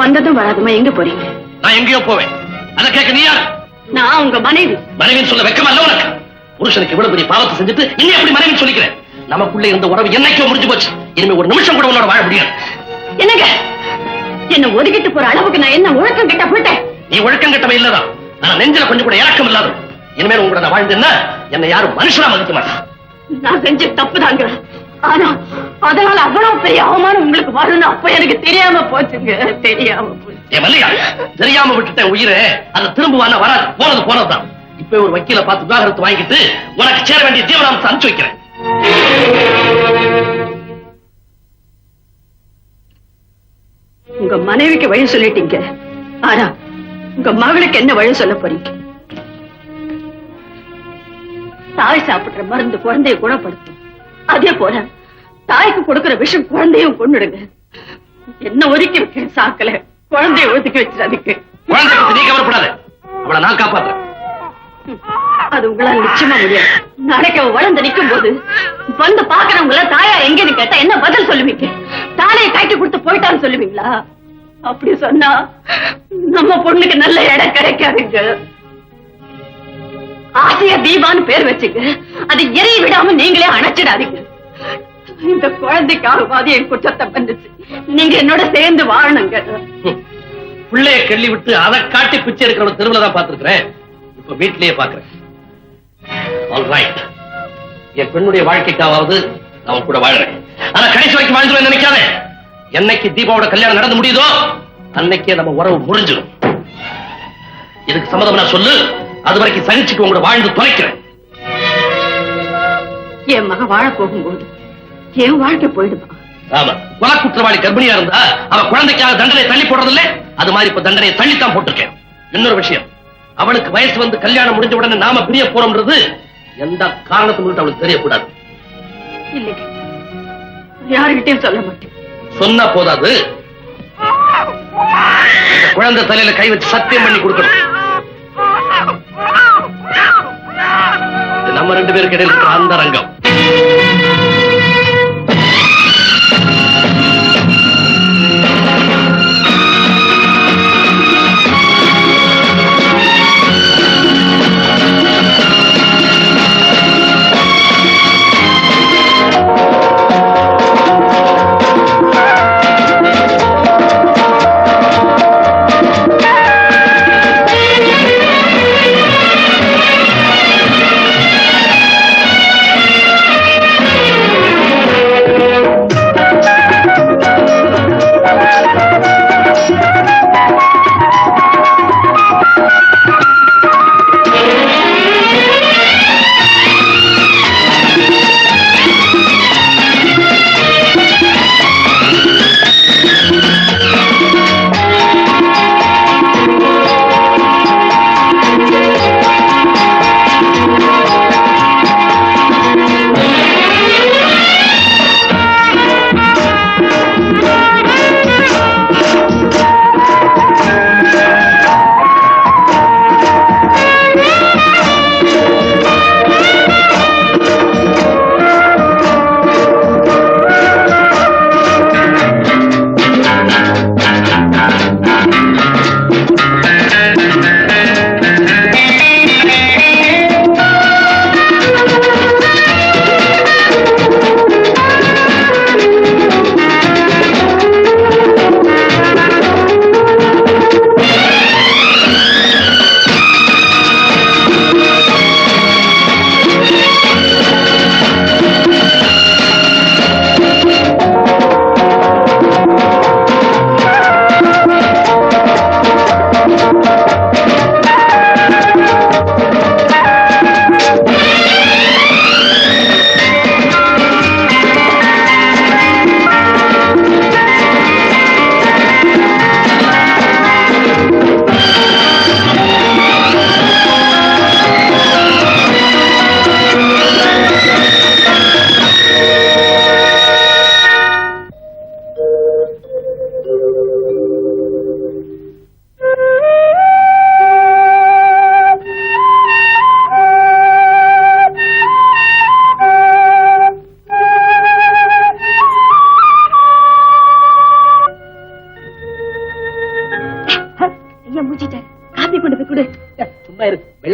வந்ததும் வராதுமா எங்க போறீங்க? நான் எங்கேயோ போவேன். அதை கேட்க நீ யார்? நான் உங்க மனைவி. மனைவின்னு சொல்ல வெக்கமா இல்ல உனக்கு? புருஷனுக்கு இவ்வளவு பெரிய பாவத்தை செஞ்சுட்டு இன்னும் எப்படி மனைவின்னு சொல்லிக்கிறேன்? நமக்குள்ள இருந்த உறவு என்னைக்கோ முடிஞ்சு போச்சு. இனிமே ஒரு நிமிஷம் கூட உன்னோட வாழ முடியாது. என்னங்க என்ன ஒதுக்கிட்டு போற அளவுக்கு நான் என்ன ஒழுக்கம் கிட்ட போயிட்டேன்? நீ ஒழுக்கம் கட்டவே இல்லதான். ஆனா நெஞ்சில கொஞ்சம் கூட இறக்கம் இல்லாத. இனிமேல் உங்களோட நான் வாழ்ந்தேன்னா என்னை யாரும் மனுஷனா மதிக்க மாட்டான். நான் செஞ்ச தப்புதாங்க. ஆனா அதனால அவ்வளவு பெரிய அவமானம் உங்களுக்கு வரணும் அப்ப எனக்கு தெரியாம போச்சுங்க. தெரியாம போச்சு. ஏன் மல்லியா, தெரியாம விட்டுட்டேன் உயிரை. அதை திரும்புவானா வராது. போனது போனதுதான். இப்ப ஒரு வக்கீல பார்த்து விவாகரத்து வாங்கிட்டு உனக்கு சேர வேண்டிய ஜீவனாம்சம் அனுப்பிச்சு வைக்கிறேன். உங்க மனைவிக்கு வழி சொல்லிட்டீங்க. ஆனா உங்க மகளுக்கு என்ன வழி சொல்ல போறீங்க? தாய் சாப்பிடுற மருந்து குழந்தைய குணப்படுத்தும். அதே போல தாய்க்கு கொடுக்கிற விஷம் குழந்தையும் கொண்டுடுங்க. என்ன ஒதுக்கி வைக்க சாக்கல குழந்தைய ஒதுக்கி வச்சிடாதீங்க. குழந்தை நீ கவலைப்படாத, அவளை நான் காப்பாத்துறேன். அது உங்களால் நிச்சயமா முடியாது. நாளைக்கு அவ வளர்ந்து நிற்கும் போது வந்து பாக்குறவங்கள தாயா எங்கன்னு கேட்டா என்ன பதில் சொல்லுவீங்க? தாலையை கைட்டு கொடுத்து போயிட்டான்னு சொல்லுவீங்களா? அப்படி சொன்னா நம்ம பொண்ணுக்கு நல்ல இடம் கிடைக்காதுங்க. ஆசியா தீபான்னு பேர் வச்சுங்க. அதை எரிய விடாம நீங்களே அணைச்சிடாதீங்க. இந்த குழந்தைக்காக என் குற்றத்தை வந்துச்சு. நீங்க என்னோட சேர்ந்து வாழணுங்க. பிள்ளைய கிள்ளி விட்டு அதை காட்டி பிச்சை இருக்கிற தெருவுல தான் பார்த்திருக்கிறேன். இப்ப வீட்டிலேயே பாக்குறேன். ஆல்ரைட், என் பெண்ணுடைய வாழ்க்கைக்காவது நான் கூட வாழ்றேன். ஆனா கடைசி வரைக்கும் வாழ்ந்துருவேன் நினைக்காத. என்னைக்கு தீபாவோட கல்யாணம் நடந்து முடியுதோ அன்னைக்கே நம்ம உறவு முடிஞ்சிடும். இதுக்கு சம்மதம் நான் சொல்லு. அது வரைக்கும் சகிச்சுக்கு உங்களோட வாழ்ந்து தொலைக்கிறேன். என் மக வாழ போகும்போது என் வாழ்க்கை போயிடுமா? ஆமா, கொலை குற்றவாளி கர்ப்பிணியா இருந்தா அவ குழந்தைக்காக தண்டனை தள்ளி போடுறதில்ல, அது மாதிரி இப்ப தண்டனையை தள்ளித்தான் போட்டிருக்கேன். இன்னொரு விஷயம், அவளுக்கு வயசு வந்து கல்யாணம் முடிஞ்ச உடனே நாம பிரிய போறோம்ன்றது எந்த காரணத்தை அவளுக்கு தெரியக்கூடாது. இல்லைங்க, யாருகிட்டையும் சொல்ல மாட்டேன். சொன்னா போதாது, குழந்தை தலையில கை வச்சு சத்தியம் பண்ணி கொடுக்கணும். நம்ம ரெண்டு பேருக்கு இடையில இருக்கிற அந்த ரங்கம்.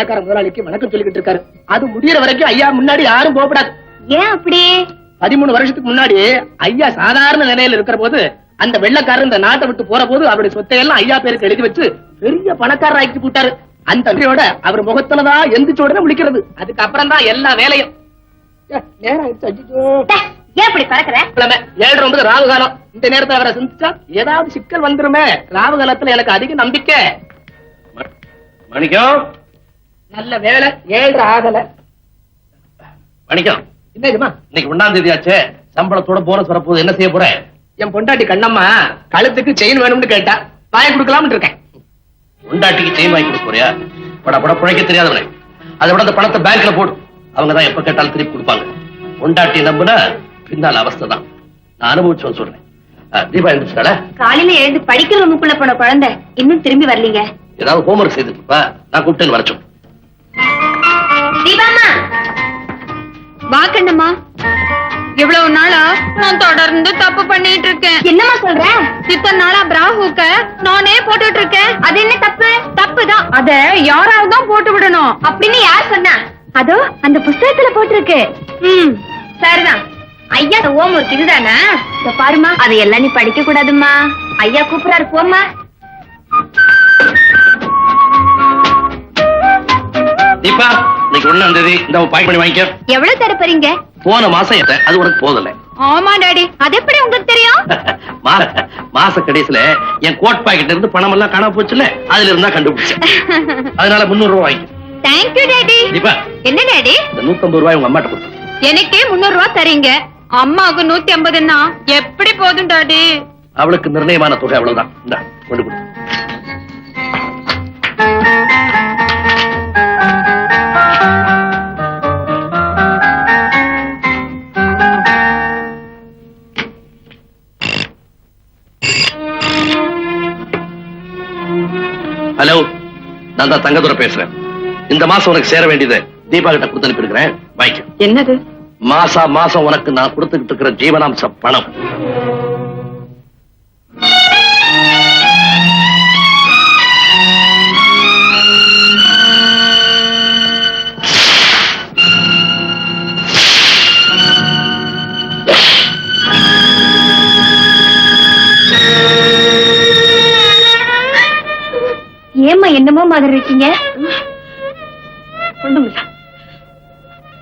வெள்ளக்கார முதலாளிக்கு வணக்கம் சொல்லிக்கிட்டு இருக்காரு. அது முடியற வரைக்கும் ஐயா முன்னாடி யாரும் போகப்படாது. ஏன் அப்படி? 13 வருஷத்துக்கு முன்னாடி ஐயா சாதாரண நிலையில இருக்கிற போது அந்த வெள்ளக்காரர் இந்த நாட்டை விட்டு போற போது அவருடைய சொத்தையெல்லாம் ஐயா பேருக்கு எழுதி வச்சு பெரிய பணக்காரர் ஆக்கி போட்டாரு. அந்த நகையோட அவர் முகத்துலதான் எந்திரிச்சோட முடிக்கிறது. அதுக்கப்புறம் தான் எல்லா வேலையும். நேரம் ஆயிடுச்சு. அச்சச்சோ. ஏன் அப்படி பறக்குற? 7:09 ராகு காலம். இந்த நேரத்துல அவரை சிந்திச்சா ஏதாவது சிக்கல் வந்துருமே. ராகு காலத்துல எனக்கு அதிக நம்பிக்கை. மணிக்கம், நல்ல வேலை 7:30 ஆகல. மணிக்கம், என்னதுமா? இன்னைக்கு 1ஆம் தேதி ஆச்சு. சம்பளத்தோட போனஸ் வரப்போகுது. என்ன செய்ய போற? என் பொண்டாட்டி கண்ணம்மா கழுத்துக்கு செயின் வேணும்னு கேட்டா வாங்கி கொடுக்கலாம்னு இருக்கேன். பொண்டாட்டிக்கு செயின் வாங்கி கொடுக்க போறியா? பட பட பிழைக்க தெரியாதவனே. அதை விட அந்த பணத்தை பேங்க்ல போடு. அவங்கதான் எப்ப கேட்டாலும் திருப்பி கொடுப்பாங்க. பொண்டாட்டி நம்புனா பின்னால் அவஸ்தை தான். நான் அனுபவிச்சு சொல்றேன். தீபா எழுந்துச்சால? காலையில எழுந்து படிக்கிற ரூமுக்குள்ள போன குழந்தை இன்னும் திரும்பி வரலீங்க. ஏதாவது ஹோம்ஒர்க் செய்துட்டு இருப்பா. நான் கூப்பிட்டேன்னு வரச்சோம். தீபாமா, வா கண்ணம்மா. இவ்வளவு நாளா நான் தொடர்ந்து தப்பு பண்ணிட்டு இருக்கேன். என்னம்மா சொல்ற? இத்தனை நாளா பிராஹுக்க நானே போட்டுட்டு இருக்கேன். அது என்ன தப்பு? தப்புதான். அத யாராவது தான் போட்டு விடணும் அப்படின்னு யார் சொன்னா? அதோ அந்த புஸ்தகத்துல போட்டிருக்கு. சரிதான். ஐயா ஓம் ஒரு இதுதானா? பாருமா, அதையெல்லாம் நீ படிக்க கூடாதுமா. ஐயா கூப்பிடாரு, போம்மா. தீபா, இன்னைக்கு 1ஆம் தேதி இந்த பாக்கெட் பண்ணி வாங்கிக்க. எவ்வளவு தர போறீங்க? போன மாசம் ஏத்த அது உனக்கு போதல. ஆமா டாடி, அது எப்படி உங்களுக்கு தெரியும்? மாச கடைசியில என் கோட் பாக்கெட்ல இருந்து பணம் எல்லாம் காணாம போச்சுல, அதுல இருந்தா கண்டுபிடிச்சேன். அதனால 300 ரூபாய் வாங்கி. Thank you daddy. தீபா, என்ன டாடி? இந்த 150 ரூபாய் உங்க அம்மாட்ட கொடுத்து. எனக்கே 300 ரூபாய் தரீங்க, அம்மாவுக்கு 150ன்னா எப்படி போதும் டாடி? அவளுக்கு நிர்ணயமான தொகை அவ்வளவுதான். இந்தா கொண்டு கொடு. ஹலோ, நான் தான் தங்கதுரை பேசுறேன். இந்த மாசம் உனக்கு சேர வேண்டியது தீபா கிட்ட கொடுத்து அனுப்பியிருக்கிறேன். வாங்கிக்க. என்னது? மாசம் உனக்கு நான் கொடுத்துக்கிட்டு இருக்கிற ஜீவனாம்ச பணம். ஏம்மா என்னமோ மாதிரி இருக்கீங்க? ஒண்ணுமில்ல.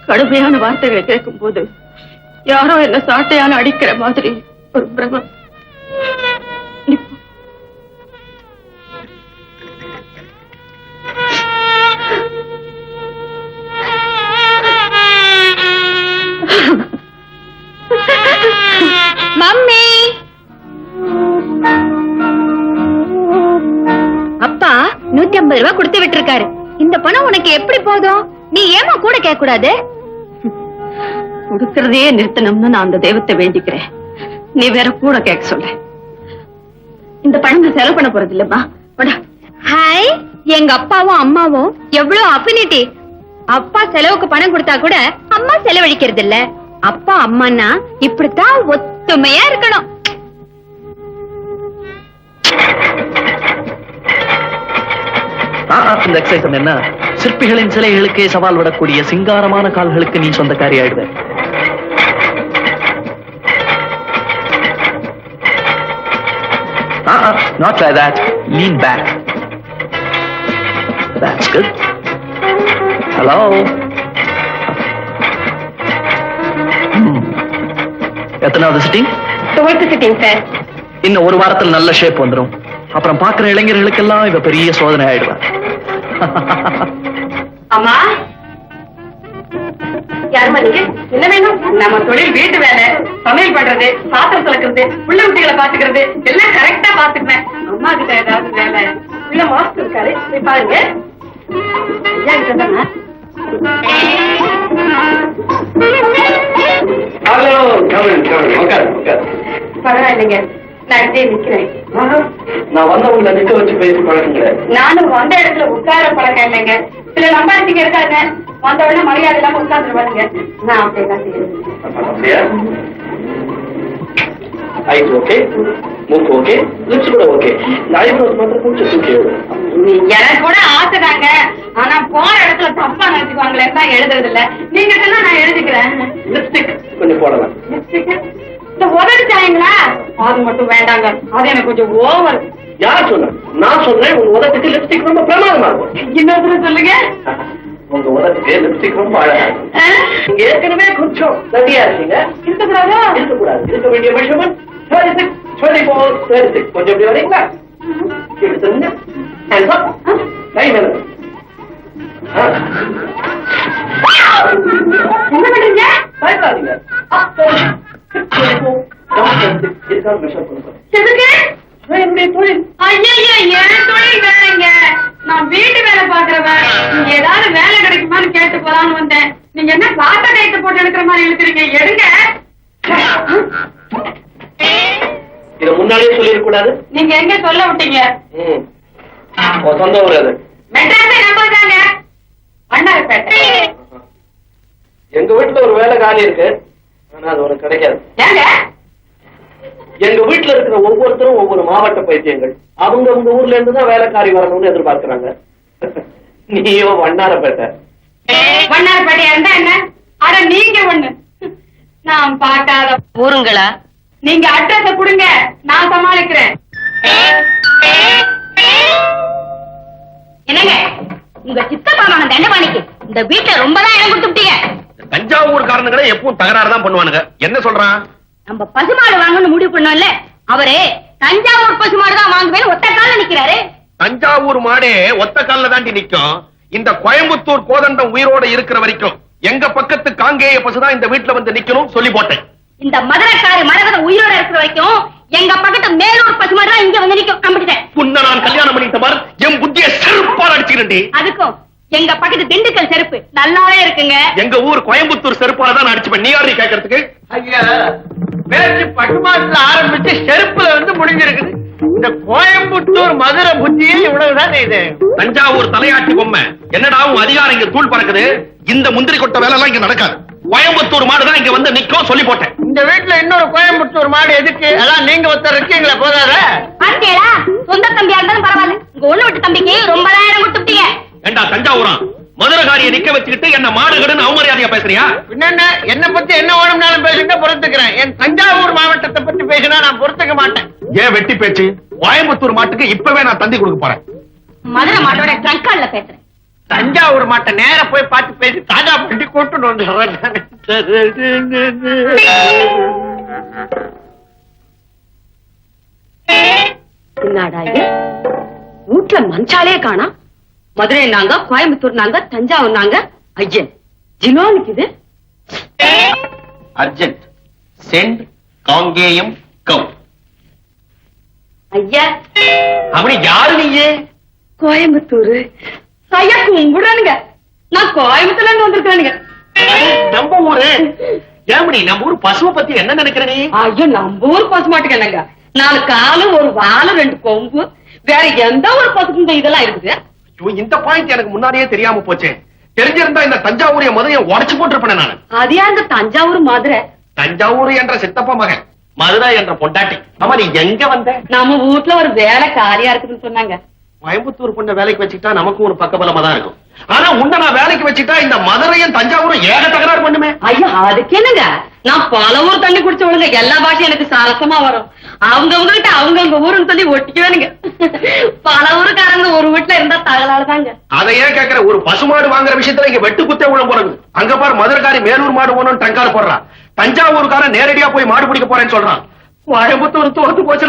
கடுமையான வார்த்தைகளை கேட்கும் போது யாரோ என்ன சாட்டையான அடிக்கிற மாதிரி ஒரு பிரமம். மம்மி, அப்பா 150 ரூபாய் கொடுத்து விட்டுருக்காரு. இந்த பணம் உனக்கு எப்படி போதும்? நீ ஏமா கூட கேட்க கூடாது? கொடுக்கறதையே நிறுத்தணும்னு நான் அந்த தெய்வத்தை வேண்டிக்கிறேன். நீ வேற கூட கேட்க சொல்ற. இந்த பணம் நான் செலவு பண்ண போறது இல்லம்மா. ஹாய், எங்க அப்பாவும் அம்மாவும் எவ்வளவு அஃபினிட்டி. அப்பா செலவுக்கு பணம் கொடுத்தா கூட அம்மா செலவழிக்கிறது இல்ல. அப்பா அம்மான்னா இப்படித்தான் ஒத்துமையா இருக்கணும். இந்த எக்ஸைஸ் என்ன? சிற்பிகளின் சிலைகளுக்கே சவால் விடக்கூடிய சிங்காரமான கால்களுக்கு நீ சொந்தக்காரி ஆயிடுவ. Not like that. Lean back. That's good. Hello. எத்தனாவது சிட்டிங்? 12th sitting sir. இன்னும் ஒரு வாரத்தில் நல்ல ஷேப் வந்துடும். அப்புறம் பாக்குற இளைஞர்களுக்கெல்லாம் இவ பெரிய சோதனை ஆயிடுவா. அம்மா, யாருமா நீங்க? என்ன வேணும்? நம்ம தொழில் வீட்டு வேலை, சமையல் பண்றது, பாத்திரம் துலக்கிறது, புள்ள குட்டிகளை பாத்துக்கிறது எல்லாம் கரெக்டா பாத்துக்குவேன். அம்மா கிட்ட ஏதாவது வேலை உள்ள மாஸ்டர் இருக்காரு, போய் பாருங்க. ஐயா கிட்ட தானே? பரவாயில்லைங்க, நான் இப்படியே நிக்கிறேன். நான் வந்தவங்களை நிக்க வச்சு பேசி பழகுங்க. நானும் வந்த இடத்துல உட்கார பழக்கம் இல்லைங்க. சில நம்பாட்டிங்க இருக்காங்க, வந்தவொடனே மரியாதை இல்லாம உட்கார்ந்துருவாங்க. நான் அப்படியே தான் செய்யறேன். அப்படியா? ஐஸ் ஓகே, மூக்கு ஓகே, லிப்ஸ் கூட ஓகே. இந்த ஐப்ரோஸ் மாத்திரம் கொஞ்சம் தூக்கி எனக்கு கூட ஆசைதாங்க. ஆனா போற இடத்துல தப்பா நினைச்சுக்குவாங்களே தான் எழுதுறது இல்ல. நீங்க சொன்னா நான் எழுதிக்கிறேன். லிப்ஸ்டிக் கொஞ்சம் போடலாம். இந்த உதடு சாயங்களா அது மட்டும் வேண்டாங்க. அது எனக்கு கொஞ்சம் ஓவர். யார் சொன்ன? நான் சொல்றேன், உங்க உதட்டுக்கு லிப்ஸ்டிக் ரொம்ப பிரமாதமா இருக்கும். இன்னொரு சொல்லுங்க. உங்க உதட்டுக்கு லிப்ஸ்டிக் ரொம்ப அழகா இருக்கும். நீங்க ஏற்கனவே கொஞ்சம் தட்டியா இருக்கீங்க. இருக்கக்கூடாதா? இருக்கக்கூடாது. இருக்க வேண்டிய மெஷர்மெண்ட் 36, 24, 36. கொஞ்சம் இப்படி வரீங்களா? இப்படி சொல்லுங்க. Hands up. கை மேல. என்ன பண்றீங்க? பயப்படாதீங்க. இதுக்காக மெஷர் பண்ணுறோம். எதுக்கு? என்னுடைய தொழில். ஐயா என் தொழில் வேலைங்க. நான் வீட்டு வேலை பாக்குறவன். நீங்க ஏதாவது வேலை கிடைக்குமான்னு கேட்டு போலான்னு வந்தேன். நீங்க என்ன பாட்ட கைட்டு போட்டு எடுக்கிற மாதிரி இழுக்கிறீங்க. எடுங்க. இதை முன்னாடியே சொல்லிருக்க கூடாது. நீங்க எங்க சொல்ல விட்டீங்க? சொந்த ஊர் அது. மெட்ராஸே நம்பாங்க. அண்ணாப்பேட்டை. எங்க வீட்டுல ஒரு வேலை காலி இருக்கு. ஆனா அது உனக்கு கிடைக்காது. ஏங்க? எங்க வீட்டுல இருக்கிற ஒவ்வொருத்தரும் ஒவ்வொரு மாவட்ட பைத்தியங்கள். அவங்க ஊர்ல இருந்துதான் வேலைக்காரி வரணும்னு எதிர்பார்க்கிறாங்க. நீயோ வண்ணாரப்பேட்டை. வண்ணாரப்பேட்டை இருந்தா என்ன? அட நீங்க ஒண்ணு. நான் பார்க்காத ஊருங்களா? நீங்க அட்ரஸ கொடுங்க, நான் சமாளிக்கிறேன். என்னங்க உங்க சித்தப்பா மகன் தண்டபாணிக்கு இந்த வீட்டுல ரொம்பதான் இடம் கொடுத்துட்டீங்க. தஞ்சாவூர் காரணங்களே எப்பவும் தகராறு தான் பண்ணுவானுங்க. என்ன சொல்றான்? நம்ம பசுமாடு வாங்கணும்னு முடிவு பண்ணோம்ல, அவரு தஞ்சாவூர் பசுமாடு தான் வாங்குவேன் ஒத்த கால நிக்கிறாரு. தஞ்சாவூர் மாடே ஒத்த கால்ல தாண்டி நிக்கும். இந்த கோயம்புத்தூர் கோதண்டம் உயிரோட இருக்கிற வரைக்கும் எங்க பக்கத்து காங்கேய பசுதான் இந்த வீட்டுல வந்து நிக்கணும் சொல்லி போட்டேன். இந்த மதுரைக்காரு மரகத உயிரோட இருக்கிற வரைக்கும் எங்க பக்கத்து மேலூர் பசுமாடு தான் இங்க வந்து நிக்கும். நம்பிட்டேன். உன்னை நான் கல்யாணம் பண்ணிட்ட பார், என் புத்திய செருப்பால் அடிச்சுக்கிறேன். அதுக்கும் எங்க பக்கத்து திண்டுக்கல் செருப்பு நல்லாவே இருக்குங்க. எங்க ஊர் கோயம்புத்தூர் செருப்பால தான் அடிச்சுப்பேன். நீ யாரு கேட்கறதுக்கு? ஐயா, பேச்சு பட்டுமாட்டுல ஆரம்பிச்சு செருப்புல வந்து முடிஞ்சிருக்குது. இந்த கோயம்புத்தூர் மதுரை புத்தியே இவ்வளவுதான் இது. தஞ்சாவூர் தலையாட்டி பொம்மை என்னடா உன் அதிகாரம் இங்க தூள் பறக்குது. இந்த முந்திரி கொட்ட வேலை எல்லாம் இங்க நடக்காது. கோயம்புத்தூர் மாடுதான் இங்க வந்து நிக்கும் சொல்லி போட்டேன். இந்த வீட்டுல இன்னொரு கோயம்புத்தூர் மாடு எதுக்கு? அதான் நீங்க ஒருத்தர் இருக்கீங்களா, போதாத? பாத்தீங்களா? சொந்த தம்பியா இருந்தாலும் பரவாயில்ல, உங்க ஒண்ணு விட்டு தம்பிக்கு ரொம்ப நேரம் கொடுத்துட்டீங்க. ஏண்டா தஞ்சாவூரா, மதுரகாரியை நிக்க வச்சுக்கிட்டு என்ன மாடுகடுன்னு அவமரியாதையா பேசுறியா? பின்ன என்ன பத்தி என்ன வேணும்னாலும் பேசுங்க, பொறுத்துக்கிறேன். என் தஞ்சாவூர் மாவட்டத்தை பத்தி பேசினா நான் பொறுத்துக்க மாட்டேன். ஏன் வெட்டி பேச்சு? கோயம்புத்தூர் மாட்டுக்கு இப்பவே நான் தந்தி கொடுக்க போறேன். மதுரை மாட்டோட ட்ரங்கால்ல பேசுறேன். தஞ்சாவூர் மாட்டை நேர போய் பார்த்து பேசி தாஜா பண்ணி கூட்டு வந்து வீட்டுல மஞ்சாலே காணா. மதுரை நாங்க, கோயம்புத்தூர் நாங்க, தஞ்சாவூர் நாங்க. ஐயன் ஜினோனுக்கு இது அர்ஜென்ட் சென்ட் காங்கேயம் கம். ஐயா அப்படி யாரு நீயே? கோயம்புத்தூர். ஐயா கும்பிடுறானுங்க. நான் கோயம்புத்தூர்ல இருந்து வந்திருக்கானுங்க. நம்ம ஊரு. ஏமணி, நம்ம ஊர் பசுவை பத்தி என்ன நினைக்கிற நீ? ஐயோ நம்ம ஊர் பசு மாட்டுக்கு என்னங்க, 4 காலு, 1 வாழை, 2 கொம்பு, வேற எந்த ஒரு பசுக்கும் இதெல்லாம் இருக்குது? இந்த பாயிண்ட் எனக்கு முன்னாடியே தெரியாம போச்சே. தெரிஞ்சிருந்தா இந்த தஞ்சாவூரிய மதுரையை உடைச்சு போட்டிருப்பேன் நான். அது யார் இந்த தஞ்சாவூர் மதுரை? தஞ்சாவூர் என்ற சித்தப்பா மகன், மதுரை என்ற பொண்டாட்டி. ஆமா, நீ எங்க வந்த? நம்ம வீட்டுல ஒரு வேலை காலியா இருக்குதுன்னு சொன்னாங்க. கோயம்புத்தூர் பொண்ண வேலைக்கு வச்சுட்டா நமக்கும் ஒரு பக்கபலமா தான் இருக்கும். ஆனா உன்னை நான் வேலைக்கு வச்சுட்டா இந்த மதுரையும் தஞ்சாவூரும் ஏக தகராறு பண்ணுமே. ஐயா அதுக்கு என்னங்க, நான் பல ஊர் தண்ணி குடிச்சவளுங்க, எல்லா பாஷையும் எனக்கு சாரசமா வரும். அவங்கவுங்க கிட்ட அவங்கவுங்க ஊருன்னு சொல்லி ஒட்டிக்குவேனுங்க. பல ஊருக்காரங்க ஒரு வீட்டுல இருந்தா தகலாளுதாங்க. அதையே கேட்கிற, ஒரு பசுமாடு வாங்குற விஷயத்துல இங்க வெட்டு குத்தே உள்ள போறது. அங்க பாரு, மதுரைக்காரி மேலூர் மாடு போகணும்னு டங்காரு போடுறான். தஞ்சாவூருக்காரன் நேரடியா போய் மாடு பிடிக்க போறேன்னு சொல்றான். கோயம்புத்தூர் தோத்து போச்சு,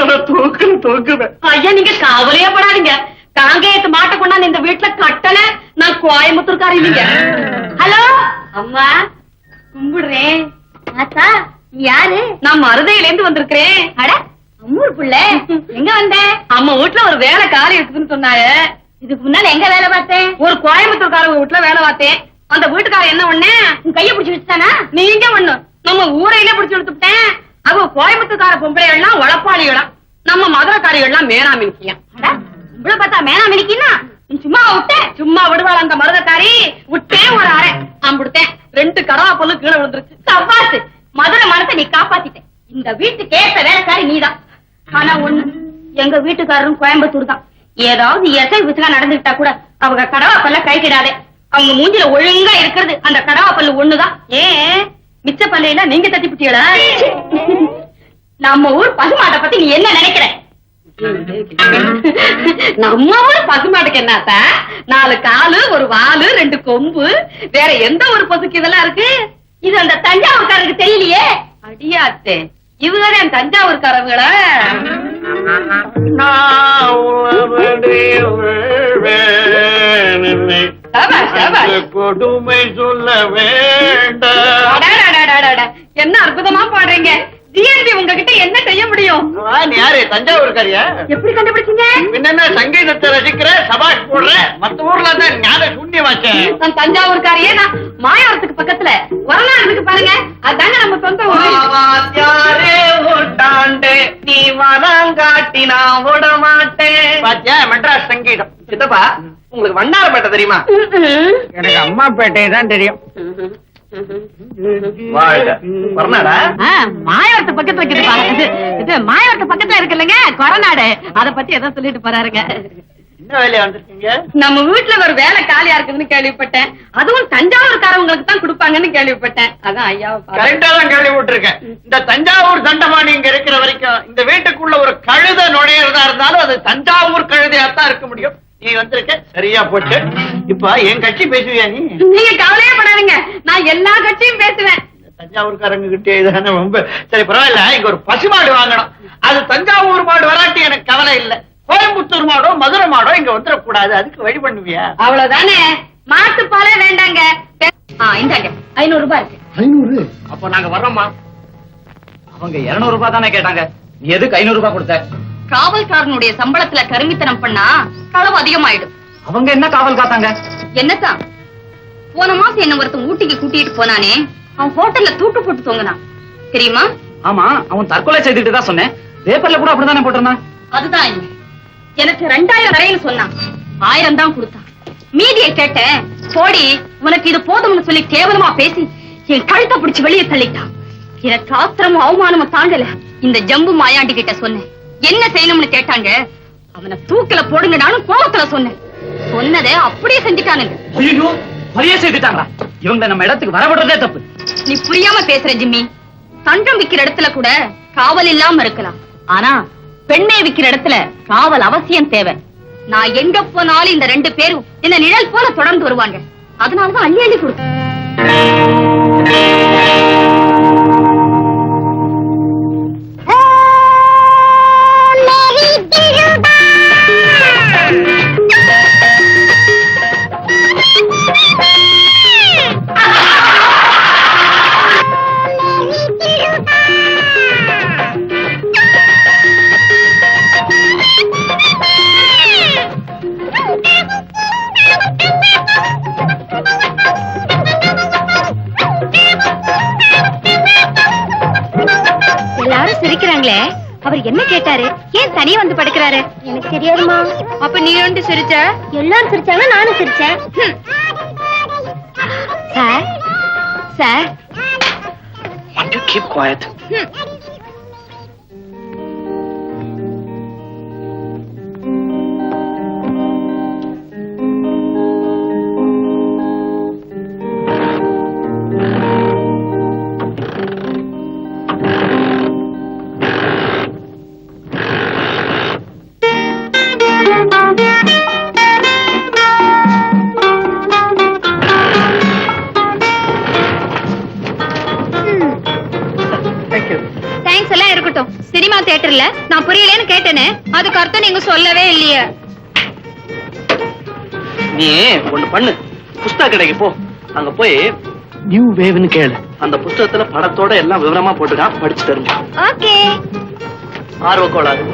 தோக்குவேன். ஐயா நீங்க கவலையே படாதீங்க. காங்கேயத்து மாட்டை கொண்டாந்து இந்த வீட்டுல கட்டல, நான் கோயம்புத்தூர்காரி இல்லைங்க. ஹலோ அம்மா, கும்பிடுறேன். ஆத்தா, யாரு? நான் மருதையில இருந்து வந்திருக்கிறேன். அட அம்மூர் புள்ள, எங்க வந்த? அம்மா வீட்டுல ஒரு வேலை காலி இருக்குதுன்னு சொன்னாரு. இதுக்கு முன்னால எங்க வேலை பார்த்தேன்? ஒரு கோயம்புத்தூர்காரங்க வீட்டுல வேலை பார்த்தேன். அந்த வீட்டுக்காரன் என்ன ஒண்ணு, உன் கைய பிடிச்சு வச்சுட்டானா? நீங்க ஒண்ணு நம்ம ஊரையில பிடிச்சு எடுத்துட்டேன். அவ கோயம்புத்தூர்கார பொம்பளை எல்லாம் உழப்பாளிகளாம், நம்ம மதுரைக்காரிகள்லாம் மேனாமினிக்கியா. இவ்வளவு பார்த்தா மேனா மினிக்கினா நீ சும்மா விட்டேன், சும்மா விடுவாள் அந்த மருதக்காரி. விட்டேன் ஒரு அரை அம்புடுத்தேன். 2 கடவா பொண்ணு கீழே விழுந்துருச்சு. சவாசு, மதுரை மனத்தை நீ காப்பாத்திட்ட. இந்த வீட்டுக்கு ஏற்ற வேலைக்காரி நீதான். ஆனா ஒண்ணு, எங்க வீட்டுக்காரரும் கோயம்புத்தூர் தான். ஏதாவது எசை விசுகா நடந்துகிட்டா கூட அவங்க கடவாப்பல்ல கைக்கிடாதே. அவங்க மூஞ்சில ஒழுங்கா இருக்கிறது அந்த கடவாப்பல்லு ஒண்ணுதான். ஏன் மிச்ச பல்லையில நீங்க தட்டி பிட்டீங்களா? நம்ம ஊர் பசுமாட்டை பத்தி நீ என்ன நினைக்கிற? நம்ம ஊர் பசுமாட்டுக்கு என்னத்தா, 4 காலு, 1 வாலு, 2 கொம்பு. வேற எந்த ஒரு பசுக்கு இதெல்லாம் இருக்கு? இது அந்த தஞ்சாவூர்காரருக்கு தெரியலையே. அடியாத்தே, இவங்க என் தஞ்சாவூர்காரங்களா? கொடுமை சொல்ல வேண்டாம். என்ன அற்புதமா பாடுறீங்க. டிஎன்பி உங்ககிட்ட என்ன செய்ய முடியும்? நீ யாரு, தஞ்சாவூர்காரியா? எப்படி கண்டுபிடிச்சீங்க? என்ன சங்கீதத்தை ரசிக்கிற, சபாஷ் போடுற. மத்த ஊர்ல தான் ஞான சூன்யமாச்சேன். நான் தஞ்சாவூர்காரியே. நான் மாயாவரத்துக்கு பக்கத்துல வரலாறுக்கு பாருங்க, அதாங்க நம்ம சொந்த நீ வரங்காட்டி நான் விட மாட்டேன். பாத்தியா, மெட்ராஸ் சங்கீதம். சித்தப்பா, உங்களுக்கு வண்ணாரப்பேட்டை தெரியுமா? எனக்கு அம்மாப்பேட்டை தான் தெரியும். வரநாடா? மாயாவரத்து பக்கத்துல இருக்குது. இது மாயாவரத்து பக்கத்துல இருக்கு இல்லைங்க கொரநாடு. அத பத்தி ஏதோ சொல்லிட்டு போறாருங்க. என்ன வேலையா வந்திருக்கீங்க? நம்ம வீட்டுல ஒரு வேலை காலியா இருக்குதுன்னு கேள்விப்பட்டேன். அதுவும் தஞ்சாவூர்காரவங்களுக்கு தான் கொடுப்பாங்கன்னு கேள்விப்பட்டேன். அதான் ஐயாவை கரெக்டா தான் கேள்விப்பட்டிருக்கேன். இந்த தஞ்சாவூர் தண்டமானி இங்க இருக்கிற வரைக்கும் இந்த வீட்டுக்குள்ள ஒரு கழுத நுழையிறதா இருந்தாலும் அது தஞ்சாவூர் கழுதையாத்தான் இருக்க முடியும். நீ வந்திருக்க, சரியா போச்சு. இப்ப என் கட்சி பேசுவியா நீ? நீங்க கவலையே படாதீங்க, நான் எல்லா கட்சியும் பேசுவேன். தஞ்சாவூர்காரங்க கிட்டே இதான ரொம்ப. சரி பரவாயில்ல, இங்க ஒரு பசுமாடு வாங்கணும். அது தஞ்சாவூர் மாடு வராட்டி எனக்கு கவலை இல்ல. கோயம்புத்தூர் மாடோ மதுரை மாடோ இங்க வந்துடக்கூடாது. அதுக்கு வழி பண்ணுவியா? அவ்வளவுதானே. மாட்டுப்பாலே வேண்டாங்க. இந்தாங்க 500 ரூபாய் இருக்கு. 500? அப்ப நாங்க வர்றோம்மா. அவங்க 200 ரூபாய் தானே கேட்டாங்க, நீ எதுக்கு 500 ரூபாய் கொடுத்த? காவல்காரனுடைய சம்பளத்துல கருமித்தனம் பண்ணா களவு அதிகமாயிடும். அவங்க என்ன காவல் காத்தாங்க? என்னத்தான், போன மாசம் என்ன ஒருத்தன் ஊட்டிக்கு கூட்டிட்டு போனானே, அவன் ஹோட்டல்ல தூட்டு போட்டு தூங்கினான் தெரியுமா? ஆமா, அவன் தற்கொலை செய்துட்டு தான் சொன்னேன். பேப்பர்ல கூட அப்படித்தானே போட்டிருந்தான். அதுதான் இல்ல, எனக்கு 2000 வரையும் சொன்னான். 1000 தான் கொடுத்தான். மீதியை கேட்டேன். போடி, உனக்கு இது போதும்னு சொல்லி கேவலமா பேசி என் கழுத்தை பிடிச்சு வெளியே தள்ளிட்டான். எனக்கு ஆத்திரமும் அவமானமும் தாங்கல. இந்த ஜம்பு மாயாண்டி கிட்ட சொன்னேன். என்ன செய்யணும்னு கேட்டாங்க. அவனை தூக்கில போடுங்க, நானும் கோபத்துல சொன்னேன். சொன்னதை அப்படியே செஞ்சுட்டானுங்க. ஐயோ, வழியே செய்துட்டாங்களா? இவங்க நம்ம இடத்துக்கு வரவிடுறதே தப்பு. நீ புரியாம பேசுற ஜிம்மி. தங்கம் விக்கிற இடத்துல கூட காவல் இல்லாம இருக்கலாம். ஆனா பெண்ணை விக்கிற இடத்துல காவல் அவசியம் தேவை. நான் எங்க போனாலும் இந்த 2 பேரும் என்ன நிழல் போல தொடர்ந்து வருவாங்க. அதனாலதான் அள்ளி அள்ளி கொடுத்தேன். எல்லாரும் சிரிக்கிறாங்களே, அவர் என்ன கேட்டாரு? ஏன் தனியா வந்து படுக்கிறாரு? எனக்கு தெரியாதுமா. அப்ப நீ ஒன்று சிரிச்ச? எல்லாரும் சிரிச்சாங்க, நானும் சிரிச்சேன். Sir sir, Want to keep quiet. Thanks எல்லாம் இருக்கட்டும். சினிமா தியேட்டர்ல நான் புரியலன்னு கேட்டேனே, அதுக்கு அர்த்தம் நீங்க சொல்லவே இல்லையே. நீ ஒண்ணு பண்ணு, புஸ்தக கடைக்கு போ. அங்க போய் நியூ வேவ்னு கேளு. அந்த புஸ்தகத்துல படத்தோட எல்லாம் விவரமா போட்டுக்கான், படிச்சு தருமா. ஓகே. ஆர்வ கோளாறு.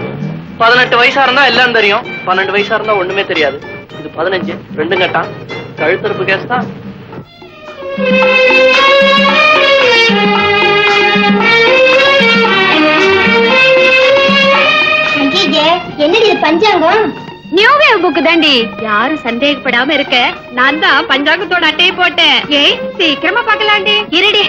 18 வயசா இருந்தா எல்லாம் தெரியும், 12 வயசா இருந்தா ஒண்ணுமே தெரியாது. இது 15, 2 கட்டான். கழுத்தறுப்பு கேஸ் தான். என்னடி பஞ்சாங்கம்? நியூ வேவ் புக் தாண்டி. யாரும் சந்தேகப்படாம இருக்க, நான் தான் பஞ்சாங்கத்தோட அட்டையை போட்டேன். ஏய், சீக்கிரமா பாக்கலாண்டி. இருடி.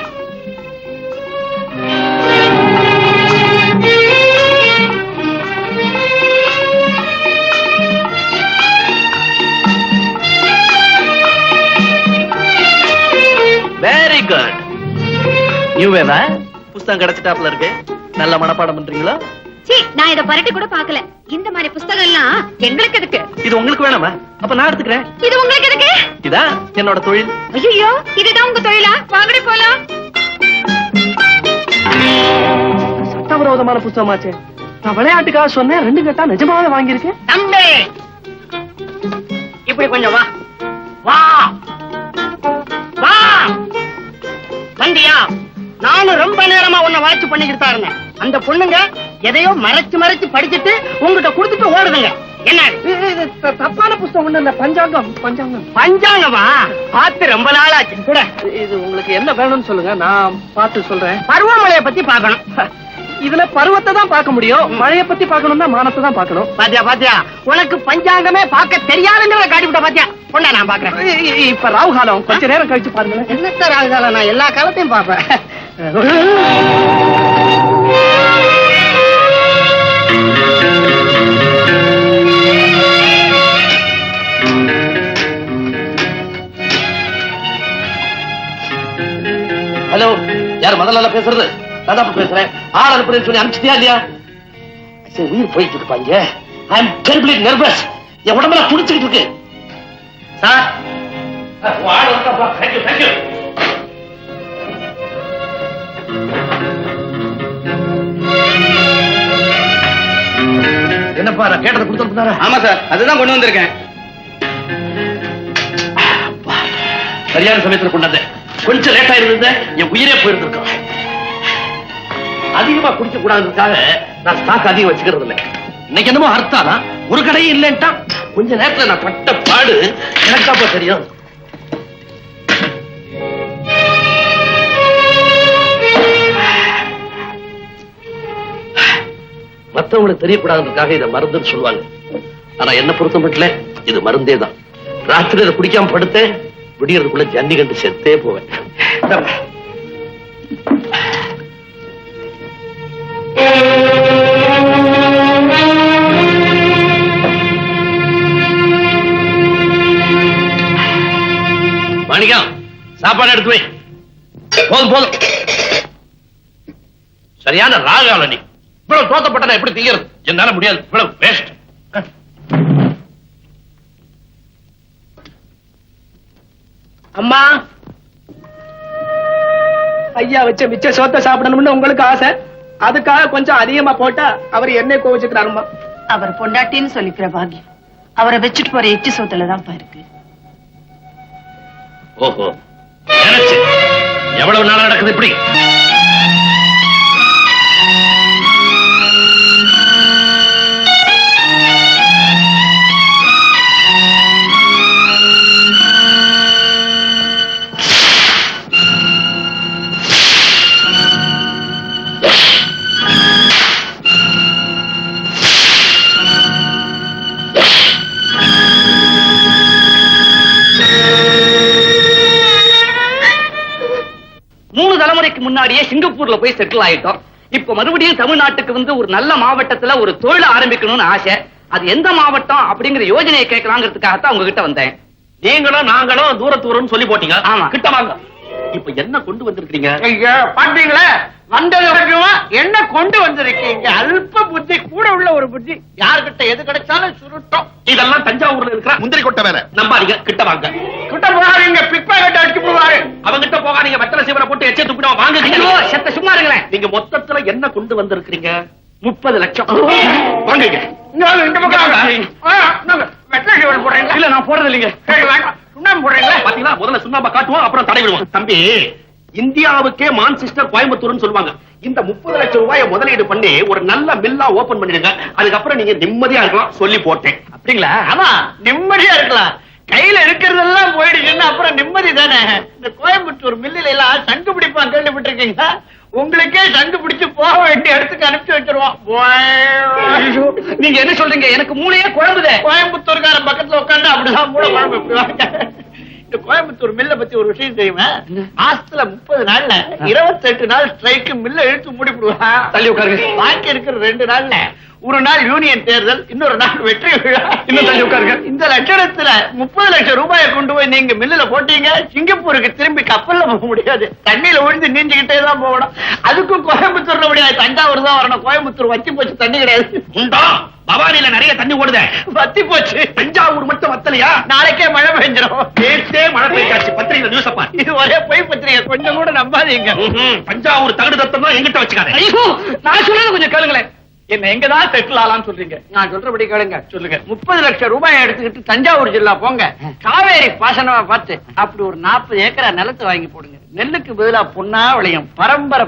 கிடைக்கலதா புஸ்தகம் கிடைச்சிட்டாப்ல இருக்கு நல்ல மனப்பாடம் பண்றீங்களா? சீ, நான் இத பரட்டி கூட பாக்கல. இந்த மாதிரி புஸ்தகம் எல்லாம் எங்களுக்கு எதுக்கு? இது உங்களுக்கு வேணாமா? அப்ப நான் எடுத்துக்கிறேன். இது உங்களுக்கு எதுக்கு? இதான் என்னோட தொழில். ஐயோ, இதுதான் உங்க தொழிலா? வாங்கடி போலாம். சட்டவிரோதமான புஸ்தகமாச்சே. நான் விளையாட்டுக்காக சொன்னேன், 2 கட்டா நிஜமாவே வாங்கியிருக்கேன். தம்பி இப்படி கொஞ்சம் வா வா வா. வந்தியா? நானும் ரொம்ப நேரமா உன்னை வாட்ச் பண்ணிக்கிட்டு தான் இருந்தேன். அந்த பொண்ணுங்க எதையோ மறைச்சு படிச்சுட்டு உங்ககிட்ட கொடுத்துட்டு ஓடுதுங்க. என்ன தப்பான புஸ்தகம் ஒண்ணு இல்ல, பஞ்சாங்கம். பஞ்சாங்கமா? பார்த்து ரொம்ப நாள் ஆச்சு கூட. இது உங்களுக்கு என்ன வேணும்னு சொல்லுங்க, நான் பார்த்து சொல்றேன். பருவமழையை பத்தி பார்க்கணும். இதுல பருவத்தை தான் பார்க்க முடியும், மழையை பத்தி பார்க்கணும்னா மானத்தை தான் பார்க்கணும். பாத்தியா உனக்கு பஞ்சாங்கமே பார்க்க தெரியாதுங்கிறத காட்டிவிட்ட. பாத்தியா பொண்ணா, நான் பாக்குறேன். இப்ப ராகு காலம், கொஞ்ச நேரம் கழிச்சு பாருங்க. என்னத்த ராகு காலம்? நான் எல்லா காலத்தையும் பாப்பேன். ஹலோ, யார் முதல்ல பேசுறது? நான் பேசுறேன். ஆள் அனுப்புறேன்னு சொல்லி அனுப்பிச்சிட்டியா இல்லையா? சரி, உயிர் போயிட்டு இருப்பாங்க. ஐ அம் டெரிபிளி நர்வஸ். என் உடம்பெல்லாம் துடிச்சுக்கிட்டு இருக்கு. சார், ஆள் வந்தாப்பா. Thank you thank you. என்னப்பா, நான் கேட்டதை கொடுத்துருந்தாரா? ஆமா சார், அதுதான் கொண்டு வந்திருக்கேன். சரியான சமயத்தில் கொண்டாந்தேன். கொஞ்சம் லேட்டா இருந்தது, என் உயிரே போயிருந்திருக்கோம். அதிகமா குடிக்க கூடாதுக்காக நான் ஸ்டாக் அதிகம் வச்சுக்கிறது இல்லை. இன்னைக்கு என்னமோ அர்த்தானா ஒரு கடையும் இல்லைன்ட்டா. கொஞ்ச நேரத்துல நான் பட்ட பாடு எனக்காப்பா தெரியும். மத்தவங்களுக்கு தெரியக்கூடாதுக்காக இதை மருந்துன்னு சொல்லுவாங்க. ஆனா என்ன பொறுத்த மட்டும் இது மருந்தே தான். ராத்திரி இதை குடிக்காம படுத்தேன், விடியறதுக்குள்ள ஜன்னி கண்டு செத்தே போவேன். மாணிக்கம், சாப்பாடு எடுத்து வை. போதும் போதும். சரியான ராகால நீ. இவ்வளவு தோத்தப்பட்ட எப்படி திங்கிறது? என்னால முடியாது. இவ்வளவு வேஸ்ட். அம்மா, ஐயா வச்ச மிச்ச சோத்தை சாப்பிடணும்னு உங்களுக்கு ஆசை. அதுக்காக கொஞ்சம் அதிகமா போட்டா அவர் என்னை கோவிச்சுக்கிறாருமா. அவர் பொண்டாட்டின்னு சொல்லிக்கிற பாக்கியம் அவரை வச்சுட்டு போற எச்சி சோத்துலதான் இருக்கு. ஓஹோ, நினைச்சு எவ்வளவு நாளா நடக்குது இப்படி? முன்னாடியே சிங்கப்பூர்ல போய் செட்டில் ஆயிட்டோம். இப்ப மறுபடியும் தமிழ்நாட்டுக்கு வந்து ஒரு நல்ல மாவட்டத்துல ஒரு தொழில் ஆரம்பிக்கணும்னு ஆசை. அது எந்த மாவட்டம் அப்படிங்கிற யோஜனையை கேட்கலாங்கிறதுக்காகத்தான் உங்ககிட்ட வந்தேன். நீங்களும் நாங்களும் தூரத்தூரம்னு சொல்லி போட்டீங்க. ஆமா. கிட்ட வாங்க. இப்ப என்ன கொண்டு வந்திருக்கீங்க? ஐயா, பாத்தீங்களா? வந்தது வரைக்கும் என்ன கொண்டு வந்திருக்கீங்க? அல்ப புத்தி கூட உள்ள ஒரு புத்தி. யாருக்கிட்ட எது கிடைச்சாலும் சுருட்டம். இதெல்லாம் தஞ்சாவூர்ல இருக்கிற முந்திரி கொட்டை வேற. நம்பாதீங்க, கிட்ட வாங்க. கிட்ட போகாதீங்க, பிக் பாக்கெட் அடிச்சு போவாரு. அவங்கிட்ட போகாதீங்க, வெத்தலை சீவரை போட்டு எச்ச துப்பிடுவோம். வாங்க. ஐயோ, செத்த சும்மா இருங்களேன். நீங்க மொத்தத்துல என்ன கொண்டு வந்திருக்கீங்க? 30 லட்சம். வாங்க. இந்த பக்கம் வெட்டை சீவல் போடுறீங்களா? இல்ல, நான் போறது இல்லைங்க. சரி, வேண்டாம். சுண்ணாம்பு போடுறீங்களா? பாத்தீங்களா, முதல்ல சுண்ணாம்பா காட்டுவோம், அப்புறம் தடை விடுவோம். தம்பி, இந்தியாவுக்கே மான்செஸ்டர் கோயம்புத்தூர்னு சொல்லுவாங்க. இந்த 30 லட்சம் ரூபாயை முதலீடு பண்ணி ஒரு நல்ல மில்லா ஓபன் பண்ணிடுங்க. அதுக்கப்புறம் நீங்க நிம்மதியா இருக்கலாம் சொல்லி போட்டேன். அப்படிங்களா? ஆமா, நிம்மதியா இருக்கலாம். கையில இருக்கிறதெல்லாம் போயிடுச்சுன்னா அப்புறம் நிம்மதி தானே. இந்த கோயம்புத்தூர் மில்லில எல்லாம் சங்கு பிடிப்பான், கேள்விப்பட்டிருக்கீங்க? உங்களுக்கே சங்கு பிடிச்சு போக வேண்டிய இடத்துக்கு அனுப்பிச்சு வச்சிருவோம். நீங்க என்ன சொல்றீங்க? எனக்கு மூளையே குழம்புதே. கோயம்புத்தூர்காரன் பக்கத்துல உட்காந்து அப்படிதான் மூளை குழம்பு. இப்படி வாங்க. இந்த கோயம்புத்தூர் மில்ல பத்தி ஒரு விஷயம் தெரியுமா? மாசத்துல 30 நாள்ல 28 நாள் ஸ்ட்ரைக்கு மில்ல இழுத்து மூடிவிடுவா. தள்ளி உட்காருங்க. பாக்கி இருக்கிற 2 நாள்ல ஒரு நாள் யூனியன் தேர்தல், இன்னொரு நாள் வெற்றி விழா. இன்னும் தள்ளி உட்காருங்க. இந்த லட்சணத்துல 30 லட்சம் ரூபாயை கொண்டு போய் நீங்க மில்லுல போட்டீங்க, சிங்கப்பூருக்கு திரும்பி கப்பல்ல போக முடியாது, தண்ணியில விழுந்து நீஞ்சுக்கிட்டே தான் போகணும். அதுக்கும் கோயம்புத்தூர்ல முடியாது, தஞ்சாவூர் தான் வரணும். கோயம்புத்தூர் வத்தி போச்சு, தண்ணி கிடையாது. உண்டா? பவானியில நிறைய தண்ணி ஓடுதே. வத்தி போச்சு. தஞ்சாவூர் மட்டும் வத்தலையா? நாளைக்கே மழை பெஞ்சிடும். நேற்றே மழை பெய்யாச்சு. பத்திரிகை நியூஸ் அப்பா. இது ஒரே பொய் பத்திரிகை, கொஞ்சம் கூட நம்பாதீங்க. தஞ்சாவூர் தகடு தத்தம் தான் எங்கிட்ட வச்சுக்காரு. ஐயோ, நான் சொல்றது கொஞ்சம் கேளுங்களேன். என்ன எங்கதான் செட்டில் ஆலான்னு சொல்றீங்க? நான் சொல்றபடி கேளுங்க. சொல்லுங்க. 30 லட்சம் ரூபாய் எடுத்துக்கிட்டு தஞ்சாவூர் ஜில்லா போங்க, காவேரி பாசனமா பார்த்து அப்படி ஒரு 40 ஏக்கரா நிலத்தை வாங்கி போடுங்க. நெல்லுக்கு பதிலா பொன்னா விளையும்.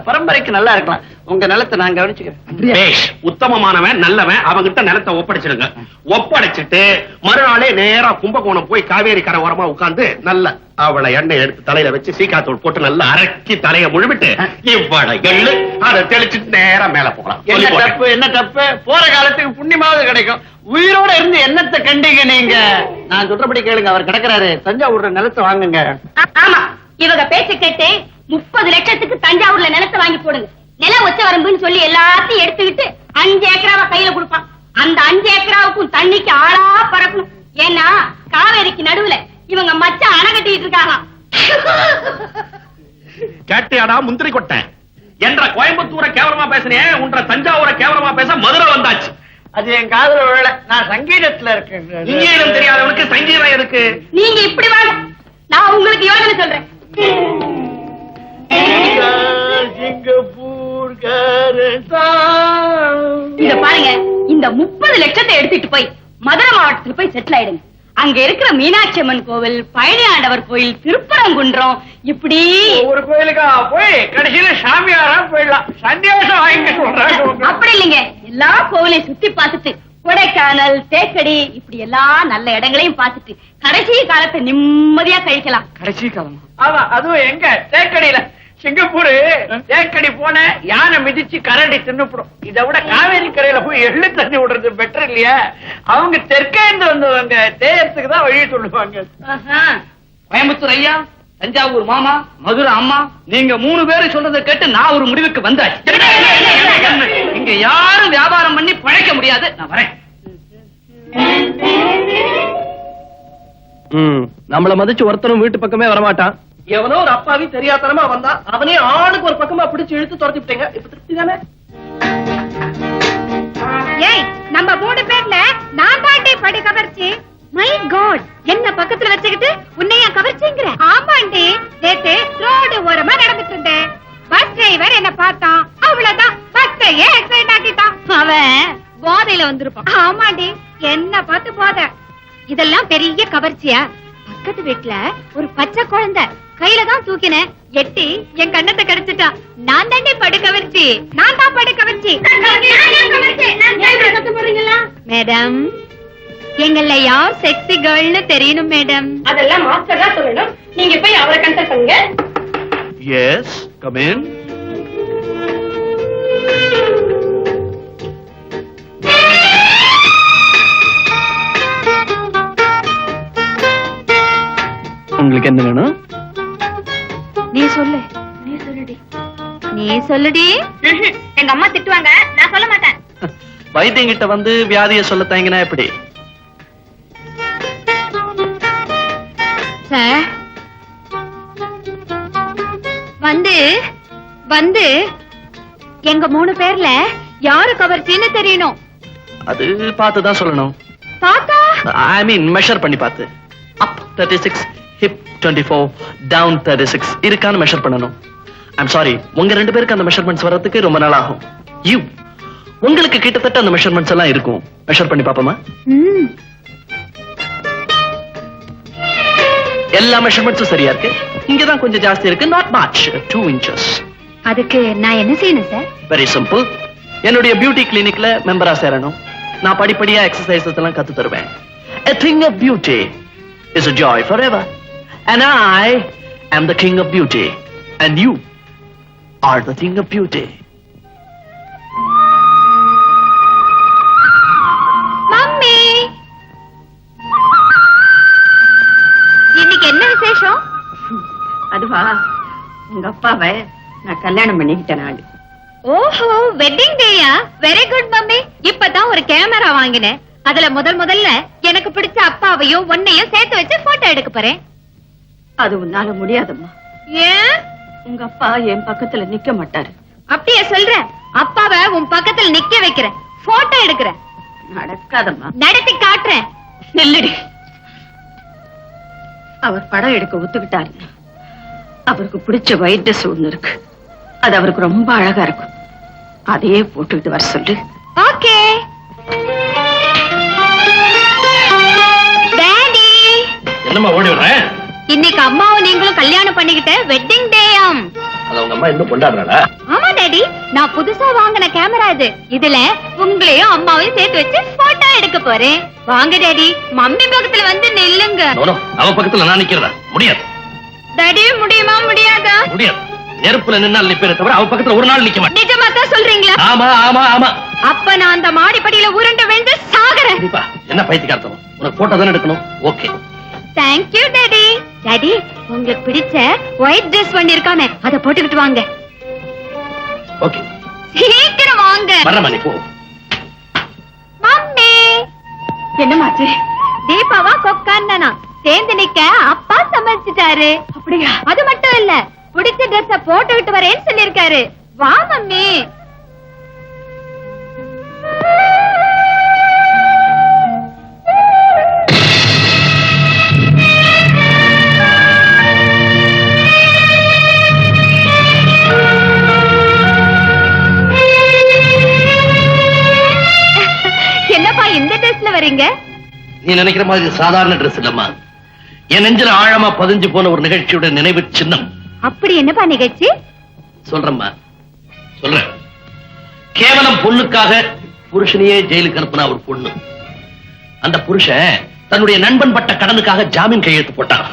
பரம்பரைக்கு நல்லா இருக்கலாம். உங்க நிலத்தை நான் கவனிச்சுக்கிறேன். உத்தமமானவன் நல்லவன், அவங்கிட்ட நிலத்தை ஒப்படைச்சிடுங்க. ஒப்படைச்சிட்டு மறுநாளே நேரா கும்பகோணம் போய் காவேரி கரை ஓரமா உட்கார்ந்து நல்ல அவளை எண்ணெய் எடுத்து தலையில வச்சு சீக்காத்தூள் போட்டு நல்லா அரக்கி தலைய முழுவிட்டு இவ்வளவு எள்ளு அதை தெளிச்சுட்டு நேரா மேல போகலாம். என்ன தப்பு? போற காலத்துக்கு புண்ணியமாவது கிடைக்கும். உயிரோட இருந்து என்னத்தை கண்டீங்க நீங்க? நான் சொல்றபடி கேளுங்க. அவர் கிடக்குறாரு, தஞ்சாவூர்ல நிலத்தை வாங்குங்க. ஆமா, இவங்க பேச்சு கேட்டு 30 லட்சத்துக்கு தஞ்சாவூர்ல நிலத்தை வாங்கி போடுங்க. நில ஒச்ச வரம்புன்னு சொல்லி எல்லாத்தையும் எடுத்துக்கிட்டு 5 ஏக்கராவை கையில கொடுப்பான். அந்த 5 ஏக்கராவுக்கும் தண்ணிக்கு ஆளா பறக்கணும். ஏன்னா காவேரிக்கு நடுவுல இவங்க மச்சான் அணை கட்டிட்டு இருக்காங்க. கேட்டியாடா முந்திரி கொட்டேன் என்ற கோயம்புத்தூரை கேவலமா பேசினேன், உன்ற தஞ்சாவூரை கேவலமா பேச மதுரை வந்தாச்சு. அது என் காதுல விழல. நான் சங்கீதத்துல இருக்கேன். இங்கேயும் தெரியாதவனுக்கு சங்கீதம் எதுக்கு? நீங்க இப்படி வாங்க, நான் உங்களுக்கு யோசனை சொல்றேன். சிங்கப்பூர் இத பாருங்க, இந்த 30 லட்சத்தை எடுத்துட்டு போய் மதுரை மாவட்டத்துல போய் செட்டில் ஆயிடுங்க. அங்க இருக்கிற மீனாட்சி அம்மன் கோவில், பழனி ஆண்டவர் கோயில், திருப்பரங்குன்றம், இப்படி ஒரு கோயிலுக்கா போய் கடைசியில சாமியாரா போயிடலாம். சன்னியாசம் வாங்கி சொல்றாங்க. அப்படி இல்லைங்க, எல்லா கோவிலையும் சுத்தி பார்த்துட்டு கொடைக்கானல், தேக்கடி, இப்படி எல்லா நல்ல இடங்களையும் பார்த்துட்டு கடைசி காலத்தை நிம்மதியா கழிக்கலாம். கடைசி காலம். ஆமா, அதுவும் எங்க? தேக்கடியில. சிங்கப்பூர் தேக்கடி போன யானை மிதிச்சு கரண்டி தின்னுப்படும். இதை விட காவேரி கரையில போய் எள்ளு தண்ணி விடுறது பெட்டர் இல்லையா? அவங்க தெற்கேந்து வந்தவங்க தேயத்துக்கு தான் வழி சொல்லுவாங்க. கோயம்புத்தூர் ஐயா, தஞ்சாவூர் மாமா, மதுரை அம்மா, நீங்க 3 பேரும் சொல்றதை கேட்டு நான் ஒரு முடிவுக்கு வந்தாச்சு. இங்க யாரும் வியாபாரம் பண்ணி பழைக்க முடியாது. நான் வரேன். நம்மள மதிச்சு ஒருத்தரும் வீட்டு பக்கமே வரமாட்டான். எவனோ ஒரு அப்பாவி தெரியாதனமா வந்தா அவனே ஆளுக்கு ஒரு பக்கமா பிடிச்சு இழுத்து துரத்திட்டீங்க. இப்ப திருப்தி தானே? ஏய், நம்ம 3 பேர்ல நான் தாண்டி படி கவர்ச்சி. மை காட், என்ன பக்கத்துல வச்சுக்கிட்டு உன்னையா கவர்ச்சிங்கிற? ஆமாண்டி, நேத்து ரோடு ஓரமா நடந்துட்டு இருந்தேன். பஸ் டிரைவர் என்ன பார்த்தான், அவ்வளவுதான் பஸ்ஸையே ஆக்சிடென்ட் ஆக்கிட்டான். அவன் போதையில வந்திருப்பான். ஆமாண்டி, என்ன பார்த்து போத. இதெல்லாம் பெரிய கவர்ச்சியா? பக்கத்து வீட்டுல ஒரு பச்சை குழந்தை கையில தான் தூக்கினேன், எட்டி என் கண்ணத்தை கிடைச்சிட்டான். நான் தாண்டி படு கவர்ச்சி. நான் தான் படு கவர்ச்சி. மேடம், எங்கள்ல யார் செக்ஸி கேர்ள்னு தெரியணும் மேடம். அதெல்லாம் மாஸ்டர் தான் சொல்லணும். நீங்க போய் அவரை கன்சல்ட் பண்ணுங்க. Yes, come in. உங்களுக்கு என்ன வேணும்? நீ சொல்லு. நீ சொல்லுடி. நீ சொல்லுடி. எங்க அம்மா திட்டுவாங்க, நான் சொல்ல மாட்டேன். வைத்தியங்கிட்ட வந்து வியாதியை சொல்ல தயங்கினா எப்படி? சார், வந்து வந்து எங்க 3 பேர்ல யாரு கவர்ச்சின்னு தெரியணும். அது பார்த்துதான் சொல்லணும். பாத்தா ஐ மீன் மெஷர் பண்ணி பார்த்து. அப் 36, ஹிப் 24, டவுன் 36 இருக்கான்னு மெஷர் பண்ணணும். ஐம் சாரி, உங்க 2 பேருக்கு அந்த மெஷர்மெண்ட்ஸ் வர்றதுக்கு ரொம்ப நாள் ஆகும். யூ உங்களுக்கு கிட்டத்தட்ட அந்த மெஷர்மெண்ட்ஸ் எல்லாம் இருக்கும். மெஷர் பண்ணி பாப்போமா? எல்லா மெஷர்மெண்ட்ஸும் சரியா இருக்கு. இங்கதான் கொஞ்சம் ஜாஸ்தி இருக்கு. Not much, 2 inches. அதுக்கு நான் என்ன செய்யணும் சார்? Very simple. என்னுடைய பியூட்டி கிளினிக்ல மெம்பரா சேரணும். நான் படிப்படியா எக்ஸசைசஸ் எல்லாம் கத்து தருவேன். A thing of beauty is a joy forever. And I am the king of beauty. And you are the thing of beauty. Mummy, இன்னைக்கு என்ன விசேஷம்? அதுவா, உங்க அப்பாவை நான் கல்யாணம் பண்ணிக்கிட்டேன் நாடு. ஓஹோ, வெட்டிங் டேயா? Very good mummy. இப்பதான் ஒரு கேமரா வாங்கினேன். அதுல முதல்ல எனக்கு பிடிச்ச அப்பாவையும் உன்னையும் சேர்த்து வச்சு போட்டோ எடுக்க போறேன். அது உன்னால முடியாதம்மா. ஏன்? உங்க அப்பா என் பக்கத்துல நிக்க மாட்டாரு. அப்படியே சொல்ற? அப்பாவை உன் பக்கத்துல நிக்க வைக்கிறேன், போட்டோ எடுக்கிறேன். நடக்காதம்மா. நடத்தி காட்டுறேன். நெல்லடி. அவர் படம் எடுக்க ஒத்துக்கிட்டாரு. அவருக்கு பிடிச்ச ஒயிட் ட்ரெஸ் ஒண்ணு இருக்கு, அது அவருக்கு ரொம்ப அழகா இருக்கும். அதையே போட்டுக்கிட்டு வர சொல்லு. ஓகே. டாடி, என்னம்மா ஓடி விடுறேன்? இன்னைக்கு அம்மாவும் நீங்களும் கல்யாணம் பண்ணிக்கிட்ட வெட்டிங் டேயாம். அது உங்க அம்மா இன்னும் கொண்டாடுறாளா? ஆமா டாடி, நான் புதுசா வாங்கின கேமரா இது. இதுல உங்களையும் அம்மாவையும் சேர்த்து வச்சு போட்டோ எடுக்க போறேன். வாங்க டாடி, மம்மி பக்கத்துல வந்து நில்லுங்க. அவ பக்கத்துல நான் நிக்கிறதா? முடியாது. டாடி, முடியுமா முடியாதா? முடியாது. நெருப்புல நின்னால் நிப்பேனே தவிர அவ பக்கத்துல ஒரு நாள் நிக்க மாட்டேன். நிஜமா தான் சொல்றீங்களா? ஆமா ஆமா ஆமா. அப்ப நான் அந்த மாடிப்படியில உருண்டு விழுந்து சாகுறேன். என்ன பைத்தியக்காரத்தனம்? உனக்கு போட்டோ தானே எடுக்கணும். Okay. Thank you daddy. Daddy, உங்களுக்கு பிடிச்ச ஒயிட் ட்ரெஸ் பண்ணி இருக்கானே, அத போட்டுக்கிட்டு வாங்க. ஓகே. சீக்கிரம் வாங்க. வரமா நீ போ. மம்மி, என்னமாச்சு? தீபாவா கொக்கான்னா சேர்ந்து நிக்க அப்பா சமைச்சிட்டாரு. அப்படியா? அது மட்டும் இல்ல, பிடிச்ச ட்ரெஸ்ஸ போட்டுக்கிட்டு வரேன்னு சொல்லிருக்காரு. வா மம்மி. என்னப்பா இந்த ட்ரெஸ்ல வரீங்க? நீ நினைக்கிற மாதிரி சாதாரண ட்ரெஸ் இல்லம்மா. என் நெஞ்சில ஆழமா பதிஞ்சு போன ஒரு நிகழ்ச்சியோட நினைவு சின்னம். அப்படி என்னப்பா நிகழ்ச்சி? சொல்றேம்மா, சொல்றேன். கேவலம் பொண்ணுக்காக புருஷனையே ஜெயிலுக்கு அனுப்புனா ஒரு பொண்ணு. அந்த புருஷன் தன்னுடைய நண்பன் பட்ட கடனுக்காக ஜாமீன் கையெழுத்து போட்டான்.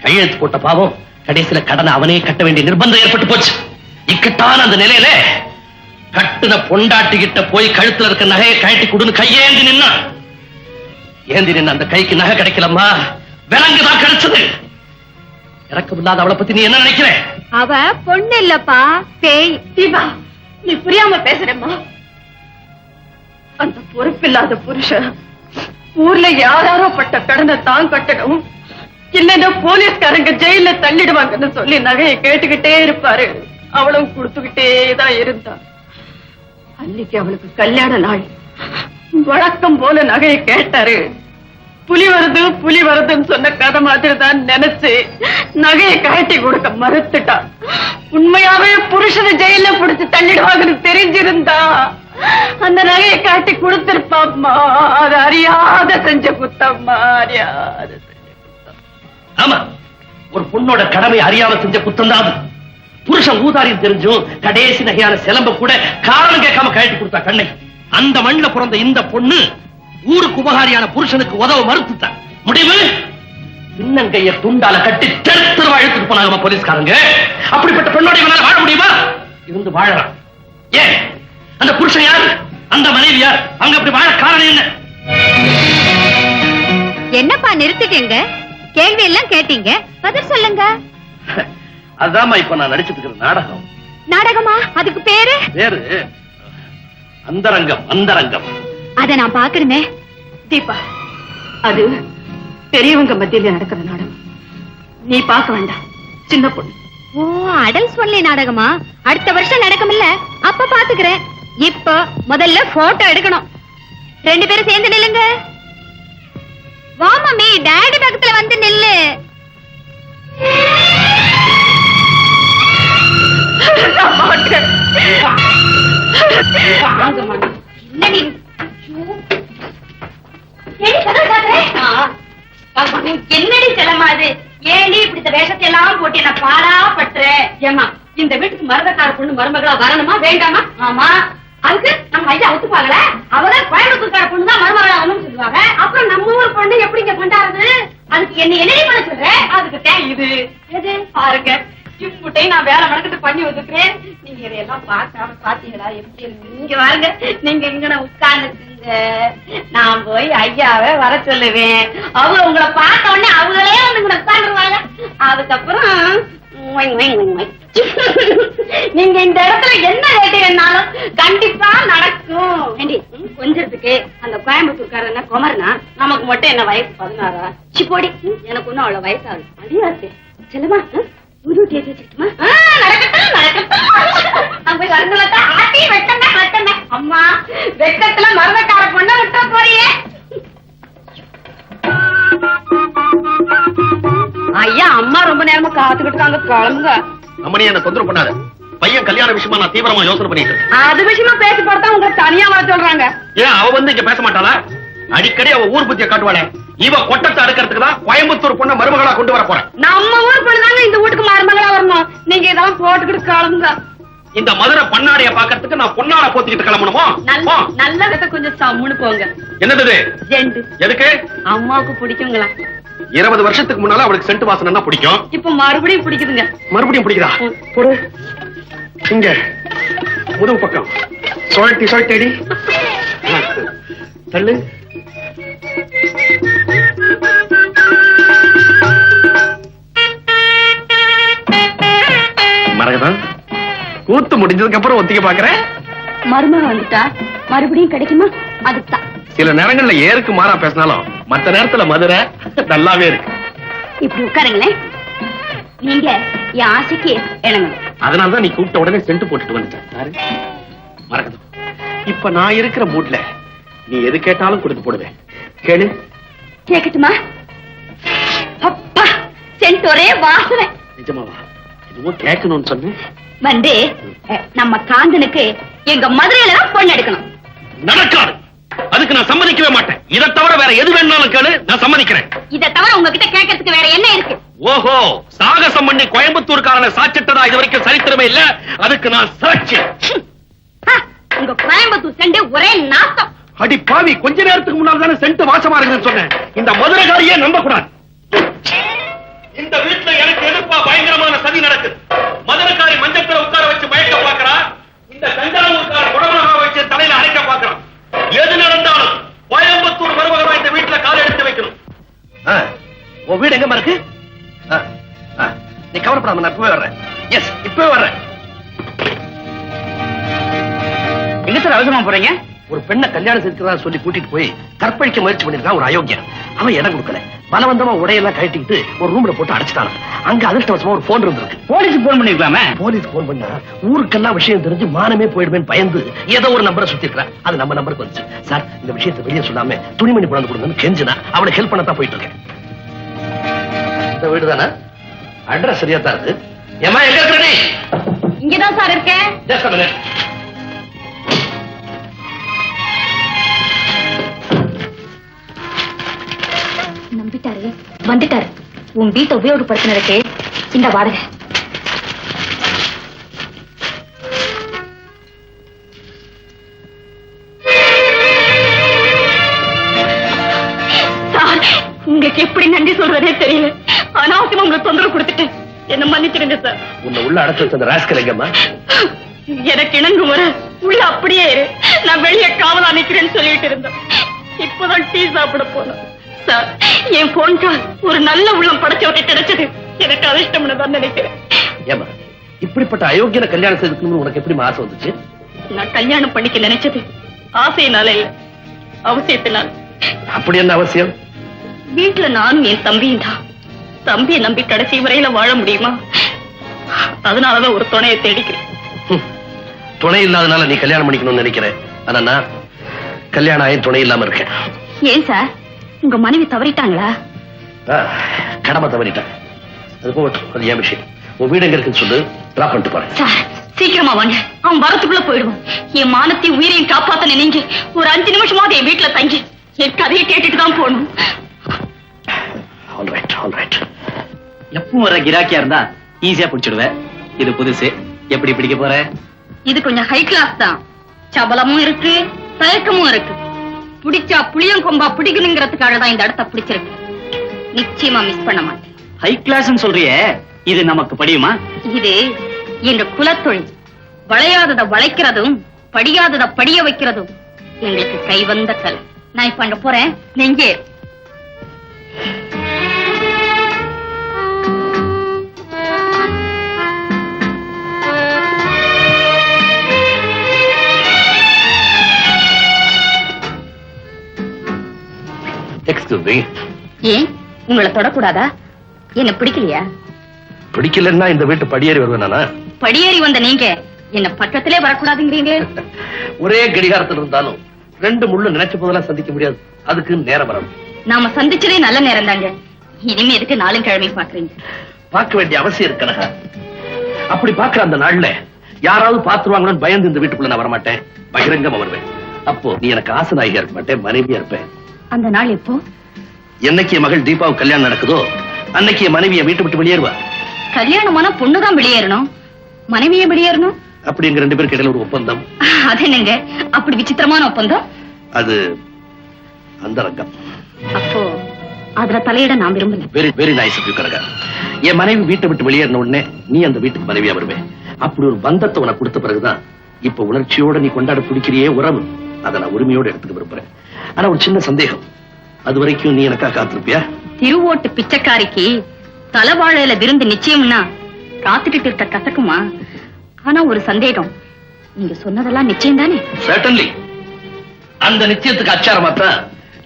கையெழுத்து போட்ட பாவம் கடைசியில கடனை அவனே கட்ட வேண்டிய நிர்பந்தம் ஏற்பட்டு போச்சு. இக்கட்டான அந்த நிலையில கட்டுன பொண்டாட்டிகிட்ட போய் கழுத்துல இருக்க நகையை கழட்டி கொடுன்னு கையேந்தி நின்னா. ஏந்தி நின்ன அந்த கைக்கு நகை கிடைக்கலம்மா, விலங்குதான் கிடைச்சது. இறக்கம் இல்லாத அவளை பத்தி நீ என்ன நினைக்கிற? அவ பொண்ணு இல்லப்பா, பேய். தீபா, நீ புரியாம பேசுறேம்மா. அந்த பொறுப்பில்லாத புருஷன் ஊர்ல யாராரோ பட்ட கடனை தான் கட்டணும், இல்லன்னா போலீஸ்காரங்க ஜெயில தள்ளிடுவாங்கன்னு சொல்லி நகையை கேட்டுக்கிட்டே இருப்பாரு. அவளும் கொடுத்துக்கிட்டே தான் இருந்தா. அன்னைக்கு அவளுக்கு கல்யாண நாள். வழக்கம் போல நகையை கேட்டாரு. புலி வருதுன்னு சொன்ன கதை மாதிரி தான் நினைச்சு நகையை கழட்டி கொடுக்க மறுத்துட்டான். உண்மையாவே புருஷனை ஜெயில பிடிச்சு தள்ளிடுவாங்கன்னு தெரிஞ்சிருந்தா அந்த நகையை காட்டி கொடுத்திருப்பாம்மா. அது அறியாத செஞ்ச குத்தம்மா, அறியாத செஞ்ச குத்தம். ஆமா, ஒரு பொண்ணோட கடமை அறியாம செஞ்ச குத்தம் தான். புருஷன் ஊதாரியும் தெரிஞ்சும் கடைசி நகையான சிலம்ப கூட காரணம் கேட்காம கழட்டி கொடுத்தா கண்ணை. அந்த மண்ணில பிறந்த இந்த பொண்ணு ஊருக்கு உபகாரியான புருஷனுக்கு உதவ மறுத்துட்டான். முடிவு, பின்னங்கைய துண்டால கட்டி தெருத்தர அழுத்துட்டு போனாங்க போலீஸ்காரங்க. அப்படிப்பட்ட பெண்ணோட இவனால வாழ முடியுமா? இருந்து வாழறான். ஏன்? அந்த புருஷன் யார்? அந்த மனைவி யார்? அவங்க அப்படி வாழ காரணம் என்ன? என்னப்பா நிறுத்திட்டீங்க? கேள்வி எல்லாம் கேட்டீங்க, பதில் சொல்லுங்க. அதாம்மா இப்ப நான் நடிச்சிட்டு இருக்கிற நாடகம். நாடகமா? அதுக்கு பேரு? பேரு அந்தரங்கம். அந்தரங்கம். அத நான் பாக்கணுமே. தீபா, அது பெரியவங்க மத்தியில நடக்கிற நாடகம். நீ பார்க்க வேண்டாம், சின்ன பொண்ணு. ஓ, அடல்ட்ஸ் ஒன்லி நாடகமா? அடுத்த வருஷம் நடக்கும்ல, அப்ப பாத்துக்கிறேன். இப்ப முதல்ல போட்டோ எடுக்கணும். 2 பேரும் சேர்ந்து நில்லுங்க. வா மம்மி, டாடி பக்கத்துல வந்து நில்லு. என்னடி செலமா அது? ஏண்டி இப்படி வேஷத்தை எல்லாம் போட்டு என்ன பாடா பற்ற? ஏமா, இந்த வீட்டுக்கு மருதக்கார பொண்ணு மருமகளா வரணுமா வேண்டாமா? ஆமா, அதுக்கு நம்ம ஐயா ஒத்துப்பாங்களே. அவதான் கோயம்புத்தூர்கார பொண்ணு தான் மருமகளா வரணும்னு சொல்லுவாங்க. அப்புறம் நம்ம ஊர் பொண்ணு எப்படிங்க கொண்டாடுறது? அதுக்கு என்ன பண்ண சொல்ற? அதுக்கு தான் இது எது பாருங்க, இம்புட்டையும் நான் வேலை மடக்கிட்டு பண்ணி வந்துக்கிறேன். நீங்க இதையெல்லாம் பார்க்காம பாத்தீங்களா எப்படி இருக்கு? நீங்க வாருங்க, நீங்க இங்க உட்கார்ந்துக்குங்க. நான் போய் ஐயாவை வர சொல்லுவேன். அவங்க உங்களை பார்த்த உடனே அவங்களே வந்து உட்காந்துருவாங்க. அதுக்கப்புறம் நீங்க இந்த இடத்துல என்ன கேட்டீங்கன்னாலும் கண்டிப்பா நடக்கும். கொஞ்சத்துக்கு அந்த கோயம்புத்தூர்காரன குமரனா, நமக்கு மட்டும் என்ன வயசு 16. சிப்போடி, எனக்கு ஒண்ணும் அவ்வளவு வயசாகுது. அடியாச்சு செல்லுமா, புது கேட்டு வச்சுக்கிட்டுமா? நடக்கட்டும் நடக்கட்டும். அங்க வருங்களா ஆட்டி வெட்டமே வெட்டமே. அம்மா வெட்டத்துல மருதக்கார பொண்ண விட்டா போறியே. ஐயா, அம்மா ரொம்ப நேரமா காத்துக்கிட்டு இருக்காங்க, கிளம்புங்க. அம்மனி என்ன தொந்தரவு பண்ணாத. பையன் கல்யாண விஷயமா நான் தீவிரமா யோசனை பண்ணிட்டு இருக்கேன். அது விஷயமா பேசி பார்த்தா உங்க தனியா வர சொல்றாங்க. ஏன் அவ வந்து இங்க பேச மாட்டாளா? அடிக்கடி அவ ஊர் புத்திய காட்டுவாளே. இவ கொட்டத்தை அடுக்கிறதுக்கு தான் கோயம்புத்தூர் பொண்ண மருமகளா கொண்டு வர போறேன். நம்ம ஊர் பொண்ணுதாங்க இந்த வீட்டுக்கு மருமகளா வரணும். நீங்க இதெல்லாம் போட்டுக்கிட்டு கிளம்புங்க. இந்த மதுரை பண்ணாடைய பாக்கிறதுக்கு நான் பொன்னாட போத்திக்கிட்டு கிளம்பணுமோ? நல்ல வித கொஞ்சம் சம்முன்னு போங்க. என்னது ஜெண்டு? எதுக்கு? அம்மாவுக்கு பிடிக்குங்களா? 20 வருஷத்துக்கு முன்னால அவளுக்கு சென்ட் வாசனை பிடிக்கும். இப்ப மறுபடியும் பிடிக்குதுங்க. மறுபடியும் பிடிக்குதா? போடு இங்க முதுகு பக்கம் சுழட்டி தள்ளு. மரகதான், கூத்து முடிஞ்சதுக்கு அப்புறம் ஒத்திக்க பாக்குறேன். மருமக வந்துட்டா மறுபடியும் கிடைக்குமா? அதுதான். சில நேரங்கள்ல ஏருக்கு மாறா பேசினாலும் மத்த நேரத்துல மதுரை நல்லாவே இருக்கு. இப்படி உட்காருங்களேன். நீங்க என் ஆசைக்கு இணங்க. அதனாலதான் நீ கூப்பிட்ட உடனே சென்ட் போட்டுட்டு வந்துட்டேன். மரகதம், இப்ப நான் இருக்கிற மூட்ல நீ எது கேட்டாலும் கொடுத்து போடுவேன். கேளு. கேட்கட்டுமா? அப்பா, சென்ட் ஒரே வாசனை. நிஜமாவா? இதுவும் கேட்கணும்னு சொன்னேன். வந்து நம்ம காந்தனுக்கு எங்க மதுரையில தான் பொண்ணு எடுக்கணும். நடக்காது. அதுக்கு நான் சம்மதிக்கவே மாட்டேன். இதை தவிர வேற எது வேணாலும் கேளு, நான் சம்மதிக்கிறேன். இதை தவிர உங்ககிட்ட கேட்கறதுக்கு வேற என்ன இருக்கு? ஓஹோ, சாகசம் பண்ணி கோயம்புத்தூர்காரனை சாச்சிட்டதா இது வரைக்கும் சரித்திரமே இல்ல. அதுக்கு நான் சாட்சி. உங்க கோயம்புத்தூர் செண்டு ஒரே நாத்தம். அடி பாவி, கொஞ்ச நேரத்துக்கு முன்னால தானே சென்ட் வாசமா இருக்குன்னு சொன்னேன். இந்த மதுரைகாரியே நம்ப கூடாது. இந்த வீட்டுல எனக்கு எதிர்ப்பா பயங்கரமான சதி நடக்குது. மதுரைக்காரி மஞ்சத்துல உட்கார வச்சு மயக்க பாக்குறா. இந்த தஞ்சாவூர்கார குடமாக வச்சு தலையில அரைக்க பாக்குறான். எது நடந்தாலும் கோயம்புத்தூர் மருமகமா இந்த வீட்டுல கால் எடுத்து வைக்கணும். உன் வீடு எங்க இருக்கு? நீ கவலைப்படாம, நான் இப்பவே வர்றேன். எஸ், இப்பவே வர்றேன். எங்க சார் அவசரமா போறீங்க? ஒரு பெண்ணை கல்யாணம் செஞ்சுக்கிறதா சொல்லி கூட்டிட்டு போய் கற்பழிக்க முயற்சி பண்ணிருக்கான் ஒரு அயோக்கியன். அவன் இடம் கொடுக்கல. பலவந்தமா உடையெல்லாம் கழட்டிட்டு ஒரு ரூம்ல போட்டு அடைச்சிட்டாங்க. அங்க அதிர்ஷ்டவசமா ஒரு போன் இருந்திருக்கு. போலீஸ் போன் பண்ணிருக்கலாமே. போலீஸ் போன் பண்ணா ஊருக்கெல்லாம் விஷயம் தெரிஞ்சு மானமே போயிடுவேன் பயந்து ஏதோ ஒரு நம்பரை சுத்தி இருக்கிறேன். அது நம்ம நம்பருக்கு வந்துச்சு. சார், இந்த விஷயத்தை வெளியே சொல்லாம துணிமணி கொண்டு கொடுங்கன்னு கெஞ்சினா அவளுக்கு ஹெல்ப் பண்ணத்தான் போயிட்டு இருக்கேன். இந்த வீடு தானே? அட்ரஸ் சரியா தான் இருக்கு. ஏமா எங்க இருக்க நீ? இங்கதான் சார் இருக்கேன். Just a minute. நம்பிட்டாரு, வந்துட்டாரு. உன் வீட்டை உபயோகப்படுத்தினதுக்கு இந்த வாடகை. உங்களுக்கு எப்படி நன்றி சொல்றதே தெரியல. அனாவசியமா உங்களுக்கு தொந்தரவு கொடுத்துட்டு என்ன மன்னிச்சிருங்க சார். உன்னை உள்ள அடைச்சு வச்ச அந்த ராஸ்கல் எங்கம்மா? எனக்கு இணங்கு வர உள்ள அப்படியே இரு, நான் வெளியே காவலா நிக்கிறேன்னு சொல்லிட்டு இருந்தேன். இப்பதான் டீ சாப்பிட போனோம் சார். என் போன் கால் ஒரு நல்ல உள்ளம் படைச்சவங்க கிடைச்சது எனக்கு அதிர்ஷ்டம்னு தான் நினைக்கிறேன். ஏமா, இப்படிப்பட்ட அயோக்கியன கல்யாணம் செய்துக்கணும்னு உனக்கு எப்படி ஆசை வந்துச்சு? நான் கல்யாணம் பண்ணிக்க நினைச்சது ஆசையினால இல்ல, அவசியத்தினால. அப்படி என்ன அவசியம்? வீட்டுல நானும் என் தம்பியும் தான். தம்பியை நம்பி கடைசி வரையில வாழ முடியுமா? அதனாலதான் ஒரு துணையை தேடிக்கிறேன். துணை இல்லாதனால நீ கல்யாணம் பண்ணிக்கணும்னு நினைக்கிறேன். ஆனா நான் கல்யாணம் ஆகி துணை இல்லாம இருக்கேன். ஏன் சார், உங்க மனைவி தவறிட்டாங்களா? கடமை தவறிட்டாங்க. அது போகட்டும், அது ஏன் விஷயம். உன் வீடு எங்க இருக்குன்னு சொல்லு, டிராப் பண்ணிட்டு போறேன். சார், சீக்கிரமா வாங்க. அவன் வரத்துக்குள்ள போயிடுவோம். என் மானத்தையும் உயிரையும் காப்பாத்த நினைங்க. ஒரு 5 நிமிஷமாவது என் வீட்டுல தங்கி என் கதையை கேட்டுட்டு தான் போகணும். எப்பவும் வர கிராக்கியா இருந்தா ஈஸியா பிடிச்சிடுவேன். இது புதுசு, எப்படி பிடிக்க போற? இது கொஞ்சம் ஹை கிளாஸ் தான். சபலமும் இருக்கு, தயக்கமும் இருக்கு. பிடிச்சா புளியம் கொம்பா பிடிக்கணுங்கிறதுக்காக தான் இந்த இடத்த பிடிச்சிருக்கு. நிச்சயமா மிஸ் பண்ண மாட்டேன். ஹை கிளாஸ் சொல்றியே, இது நமக்கு படியுமா? இது எங்க குலத்தொழில். வளையாதத வளைக்கிறதும் படியாதத படிய வைக்கிறதும் எங்களுக்கு கைவந்த கலை. நான் இப்ப அங்க போறேன், நீங்க எக்ஸ்கியூஸ் மீ. ஏன் உங்களை தொடக்கூடாதா? என்ன பிடிக்கலையா? பிடிக்கலன்னா இந்த வீட்டு படியேறி வருவேன் நானா? படியேறி வந்த நீங்க என்ன பக்கத்திலே வரக்கூடாதுங்கிறீங்களே. ஒரே கடிகாரத்தில் இருந்தாலும் ரெண்டு முள்ளு நினைச்ச போதெல்லாம் சந்திக்க முடியாது. அதுக்கு நேரம் வரணும். நாம சந்திச்சதே நல்ல நேரம் தாங்க. இனிமே எதுக்கு நாளும் கிழமை பாக்குறீங்க? பார்க்க வேண்டிய அவசியம் இருக்கனக. அப்படி பார்க்கிற அந்த நாள்ல யாராவது பாத்துருவாங்களோன்னு பயந்து இந்த வீட்டுக்குள்ள நான் வரமாட்டேன். பகிரங்கமா வருவேன். அப்போ நீ எனக்கு ஆசநாயகியா இருக்க மாட்டேன், மனைவியா இருப்பேன். அந்த நாள் எப்போ? என்னைக்கு என் மகள் தீபாவுக்கு கல்யாணம் நடக்குதோ அன்னைக்கு என் மனைவியை வீட்டு விட்டு வெளியேறுவா. கல்யாணமான பொண்ணுதான் வெளியேறணும், மனைவியே வெளியேறணும். அப்படி எங்க 2 பேருக்கு இடையில ஒரு ஒப்பந்தம். அது என்னங்க அப்படி விசித்திரமான ஒப்பந்தம்? அது அந்த ரங்கம். அப்போ அதுல தலையிட நான் விரும்பல. Very very nice of you Kanaka. என் மனைவி வீட்டை விட்டு வெளியேறின உடனே நீ அந்த வீட்டுக்கு மனைவியா வருவேன். அப்படி ஒரு பந்தத்தை உனக்கு கொடுத்த பிறகுதான் இப்ப உணர்ச்சியோட நீ கொண்டாட பிடிக்கிறியே உறவு, அதை நான் உரிமையோட எடுத்துக்க விரும்புறேன். ஆனா ஒரு சின்ன சந்தேகம், அது வரைக்கும் நீ எனக்கா காத்திருப்பியா? திருவோட்டு பிச்சைக்காரிக்கு தலைவாழையில விருந்து நிச்சயம்னா காத்துக்கிட்டு இருக்க கசக்குமா? ஆனா ஒரு சந்தேகம், நீங்க சொன்னதெல்லாம் நிச்சயம் தானே? Certainly. அந்த நிச்சயத்துக்கு அச்சாரமாத்தான்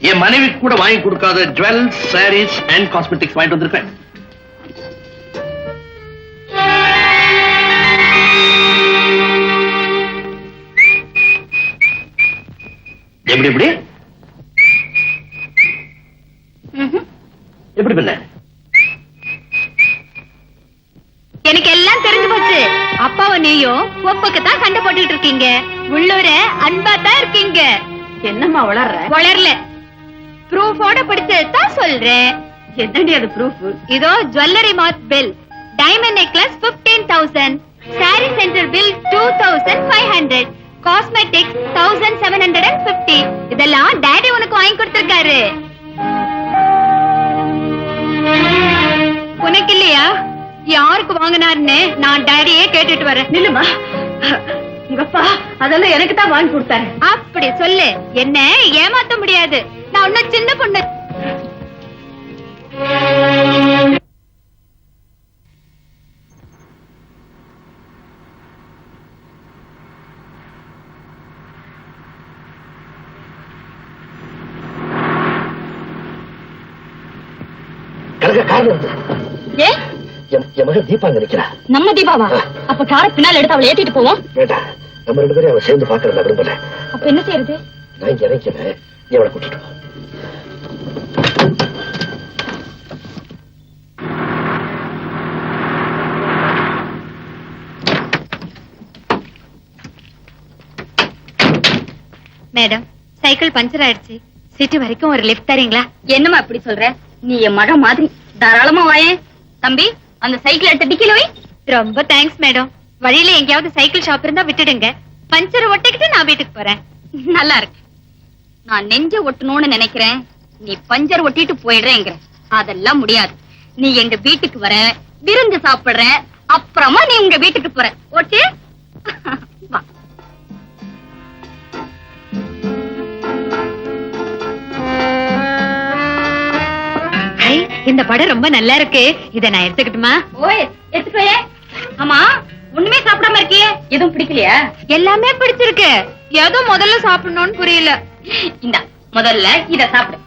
என் மனைவி கூட வாங்கி கொடுக்காத ஜுவல்ஸ், சாரீஸ் அண்ட் காஸ்மெட்டிக்ஸ் வாங்கிட்டு வந்திருக்கேன். எப்படி எப்படி எப்படி பண்ண? எனக்கு எல்லாம் தெரிஞ்சு போச்சு. அப்பாவும் நீயும் ஒப்புக்கு தான் சண்டை போட்டுட்டு இருக்கீங்க. உள்ளூர அன்பா தான் இருக்கீங்க. என்னம்மா வளர்ற? வளரல, ப்ரூஃபோட பிடிச்சதான் சொல்றேன். என்னடி அது ப்ரூஃப்? இதோ ஜுவல்லரி மார்ட் bill, diamond necklace 15,000, sorry centre bill 2,500, cosmetics 1,750. இதெல்லாம் டாடி உனக்கு வாங்கி கொடுத்திருக்காரு. உனக்கு இல்லையா? யாருக்கு வாங்கினாருன்னு நான் டாடியே கேட்டுட்டு வரேன். நில்லுமா, உங்கப்பா அதெல்லாம் எனக்கு தான் வாங்கி கொடுத்தாரு. அப்படி சொல்லு, என்ன ஏமாத்த முடியாது. நான் ஒன்னும் சின்ன பொண்ணு. கனகா கார் வருது. ஏ என் மகள் தீபா நினைக்கிறா. நம்ம தீபாவா? அப்ப காரை பின்னால் எடுத்து அவளை ஏத்திட்டு போவோம். வேண்டாம், நம்ம 2 பேரும் அவளை சேர்ந்து பாக்குறத விரும்பல. அப்ப என்ன செய்யறது? நான் இங்க இறக்கிறேன், நீ அவளை கூட்டிட்டு போ. மேடம், சைக்கிள் பஞ்சர் ஆயிடுச்சு. சிட்டி வரைக்கும் ஒரு லிஃப்ட் தரீங்களா? என்னம்மா இப்படி சொல்ற? நீ என் மகன் மாதிரி, தாராளமா வாயேன். தம்பி, அந்த சைக்கிள் எடுத்து டிக்கில வை. ரொம்ப தேங்க்ஸ் மேடம். வழியில எங்கேயாவது சைக்கிள் ஷாப் இருந்தா விட்டுடுங்க. பஞ்சர் ஒட்டிக்கிட்டு நான் வீட்டுக்கு போறேன். நல்லா இருக்கு. நான் நெஞ்ச ஒட்டணும்னு நினைக்கிறேன், நீ பஞ்சர் ஒட்டிட்டு போயிடுறேங்கிற. அதெல்லாம் முடியாது. நீ எங்க வீட்டுக்கு வர, விருந்து சாப்பிடுற, அப்புறமா நீ உங்க வீட்டுக்கு போற. ஓகே? வா. ஐ, இந்த படம் ரொம்ப நல்லா இருக்கு. இத நான் எடுத்துக்கிட்டுமா? ஓய், எடுத்துக்கோயே. ஆமா, ஒண்ணுமே சாப்பிடாம இருக்கியே, எதுவும் பிடிக்கலையா? எல்லாமே பிடிச்சிருக்கு. ஏதோ முதல்ல சாப்பிடணும்னு புரியல. இந்த முதல்ல இத சாப்பிடு.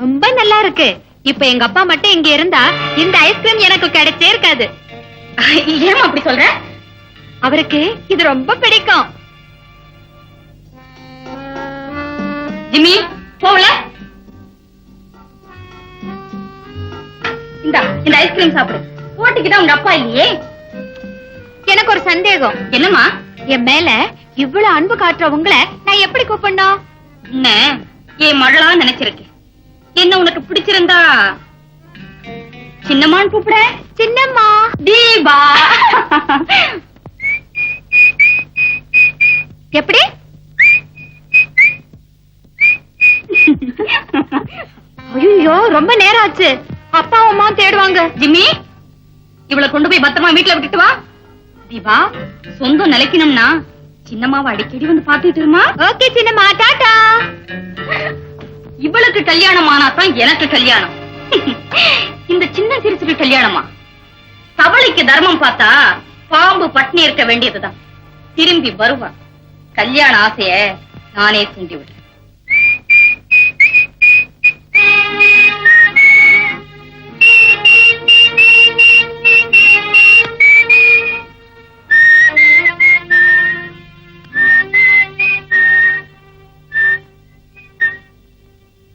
ரொம்ப நல்லா இருக்கு. இப்ப எங்க அப்பா மட்டும் இங்க இருந்தா இந்த ஐஸ்கிரீம் எனக்கு கிடைச்சே இருக்காது. ஏமா அப்படி சொல்ற? அவருக்கு இது ரொம்ப பிடிக்கும். ஜிம்மி, போகல. இந்த ஐஸ்கிரீம் சாப்பிடு. போட்டுக்கிட்டா உங்க அப்பா இல்லையே. எனக்கு ஒரு சந்தேகம். என்னம்மா? என் மேல இவ்வளவு அன்பு காட்டுறவங்கள நான் எப்படி கூப்பிடணும்? என்ன என் மகளா நினைச்சிருக்கேன். என்ன உனக்கு பிடிச்சிருந்தா சின்னம்மான்னு கூப்பிட. சின்னம்மா. தீபா. எப்படி? ஐயோ, ரொம்ப நேரம் ஆச்சு. அப்பா அம்மா தேடுவாங்க. ஜிம்மி, இவளை கொண்டு போய் பத்திரமா வீட்டுல விட்டுட்டு வா. தீபா, சொந்தம் நிலைக்கணும்னா சின்னம்மாவை அடிக்கடி வந்து பாத்துட்டு இருமா. ஓகே சின்னம்மா, டாடா. இவளுக்கு கல்யாணம் ஆனாதான் எனக்கு கல்யாணம். இந்த சின்ன சிறுசுக்கு கல்யாணமா? தவளைக்கு தர்மம் பார்த்தா பாம்பு பட்னி இருக்க வேண்டியதுதான். திரும்பி வருவா. கல்யாண ஆசைய நானே தூண்டி விடுறேன்.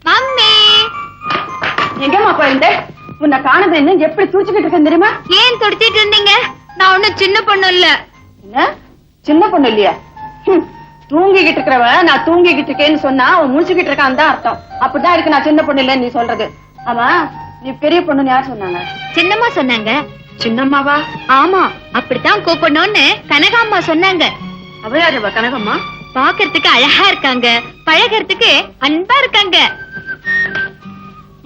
மம்மி, எங்கம்மா போயிருந்த? உன்னை காணது என்ன எப்படி தூச்சிக்கிட்டு இருக்கேன் தெரியுமா? ஏன் துடிச்சிட்டு இருந்தீங்க? நான் ஒண்ணும் சின்ன பொண்ணு இல்ல. என்ன சின்ன பொண்ணு இல்லையா? தூங்கிக்கிட்டு இருக்கிறவ நான் தூங்கிக்கிட்டு இருக்கேன்னு சொன்னா அவன் முடிச்சுக்கிட்டு இருக்கான்னு தான் அர்த்தம். அப்படிதான் இருக்கு நான் சின்ன பொண்ணு இல்லன்னு நீ சொல்றது. ஆமா, நீ பெரிய பொண்ணுன்னு யார் சொன்னாங்க? சின்னம்மா சொன்னாங்க. சின்னம்மாவா? ஆமா, அப்படித்தான் கூப்பிடணும்னு கனகாம்மா சொன்னாங்க. அவளாருவா கனகம்மா? பாக்குறதுக்கு அழகா இருக்காங்க, பழகிறதுக்கு அன்பா இருக்காங்க.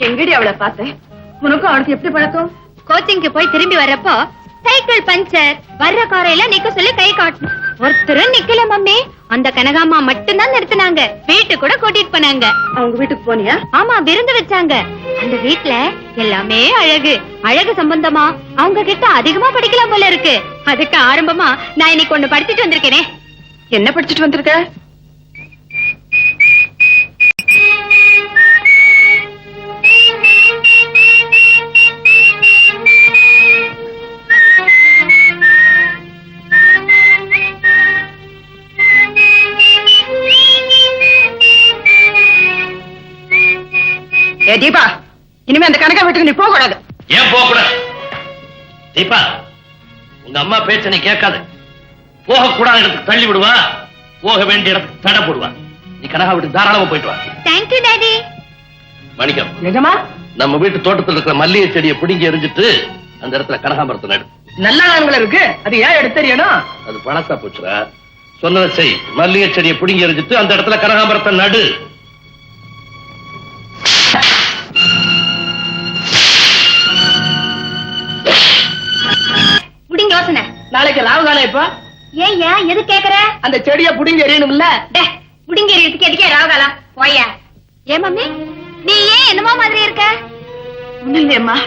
எங்கடி அவளை பார்த்தேன்? உனக்கும் அவளுக்கு எப்படி பழக்கம்? கோச்சிங்க்கு போய் திரும்பி வர்றப்போ சைக்கிள் பஞ்சர், வர்ற காரையெல்லாம் நிக்க சொல்லி கை காட்டணும். ஒருத்தரும் நிக்கல மம்மி. அந்த கனகாம்மா மட்டும்தான் நிறுத்தினாங்க. வீட்டு கூட கூட்டிட்டு போனாங்க. அவங்க வீட்டுக்கு போனியா? ஆமா, விருந்து வச்சாங்க. அந்த வீட்ல எல்லாமே அழகு. அழகு சம்பந்தமா அவங்க கிட்ட அதிகமா படிக்கலாம் போல இருக்கு. அதுக்கு ஆரம்பமா நான் இன்னைக்கு ஒண்ணு படிச்சுட்டு வந்திருக்கேனே. என்ன படிச்சுட்டு வந்திருக்க? தீபா, இனிமே அந்த கணக்கா வீட்டுக்கு நீ போக கூடாது. ஏன் போக கூடாது? தீபா, உங்க அம்மா பேச்ச நீ கேட்காத. போக கூடாத இடத்துக்கு தள்ளி விடுவா, போக வேண்டிய இடத்துக்கு தடை போடுவா. நீ கனகா வீட்டுக்கு தாராளமா போயிட்டு வா. Thank you daddy. மணிக்கம், நிஜமா? நம்ம வீட்டு தோட்டத்தில் இருக்கிற மல்லிகை செடியை பிடுங்கி எரிஞ்சிட்டு அந்த இடத்துல கனகாமரத்தை நடு. நல்ல ஆண்கள் இருக்கு, அது ஏன் எடுத்து தெரியணும்? அது பழசா போச்சுடா. சொன்னதை செய். மல்லிகை செடியை பிடுங்கி எரிஞ்சிட்டு அந்த இடத்துல கனகாமரத்தை நடு. முடிங்க யோசனை. நாளைக்கு ராவு காலம் இப்ப ஏன் எது கேக்குற? அந்த செடியை புடிங்க எறியணும்ல. முடிங்க எதுக்கு எதுக்கே ராவகாலம் போயா? ஏன் மம்மி, நீ ஏன் என்னமா மாதிரி இருக்க? ஒண்ணும் இல்லையம்மா.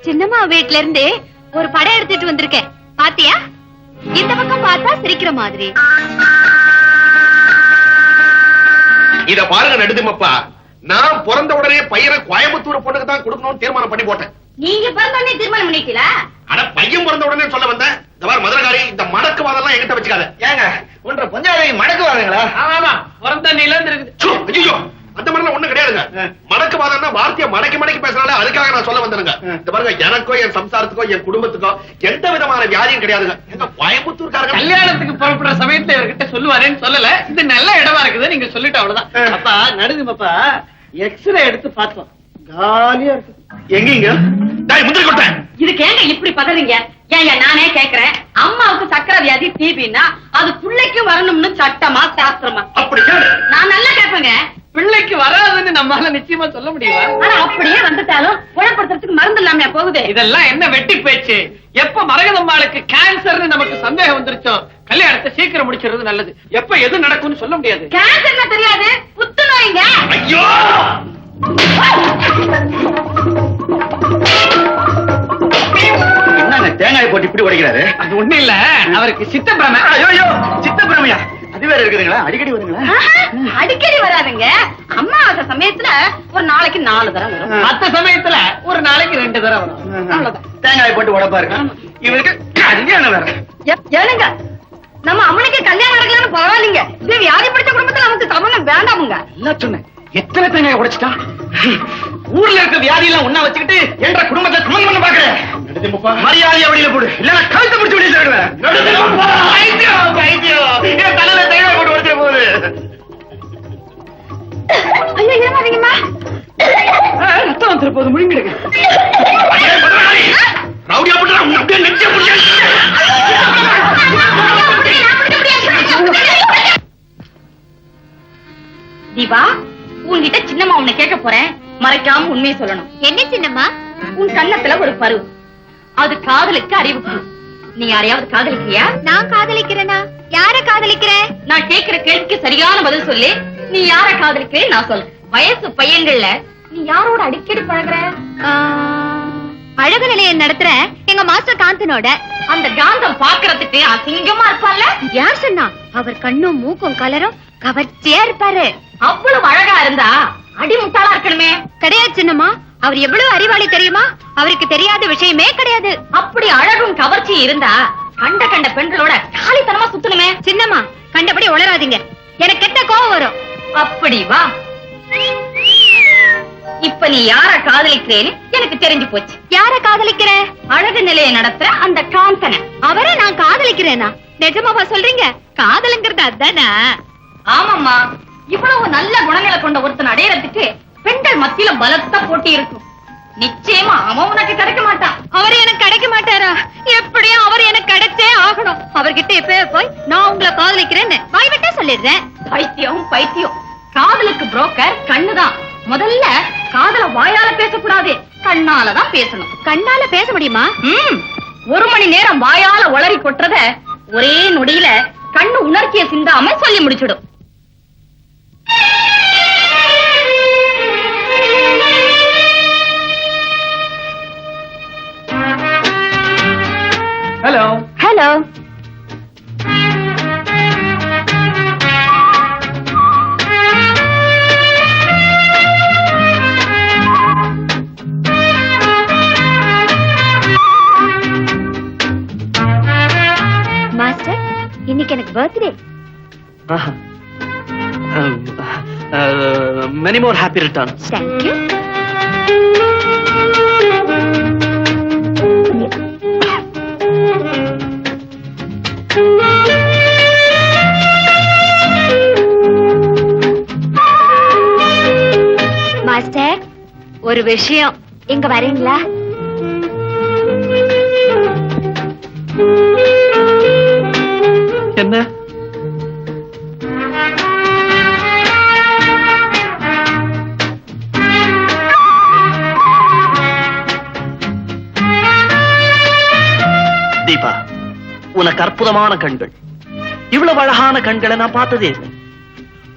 சின்னம்மா வீட்ல இருந்து ஒரு படம் எடுத்துட்டு வந்திருக்கேன், பாத்தியா? இந்த பக்கம் பார்த்தா சிரிக்கிற மாதிரி. இத பாருங்க நடுதுமப்பா, நான் பிறந்த உடனே பையனை கோயம்புத்தூர் பொண்ணுக்கு தான் கொடுக்கணும்னு தீர்மானம் பண்ணி போட்டேன். நீங்க பிறந்தோடனே தீர்மானம் பண்ணிட்டீங்களா? ஆனா பையன் பிறந்த உடனே சொல்ல வந்தேன். இந்த மாதிரி மதுரகாரி இந்த மடக்கு வாதெல்லாம் என்கிட்ட வச்சுக்காத. ஏங்க ஒன்ற பஞ்சாயத்து மடக்கு வாருங்களா? ஆமா, பிறந்த நீல இருந்து இருக்குது. ஐயோ, அந்த மாதிரிலாம் ஒண்ணு கிடையாதுங்க. மடக்கு வாதம்னா வார்த்தையை மடக்கி மடக்கி பேசுறாங்க, அதுக்காக நான் சொல்ல வந்தேங்க. இந்த பாருங்க, எனக்கோ என் சம்சாரத்துக்கோ என் குடும்பத்துக்கோ எந்த விதமான வியாதியும் கிடையாதுங்க. எங்க கோயம்புத்தூர்காரங்க கல்யாணத்துக்கு புறப்படுற சமயத்துல இவர்கிட்ட சொல்லுவாரேன்னு சொல்லல. இது நல்ல இடமா இருக்குது, நீங்க சொல்லிட்டு அவ்வளவுதான். அப்பா நடுது பாப்பா, எக்ஸ்ரே எடுத்து பார்த்தோம், காலியா இருக்கு. எங்கீங்க முந்திரி கொட்டேன். இதுக்கு ஏங்க இப்படி பதறீங்க? ஏங்க நானே கேக்குறேன், அம்மாவுக்கு சக்கரை வியாதி டிபின்னா அது பிள்ளைக்கும் வரணும்னு சட்டமா சாஸ்திரமா? அப்படி கேளு. நான் நல்லா கேட்பேங்க. பிள்ளைக்கு வராதுன்னு நம்மால நிச்சயமா சொல்ல முடியுமா? ஆனா அப்படியே வந்துட்டாலும் குணப்படுத்துறதுக்கு மருந்து இல்லாம போகுது. இதெல்லாம் என்ன வெட்டி பேச்சு? எப்ப மரகதம்மாளுக்கு கேன்சர்னு நமக்கு சந்தேகம் வந்துருச்சோ கல்யாணத்தை சீக்கிரம் முடிச்சிருது நல்லது. எப்ப எது நடக்கும்னு சொல்ல முடியாது. கேன்சர்னா தெரியாது, புத்துநோய்ங்க. ஐயோ, என்னங்க தேங்காய் போட்டு இப்படி உடைக்கிறாரு? அது ஒண்ணு இல்ல, அவருக்கு சித்தப்பிரமை. ஐயோ, சித்தப்பிரமையா? அது வேற இருக்குதுங்களா? அடிக்கடி வருங்களா? அடிக்கடி வராதுங்க. அம்மாவாசை சமயத்துல ஒரு நாளைக்கு 4 தடவை வரும். மத்த சமயத்துல ஒரு நாளைக்கு 2 தடவை வரும். அவ்வளவுதான். தேங்காய் போட்டு உடைப்பாரு. இவருக்கு கல்யாணம் வேற. ஏனுங்க, நம்ம அம்மனுக்கு கல்யாணம் நடக்கலன்னு பரவாயில்லைங்க. இது வியாதி பிடிச்ச குடும்பத்துல நமக்கு சம்பந்தம் வேண்டாமுங்க. என்ன சொன்னேன்? எத்தனை தேங்காய் உடைச்சிட்டா? ஊர்ல இருக்க வியாதி எல்லாம் ஒண்ணா வச்சுக்கிட்டு என்ற குடும்பத்தை சமன் பண்ண பாக்குறேன். மரியாதையா வெளியில போடு, இல்ல கழுத்தை பிடிச்சு வெளியில தருவேன். தலையில தேங்காய் போட்டு உடைச்சிட போகுது. ஐயோ, இருமாதீங்கம்மா. ரத்தம் வந்துரு போது முழுங்கிடுங்க. ரவுடியா போட்டு அப்படியே நெஞ்ச தீபா, உன்கிட்ட சின்னம்மா உன்னை கேட்க போறேன், மறைக்காம உண்மையை சொல்லணும். என்ன சின்னம்மா? உன் கண்ணத்துல ஒரு பரு, அது காதலுக்கு அறிவுக்கு. நீ யாரையாவது காதலிக்கிறியா? நான் காதலிக்கிறேனா? யார காதலிக்கிறேன்? நான் கேட்கிற கேள்விக்கு சரியான பதில் சொல்லி, நீ யார காதலிக்கிறே நான் சொல்றேன். வயசு பையன்கள்ல நீ யாரோட அடிக்கடி பழகுற? அழகு நிலையம் நடத்துற எங்க மாஸ்டர் காந்தனோட. அந்த காந்தம் பாக்குறதுக்கு அசிங்கமா இருப்பான்ல. யார் சொன்னா? அவர் கண்ணும் மூக்கும் கலரும் கவர்ச்சியா இருப்பாரு. அவ்வளவு அழகா இருந்தா அடிமுட்டாளா இருக்கணுமே. கிடையாது சின்னம்மா, அவர் எவ்வளவு அறிவாளி தெரியுமா? அவருக்கு தெரியாத விஷயமே கிடையாது. அப்படி அழகும் கவர்ச்சி இருந்தா கண்ட கண்ட பெண்களோட காலித்தனமா சுத்தணுமே. சின்னம்மா, கண்டபடி உளராதீங்க, எனக்கு கெட்ட கோவம் வரும். அப்படி வா. இப்ப நீ யார காதலிக்கிறேன்னு எனக்கு தெரிஞ்சு போச்சு. யார காதலிக்கிற? அழகு நிலையை நடத்துற அந்த காந்தனை. அவரை நான் காதலிக்கிறேனா? நிஜமாவா சொல்றீங்க? காதலுங்கிறது அதானா? ஆமாம்மா, இவ்வளவு நல்ல குணங்களை கொண்ட ஒருத்தன் அடையறதுக்கு பெண்கள் மத்தியில பலத்த போட்டி இருக்கும். நிச்சயமா அவன் உனக்கு கிடைக்க மாட்டான். அவர் எனக்கு கிடைக்க மாட்டாரா? எப்படியும் அவர் எனக்கு கிடைச்சே ஆகணும். அவர்கிட்ட எப்பவே போய் நான் உங்களை காதலிக்கிறேன்னு வாய் விட்டே சொல்லிடுறேன். பைத்தியம் பைத்தியம். காதலுக்கு புரோக்கர் கண்ணுதான். முதல்ல காதல வாயால பேசக்கூடாது, கண்ணாலதான் பேசணும். கண்ணால பேச முடியுமா? 1 மணி நேரம் வாயால உளறி கொட்டுறத ஒரே நொடியில கண்ணு உணர்ச்சியை சிந்தாம சொல்லி முடிச்சிடும். ஹலோ. ஹலோ. மாஸ்டர், இன்னைக்கு எனக்கு birthday. Many more happy returns. Thank you. Master, ஒரு விஷயம், இங்க வரீங்களா? என்ன? தீபா, உனக்கு அற்புதமான கண்கள். இவ்வளவு அழகான கண்களை நான் பார்த்ததே இல்லை.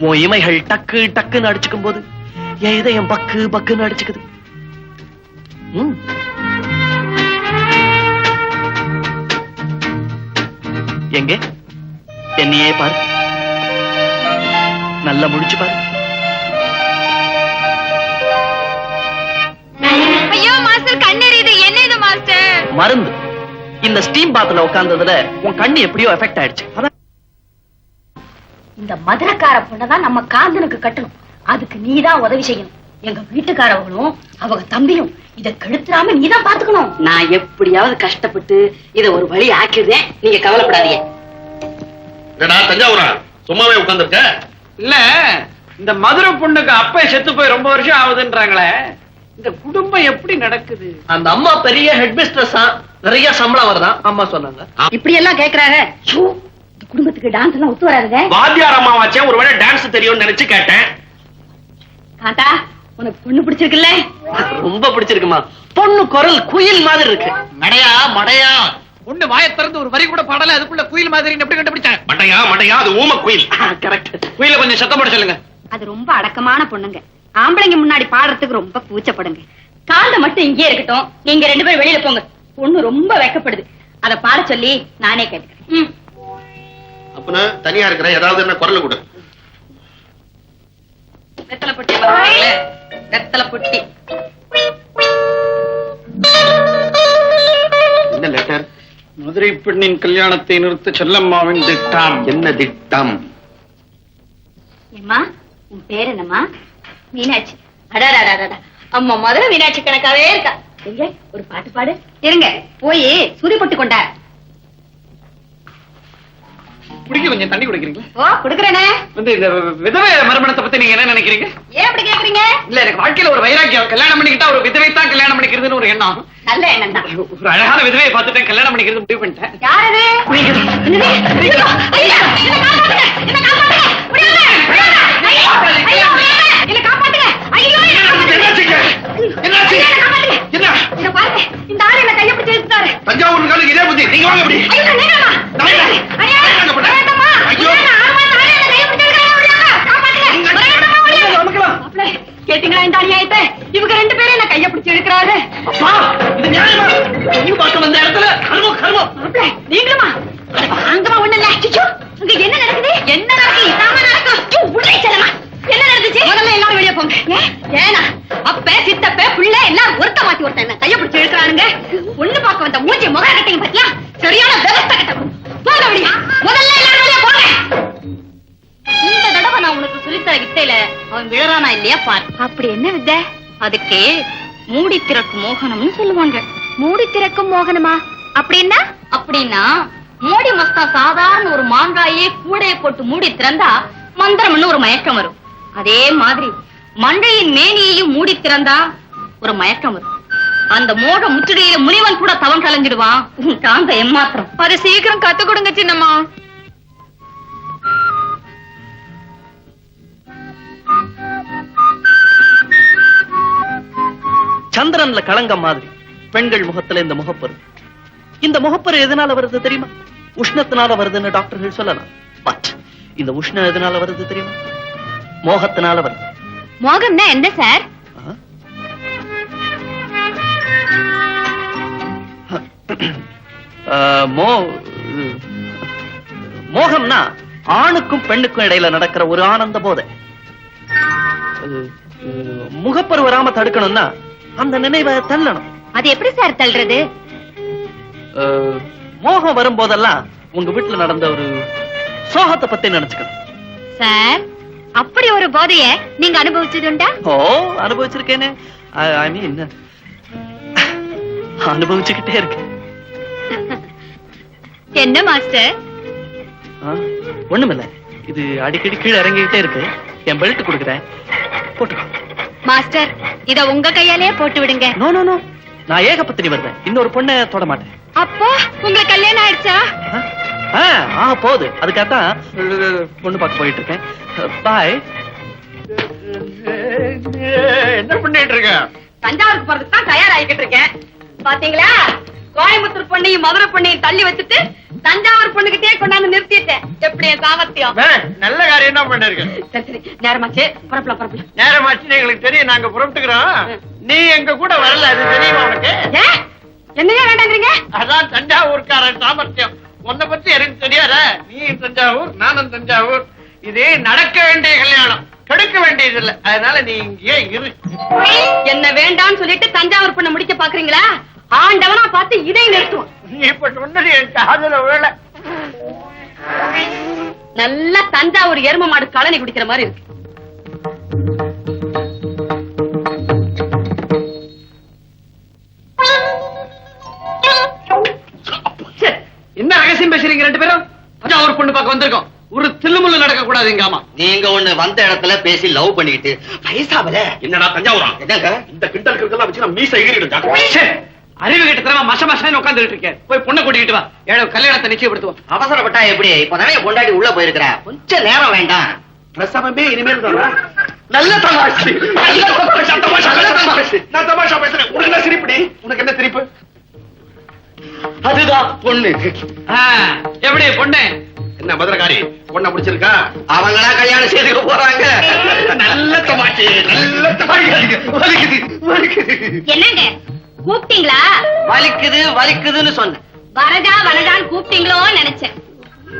உன் இமைகள் டக்கு டக்குன்னு அடிச்சுக்கும் போது என் இதயம் பக்கு பக்குன்னு அடிச்சுக்குது. எங்கே என்னையே பாரு, நல்லா முடிச்சு பாரு. ஐயோ மாஸ்டர், கண்ணெறியுது. என்ன இது மாஸ்டர்? மருந்து. இந்த ஸ்டீம் பாத்ல உட்கார்ந்ததுல உன் கண்ணு எப்படியோ எஃபெக்ட் ஆயிடுச்சு. அதான் இந்த மதுரக்கார பொண்ணதான் நம்ம காந்தனுக்கு கட்டணும். அதுக்கு நீதான் உதவி செய்யணும். எங்க வீட்டுக்காரவங்களும் அவங்க தம்பியும் இத கெடுத்துறாம நீதான் பாத்துக்கணும். நான் எப்படியாவது கஷ்டப்பட்டு இத ஒரு வழி ஆக்கிடுறேன், நீங்க கவலைப்படாதீங்க. தஞ்சாவூரா சும்மாவே உட்கார்ந்துருக்க? இல்ல, இந்த மதுரை பொண்ணுக்கு அப்பா செத்து போய் ரொம்ப வருஷம் ஆகுதுன்றாங்களே, இந்த குடும்பம் எப்படி நடக்குது? அந்த அம்மா பெரிய ஹெட் மிஸ்ட்ரஸா, நிறைய சம்பளம் வருதான் அம்மா சொன்னாங்க. இப்படி எல்லாம் கேக்குறாங்க. இந்த குடும்பத்துக்கு டான்ஸ் எல்லாம் ஒத்து வராதுங்க. வாத்தியார் அம்மாவாச்சே, ஒருவேளை டான்ஸ் தெரியும்னு நினைச்சு கேட்டேன். காந்தா, உனக்கு பொண்ணு பிடிச்சிருக்குல்ல? ரொம்ப பிடிச்சிருக்குமா. பொண்ணு குரல் குயில் மாதிரி இருக்கு. மடையா மடையா, பொண்ணு வாயை திறந்து ஒரு வரி கூட பாடல, அதுக்குள்ள குயில் மாதிரி எப்படி கண்டுபிடிச்சாங்க? மட்டையா மட்டையா, அது ஊம குயில். கரெக்ட். குயில கொஞ்சம் சத்தம் போட சொல்லுங்க. அது ரொம்ப அடக்கமான பொண்ணுங்க. ஆம்பளைங்க முன்னாடி பாடுறதுக்கு ரொம்ப கூச்சப்படுங்க. காந்த மட்டும் இங்கே இருக்கட்டும், நீங்க 2 பேரும் வெளியில போங்க. பொண்ணு ரொம்ப வெக்கப்படுது. அத பாட சொல்லி நானே கேட்டுக்கிறேன். அப்பனா தனியா இருக்கிற ஏதாவது என்ன குரல் கொடு. வெத்தலை பொட்டி, வெத்தலை பொட்டி. என்ன லெட்டர்? மதுரை பெண்ணின் கல்யாணத்தை நிறுத்த செல்லம்மாவின் திட்டம். என்ன திட்டம்? ஏம்மா, உன் பேர் என்னம்மா? மீனாட்சி. அடாடாடாடா, அம்மா மதுரை மீனாட்சி கணக்காவே இருக்கா. எங்க ஒரு பாட்டு பாடு. இருங்க, போய் சுதி போட்டு கொண்டா. குடிக்க கொஞ்சம் தண்ணி குடிக்கிறீங்களா? ஓ, குடுக்கறேனே. இந்த விதவை மறுமணத்தை பத்தி நீங்க என்ன நினைக்கிறீங்க? ஏன் அப்படி கேக்குறீங்க? இல்ல, எனக்கு வாழ்க்கையில ஒரு வைராக்கியம். கல்யாணம் பண்ணிக்கிட்டா ஒரு விதவை தான் கல்யாணம் பண்ணிக்கிறதுன்னு ஒரு எண்ணம். நல்ல எண்ணம் தான். ஒரு அழகான விதவையை பார்த்துட்டேன், கல்யாணம் பண்ணிக்கிறது முடிவு பண்ணிட்டேன். யார் அது? என்னது? ஐயோ, ஐயா, என்னை காப்பாத்துங்க, என்னை காப்பாத்துங்க. முடியாது, முடியாது. ஐயோ, ஐயோ, என்னை காப்பாத்துங்க. ஐயோ, என்னை காப்பாத்துங்க. என்னாச்சுங்க? என்னாச்சு? என்னை காப்பாத்துங்க. என்ன? இத பாருங்க, இந்த ஆளு என்ன கையை பிடிச்சு இழுத்துட்டாரு. தஞ்சாவூர் இதே புத்தி. நீங்க வாங்க அப்படி. ஐயோ, நீங்கம்மா. ஐயா, ஐயா, வேண்டாம்மா. ஐயோ. இல்ல, ஆமா, இந்த ஆளு என்ன கையை பிடிச்சு இழுத்துட்டாரு. முடியாது. காப்பாத்துங்க. வேண்டாம்மா, முடியாது. மாப்பிள்ளை, கேட்டீங்களா இந்த அநியாயத்தை? இவங்க 2 பேரும் என்ன கையை பிடிச்சு இழுக்கிறாரு. அப்பா, இது நியாயமா? போங்க. ஏனா அப்ப சித்தப்ப புள்ள எல்லாரும் ஒருத்த மாத்தி ஒருத்த என்ன கைய பிடிச்சு இழுக்கிறானுங்க. ஒண்ணு பார்க்க வந்த மூஞ்சி முக கட்டிங்க பத்தியா? சரியான விவசாய கட்ட போங்க வெளிய. முதல்ல எல்லாரும் வெளிய போங்க. இந்த தடவை நான் உனக்கு சொல்லித்தர வித்தையில அவன் விழறானா இல்லையா பாரு. அப்படி என்ன வித்தை? அதுக்கு மூடி திறக்கும் மோகனம்னு சொல்லுவாங்க. மூடி திறக்கும் மோகனமா? அப்படின்னா? அப்படின்னா மூடி மஸ்தா சாதாரண ஒரு மாங்காயே கூடைய போட்டு மூடி திறந்தா மந்திரம்னு ஒரு மயக்கம் வரும். அதே மாதிரி மண்டையின் மேனியையும் மூடி திறந்தா ஒரு மயக்கம் வரும். அந்த மோக முற்றுகையில முனிவன் கூட தவம் கலைஞ்சிடுவான். காந்த எம்மாத்திரம். அது சீக்கிரம் கத்து கொடுங்க சின்னம்மா. சந்திரன்ல களங்கம் மாதிரி பெண்கள் முகத்துல இந்த முகப்பரு. இந்த முகப்பரு எதனால வருது தெரியுமா? உஷ்ணத்தினால வருதுன்னு டாக்டர்கள் சொல்லலாம். பட் இந்த உஷ்ணம் எதனால வருது தெரியுமா? மோகத்தினால வருது. மோகம்னா என்ன சார்? மோகம்னா ஆணுக்கும் பெண்ணுக்கும் இடையில நடக்கிற ஒரு ஆனந்த போதை. முகப்பரு வராம தடுக்கணும்னா அந்த நினைவை தள்ளணும். அது எப்படி சார் தள்ளுறது? மோகம் வரும்போதெல்லாம் உங்க வீட்டுல நடந்த ஒரு சோகத்தை பத்தி நினைச்சுக்கணும். சார், அப்படி ஒரு போதைய நீங்க அனுபவிச்சதுண்டா? ஓ, அனுபவிச்சிருக்கேனே. ஐ மீன் அனுபவிச்சுக்கிட்டே இருக்கேன். என்ன மாஸ்டர்? ஒண்ணுமில்ல, இது அடிக்கடி கீழே இறங்கிக்கிட்டே இருக்கு. என் பெல்ட் கொடுக்குறேன், போட்டுக்கோ. மாஸ்டர், இத உங்க கையாலேயே போட்டு விடுங்க. நோ நோ நோ, நான் ஏகபத்தினி வருவேன். இன்னொரு பொண்ணை தொட மாட்டேன். அப்போ உங்களுக்கு கல்யாணம் ஆயிடுச்சா? போகுது. அதுக்காகத்தான் பொண்ணு பார்க்க போயிட்டு இருக்கேன். பாய். என்ன பண்ணிட்டு இருக்க? தஞ்சாவூருக்கு போறதுக்கு தான் தயாராகிக்கிட்டு இருக்கேன். பாத்தீங்களா, கோயம்புத்தூர் பொண்ணையும் மதுரை பொண்ணையும் தள்ளி வச்சுட்டு தஞ்சாவூர் பொண்ணுகிட்டே கொண்டாந்து நிறுத்திட்டேன். எப்படி என் சாமர்த்தியம்? நல்ல காரியம் தான் பண்ணிருக்க. சரி சரி, நேரமாச்சு, புறப்படலாம். நேரமாச்சுன்னு எங்களுக்கு தெரியும், நாங்க புறப்பட்டுக்கிறோம். நீ எங்க கூட வரல, அது தெரியுமா உனக்கு? என்னையா வேண்டாங்கிறீங்க? அதான் தஞ்சாவூர்காரன் சாமர்த்தியம். உன்னை பத்தி எனக்கு தெரியாத? நீ தஞ்சாவூர், நானும் தஞ்சாவூர். இது நடக்க வேண்டிய கல்யாணம், கெடுக்க வேண்டியது இல்ல. அதனால நீ இங்கே இரு. என்ன வேண்டாம்னு சொல்லிட்டு தஞ்சாவூர் பொண்ணை முடிக்க பாக்குறீங்களா? ஆண்டவனா பார்த்து இதை நிறுத்துவோம். நீ இப்ப சொன்னது என் காதுல விழல. நல்லா தஞ்சாவூர் எரும மாடு கழனி குடிக்கிற மாதிரி இருக்கு. என்ன ரகசியம் பேசுறீங்க ரெண்டு பேரும்? தஞ்சாவூர் பொண்ணு பார்க்க வந்திருக்கோம். ஒரு தில்லுமுள்ளு நடக்க கூடாது. எங்காமா நீங்க ஒண்ணு வந்த இடத்துல பேசி லவ் பண்ணிக்கிட்டு வயசாவல என்னடா தஞ்சாவூரா? என்னங்க இந்த கிண்டல் கிண்டலாம் வச்சு நான் மீசை எகிறிடுங்க. அறிவு கிட்ட தரமா மச மசன்னு உட்காந்துட்டு இருக்கேன். போய் பொண்ணை கூட்டிட்டு வா. ஏழு கல்யாணத்தை நிச்சயப்படுத்துவோம். அவசரப்பட்டா எப்படி? இப்பதானே பொண்டாட்டி உள்ள போயிருக்கிற, கொஞ்சம் நேரம் வேண்டாம். பிரசவமே இனிமேல் தானா? நல்ல தமாஷ். நான் தமாஷா பேசுறேன். உனக்கு என்ன சிரிப்புடி? உனக்கு என்ன சிரிப்பு? அதுதான் பொண்ணு. எப்படி பொண்ணு? என்ன மதுரகாரி பொண்ணை பிடிச்சிருக்கா? அவங்களா கல்யாணம் செய்துக்க போறாங்க. நல்ல தமாஷ், நல்ல தமாஷ். வலிக்குது, வலிக்குது. என்னங்க கூப்பிட்டீங்களா? வலிக்குது வலிக்குதுன்னு சொன்னேன். வரதா வரதான்னு கூப்பிட்டீங்களோன்னு நினைச்சேன்.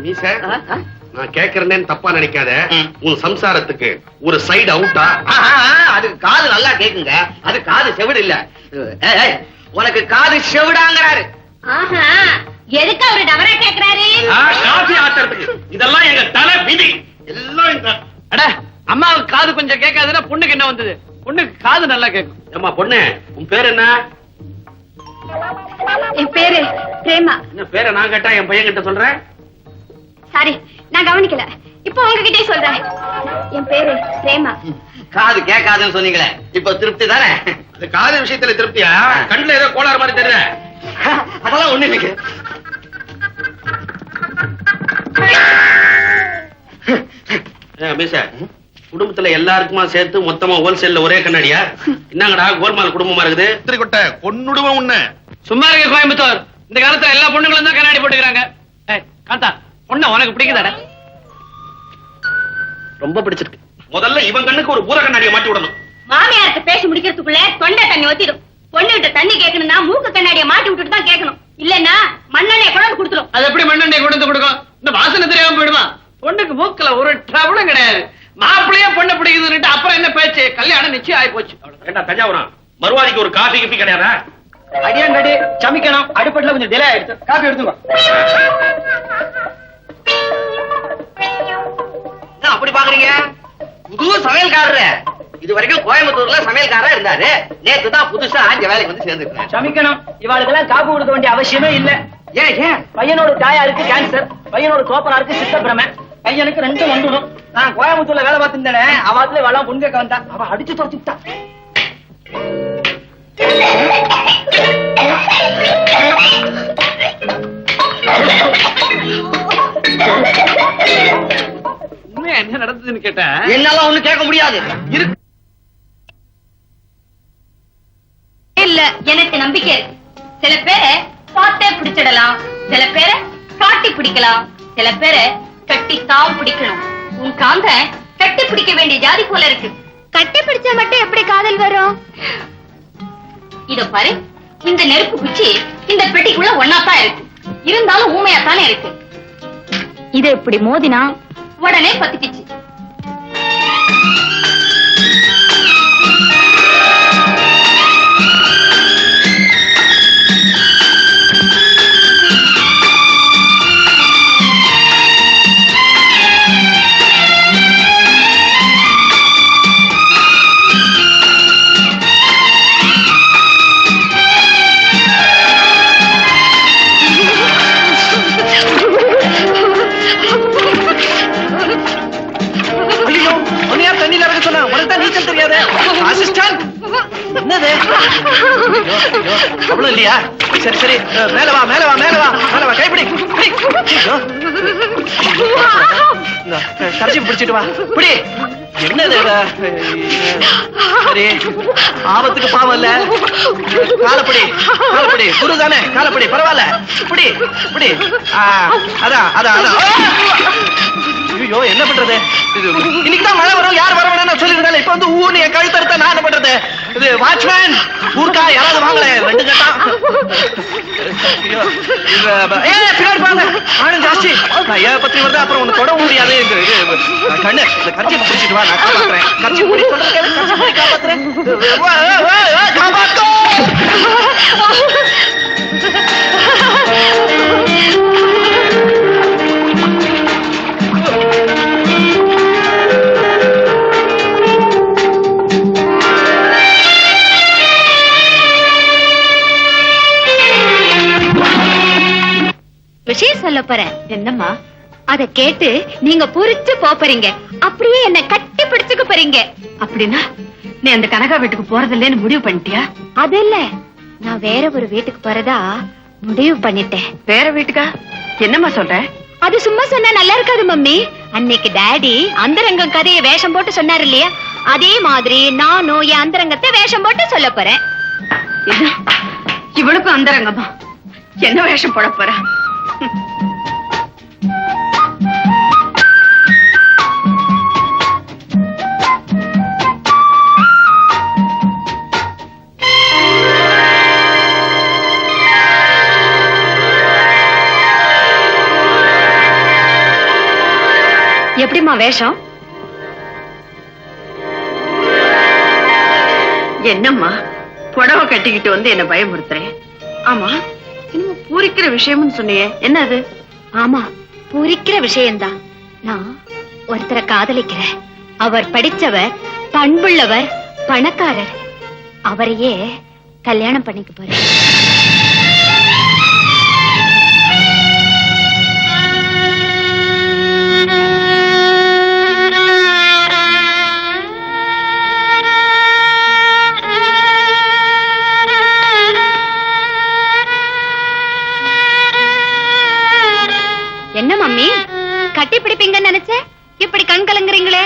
மீசை, நான் கேக்குறேன்னு தப்பா நினைக்காத. உன் சம்சாரத்துக்கு ஒரு சைடு அவுட்டா? அதுக்கு காது நல்லா கேக்குங்க. அது காது செவிடு இல்ல. உனக்கு காது செவிடாங்கிறாரு. ஆஹா, எதுக்கு அவரு டவரா கேக்குறாரு? காஃபி ஆட்டுறதுக்கு. இதெல்லாம் எங்க தலை விதி. எல்லாம் இந்த அம்மாவுக்கு காது கொஞ்சம் கேட்காதுன்னா பொண்ணுக்கு என்ன வந்தது? பொண்ணுக்கு காது நல்லா கேட்கும். ஏம்மா பொண்ணு, உன் பேர் என்ன? என் பேரு பிரேமா. என்ன பேரை நான் கேட்டா என் பையன் கிட்ட சொல்றேன்? சாரி, நான் கவனிக்கல. இப்ப உங்ககிட்டே சொல்றேன். என் பேரு பிரேமா. காது கேட்காதுன்னு சொன்னீங்களே, இப்ப திருப்தி தானே? அது காது விஷயத்துல திருப்தியா? கண்ணுல ஏதோ கோளாறு மாதிரி தெரியல. அதெல்லாம் ஒண்ணு இல்லைங்க. மீச, குடும்பத்துல எல்லாருக்குமா சேர்த்து மொத்தமா ஹோல்சேல்ல ஒரே கண்ணாடியா? என்னங்கடா கோல்மால் குடும்பமா இருக்குது? திருக்கொட்ட பொண்ணுடுவன் உன்ன. சும்மா இருக்க கோயம்புத்தூர். இந்த காலத்துல எல்லா பொண்ணுங்களும் தான் கண்ணாடி போட்டுக்கிறாங்க. காந்தா, பொண்ணு உனக்கு பிடிக்குதாடா? ரொம்ப பிடிச்சிருக்கு. முதல்ல இவன் கண்ணுக்கு ஒரு பூர கண்ணாடியை மாட்டி விடணும். மாமியாருக்கு பேசி முடிக்கிறதுக்குள்ள தொண்டை தண்ணி ஒத்திடும். பொண்ணுகிட்ட தண்ணி கேட்கணும்னா மூக்கு கண்ணாடியை மாட்டி விட்டுட்டு தான் கேட்கணும். இல்லன்னா மண்ணெண்ணெய் குழம்பு கொடுத்துரும். அது எப்படி மண்ணெண்ணெய் கொண்டு கொடுக்கும்? இந்த வாசனை தெரியாம போயிடுமா? பொண்ணுக்கு மூக்கல ஒரு ட்ரபுளும் கிடையாது. மாப்பிள்ளையே பொண்ணு பிடிக்குதுன்னு அப்புறம் என்ன பேச்சு? கல்யாணம் நிச்சயம் ஆயி போச்சு. ஏண்டா தஞ்சாவூரம் மறுவாதிக்கு ஒரு காஃபி கிப்பி கிடையாதா? அடியான் ரெடி, சமைக்கணும். அடுப்பட்டுல கொஞ்சம் டிலே ஆயிடுச்சு. காபி எடுத்துக்கோ. என்ன அப்படி பாக்குறீங்க? புது சமையல்காரரு. இது வரைக்கும் கோயம்புத்தூர்ல சமையல்காரா இருந்தாரு. நேத்து தான் புதுசா இங்க வேலைக்கு வந்து சேர்ந்துருக்கேன். சமைக்கணும். இவாளுக்கெல்லாம் காப்பு கொடுக்க வேண்டிய அவசியமே இல்ல. ஏன் பையனோட தாயாருக்கு கேன்சர், பையனோட தோப்பனாருக்கு சித்தப்பிரமை, பையனுக்கு 2 வந்துடும். நான் கோயம்புத்தூர்ல வேலை பார்த்துட்டேனே, அவத்துல இவெல்லாம் பொண்ணு கேட்க வந்தா. அவ அடிச்சு துரத்துட்டா. உண்மையா என்ன நடந்ததுன்னு கேட்டேன். என்னால ஒண்ணு கேட்க முடியாது. இல்ல, எனக்கு நம்பிக்கை இருக்கு. சில பேரை பார்த்தே பிடிச்சிடலாம், சில பேரை காட்டி பிடிக்கலாம், சில பேரை கட்டி தான் பிடிக்கணும். உன் காந்த கட்டி பிடிக்க வேண்டிய ஜாதி போல இருக்கு. கட்டி பிடிச்சா மட்டும் எப்படி காதல் வரும்? இத பாரு, இந்த நெருப்பு குச்சி இந்த பெட்டிக்குள்ள ஒன்னாத்தான் இருக்கு. இருந்தாலும் ஊமையாத்தானே இருக்கு. இது இப்படி மோதினா உடனே பத்திக்கிச்சு. என்னது? அவ்வளவு இல்லையா? சரி சரி, மேல வா மேல வா மேல வா மேல வா, கைப்பிடி. கரைச்சி பிடிச்சிட்டு வா, பிடி. என்னது? சரி, ஆபத்துக்கு பாவம் இல்ல. காலப்படி காலப்படி, குரு தானே, காலப்படி பரவாயில்ல. பிடி பிடி. அதான் அதான் அதான். ஐயோ, என்ன பண்றது? இன்னைக்குதான் மழை வரும், யார் வர வேணாம் சொல்லிருந்தாலும் இப்ப வந்து ஊன்னு என் கழுத்தறுத்த நான் என்ன பண்றது? இது வாட்ச்மேன் ஊர்க்கா யாராவது வாங்கல, 2 கட்டா. பின்னாடி பாருங்க, ஆளும் ஜாஸ்தி. நான் ஏன் பத்தி வருது, அப்புறம் உன்னை தொட முடியாது. கண்ணு, இந்த கர்ச்சி பிடிச்சிட்டு வா, நான் காப்பாத்துறேன். கர்ச்சி பிடி சொல்றேன், கர்ச்சி பிடி காப்பாத்துறேன். காப்பாத்தோ. விஷயம் சொல்ல போறேன். என்னம்மா? அத கேட்டு நீங்க புரிச்சு போறீங்க, அப்படியே என்ன கட்டி பிடிச்சுக்க போறீங்க. அப்படின்னா நீ அந்த கனகா வீட்டுக்கு போறதில்லைன்னு முடிவு பண்ணிட்டியா? அது இல்ல, நான் வேற ஒரு வீட்டுக்கு போறதா முடிவு பண்ணிட்டேன். வேற வீட்டுக்கா? என்னம்மா சொல்ற? அது சும்மா சொன்னா நல்லா இருக்காது மம்மி. அன்னைக்கு டாடி அந்தரங்கம் கதையை வேஷம் போட்டு சொன்னாரு இல்லையா, அதே மாதிரி நானும் என் அந்தரங்கத்தை வேஷம் போட்டு சொல்ல போறேன். இவளுக்கும் அந்தரங்கமா? என்ன வேஷம் போட போற? எப்படிமா வேஷம்? என்னம்மா புடவை கட்டிக்கிட்டு வந்து என்ன பயமுறுத்துறேன்? ஆமா, இன்னும் பூரிக்கிற விஷயம்னு சொன்னியே, என்ன அது? ஆமா, பூரிக்கிற விஷயம்தான். நான் ஒருத்தரை காதலிக்கிறேன். அவர் படிச்சவர், பண்புள்ளவர், பணக்காரர். அவரையே கல்யாணம் பண்ணிக்க போறேன். என்ன மம்மி, கட்டி பிடிப்பீங்கன்னு நினைச்சேன், இப்படி கண் கலங்குறீங்களே.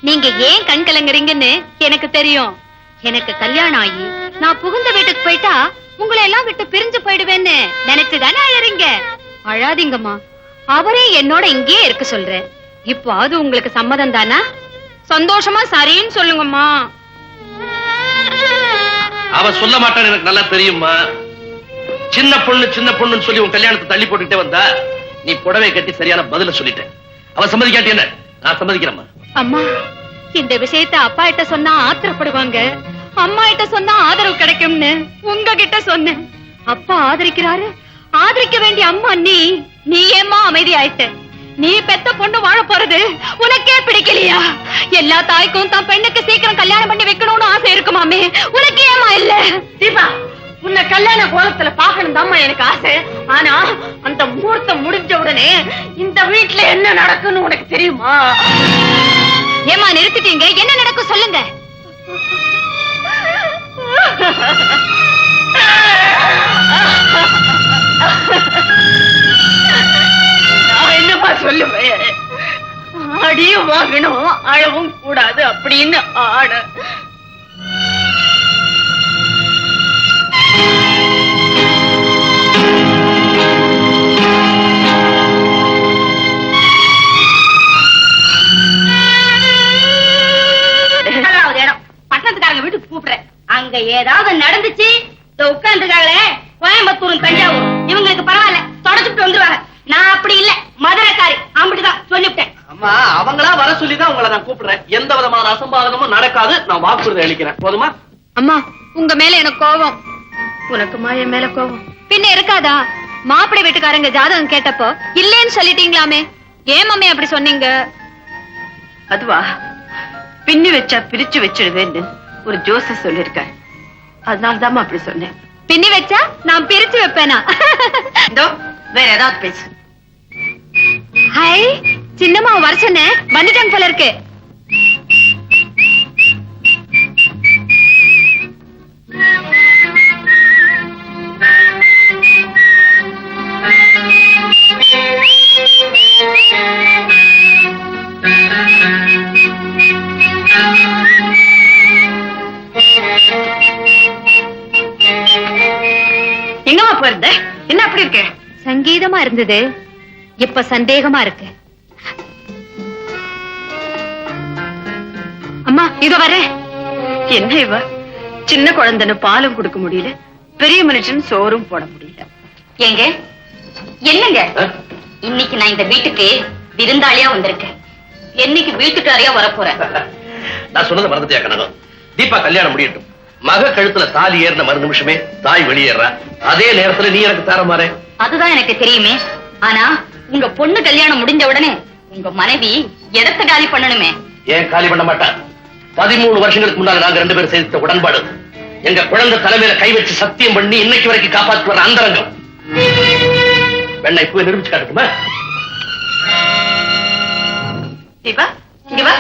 நீங்க ஏன் கண் கலங்குறீங்கன்னு எனக்கு தெரியும். எனக்கு கல்யாணம் ஆகி நான் புகுந்த வீட்டுக்கு போயிட்டா உங்களை எல்லாம் விட்டு பிரிஞ்சு போயிடுவேன்னு நினைச்சுதானே அழறீங்க. அழாதீங்கம்மா, அவரே என்னோட இங்கேயே இருக்க சொல்றேன். இப்போ அது உங்களுக்கு சம்மதம் தானா? சந்தோஷமா சரின்னு சொல்லுங்கம்மா. அவ சொல்ல மாட்டான்னு எனக்கு நல்லா தெரியுமா. சின்ன பொண்ணுன்னு சொல்லி உன் கல்யாணத்தை தள்ளி போட்டுக்கிட்டே வந்தா, நீ புடவை கட்டி சரியான பதில சொல்லிட்ட. அவ சம்மதிக்காட்டி என்ன, நான் சம்மதிக்கிறேம்மா. அம்மா, இந்த விஷயத்த அப்பா கிட்ட சொன்னா ஆத்திரப்படுவாங்க, அம்மா கிட்ட சொன்னா ஆதரவு கிடைக்கும்னு உங்ககிட்ட சொன்னேன். அப்பா ஆதரிக்கிறாரு, ஆதரிக்க வேண்டிய அம்மா நீ ஏம்மா அமைதி ஆயிட்ட? நீ பெத்த பொண்ணு வாழ போறது உனக்கே பிடிக்கலையா? எல்லா தாய்க்கும் தான் பெண்ணுக்கு சீக்கிரம் கல்யாணம் பண்ணி வைக்கணும்னு ஆசை இருக்குமாமே, உனக்கு ஏமா இல்ல? தீபா, உன்னை கல்யாண கோலத்துல பாக்கணும் தாம்மா எனக்கு ஆசை. ஆனா அந்த முகூர்த்தம் முடிஞ்ச உடனே இந்த வீட்டுல என்ன நடக்குன்னு உனக்கு தெரியுமா? ஏமா நிறுத்திட்டீங்க? என்ன நடக்கும் சொல்லுங்க. நான் என்னமா சொல்லுவேன்? அடியும் வாங்கணும், அழவும் கூடாது அப்படின்னு ஆட. பட்டணத்துக்காரங்க வீட்டுக்கு கூப்பிடுறேன். அங்க ஏதாவது நடந்துச்சு, உட்காந்துருக்காங்களே கோயம்புத்தூரும் தஞ்சாவூர், இவங்களுக்கு பரவாயில்ல, தொடச்சுட்டு வந்துருவாங்க. நான் அப்படி இல்ல, மதுரைக்காரி, அப்படிதான் சொல்லிவிட்டேன். அம்மா, அவங்களா வர சொல்லிதான் உங்களை நான் கூப்பிடுறேன். எந்த விதமான அசம்பாதனமும் நடக்காது, நான் வாக்குறுதி அளிக்கிறேன். போதுமா? அம்மா, உங்க மேல எனக்கு கோபம். உனக்குமா என் மேல கோபம்? பின்ன இருக்காதா? மாப்பிள்ளை வீட்டுக்காரங்க ஜாதகம் கேட்டப்போ இல்லேன்னு சொல்லிட்டீங்களாமே, ஏன் மம்மி அப்படி சொன்னீங்க? அதுவா, பின்னி வச்சா பிரிச்சு வச்சிடுவேன்னு ஒரு ஜோசியர் சொல்லிருக்காரு. அதனாலதான் அப்படி சொன்னேன். பின்னி வச்சா நான் பிரிச்சு வைப்பேனா? இதோ வேற ஏதாவது பேசு. ஹாய், சின்னம்மா வர சொன்னேன், வந்துட்டாங்க போல இருக்கு. எங்கம்மா போயிருந்த? என்ன அப்படி இருக்கு? சங்கீதமா இருந்தது, இப்ப சந்தேகமா இருக்கு. அம்மா, இத வர. என்ன இவ சின்ன குழந்தைன்னு பாலும் கொடுக்க முடியல, பெரிய மனுஷன் சோறும் போட முடியல. ஏங்க, என்னங்க இன்னைக்கு நான் இந்த வீட்டுக்கு விருந்தாளியா வந்திருக்கேன். என்னைக்கு வீட்டுக்காரியா வரப்போறேன். நான் சொன்னதை மறந்துட்டியா கனகம்? தீபா கல்யாணம் முடியட்டும். மக கழுத்துல தாலி ஏறின மறு நிமிஷமே தாய் வெளியேறா. அதே நேரத்துல நீ எனக்கு தார மாறே. அதுதான் எனக்கு தெரியுமே. ஆனா உங்க பொண்ணு கல்யாணம் முடிஞ்ச உடனே உங்க மனைவி இடத்தை காலி பண்ணணுமே. ஏன் காலி பண்ண மாட்டா? 13 வருஷங்களுக்கு முன்னால நாங்க 2 பேரும் செய்த உடன்பாடு. எங்க குழந்தை தலைமையில கை வச்சு சத்தியம் பண்ணி இன்னைக்கு வரைக்கும் காப்பாற்றி வர அந்தரங்கம். வெண்ணை போய் நிரூபிச்சு காட்டுமா? தீபா, இங்க வா.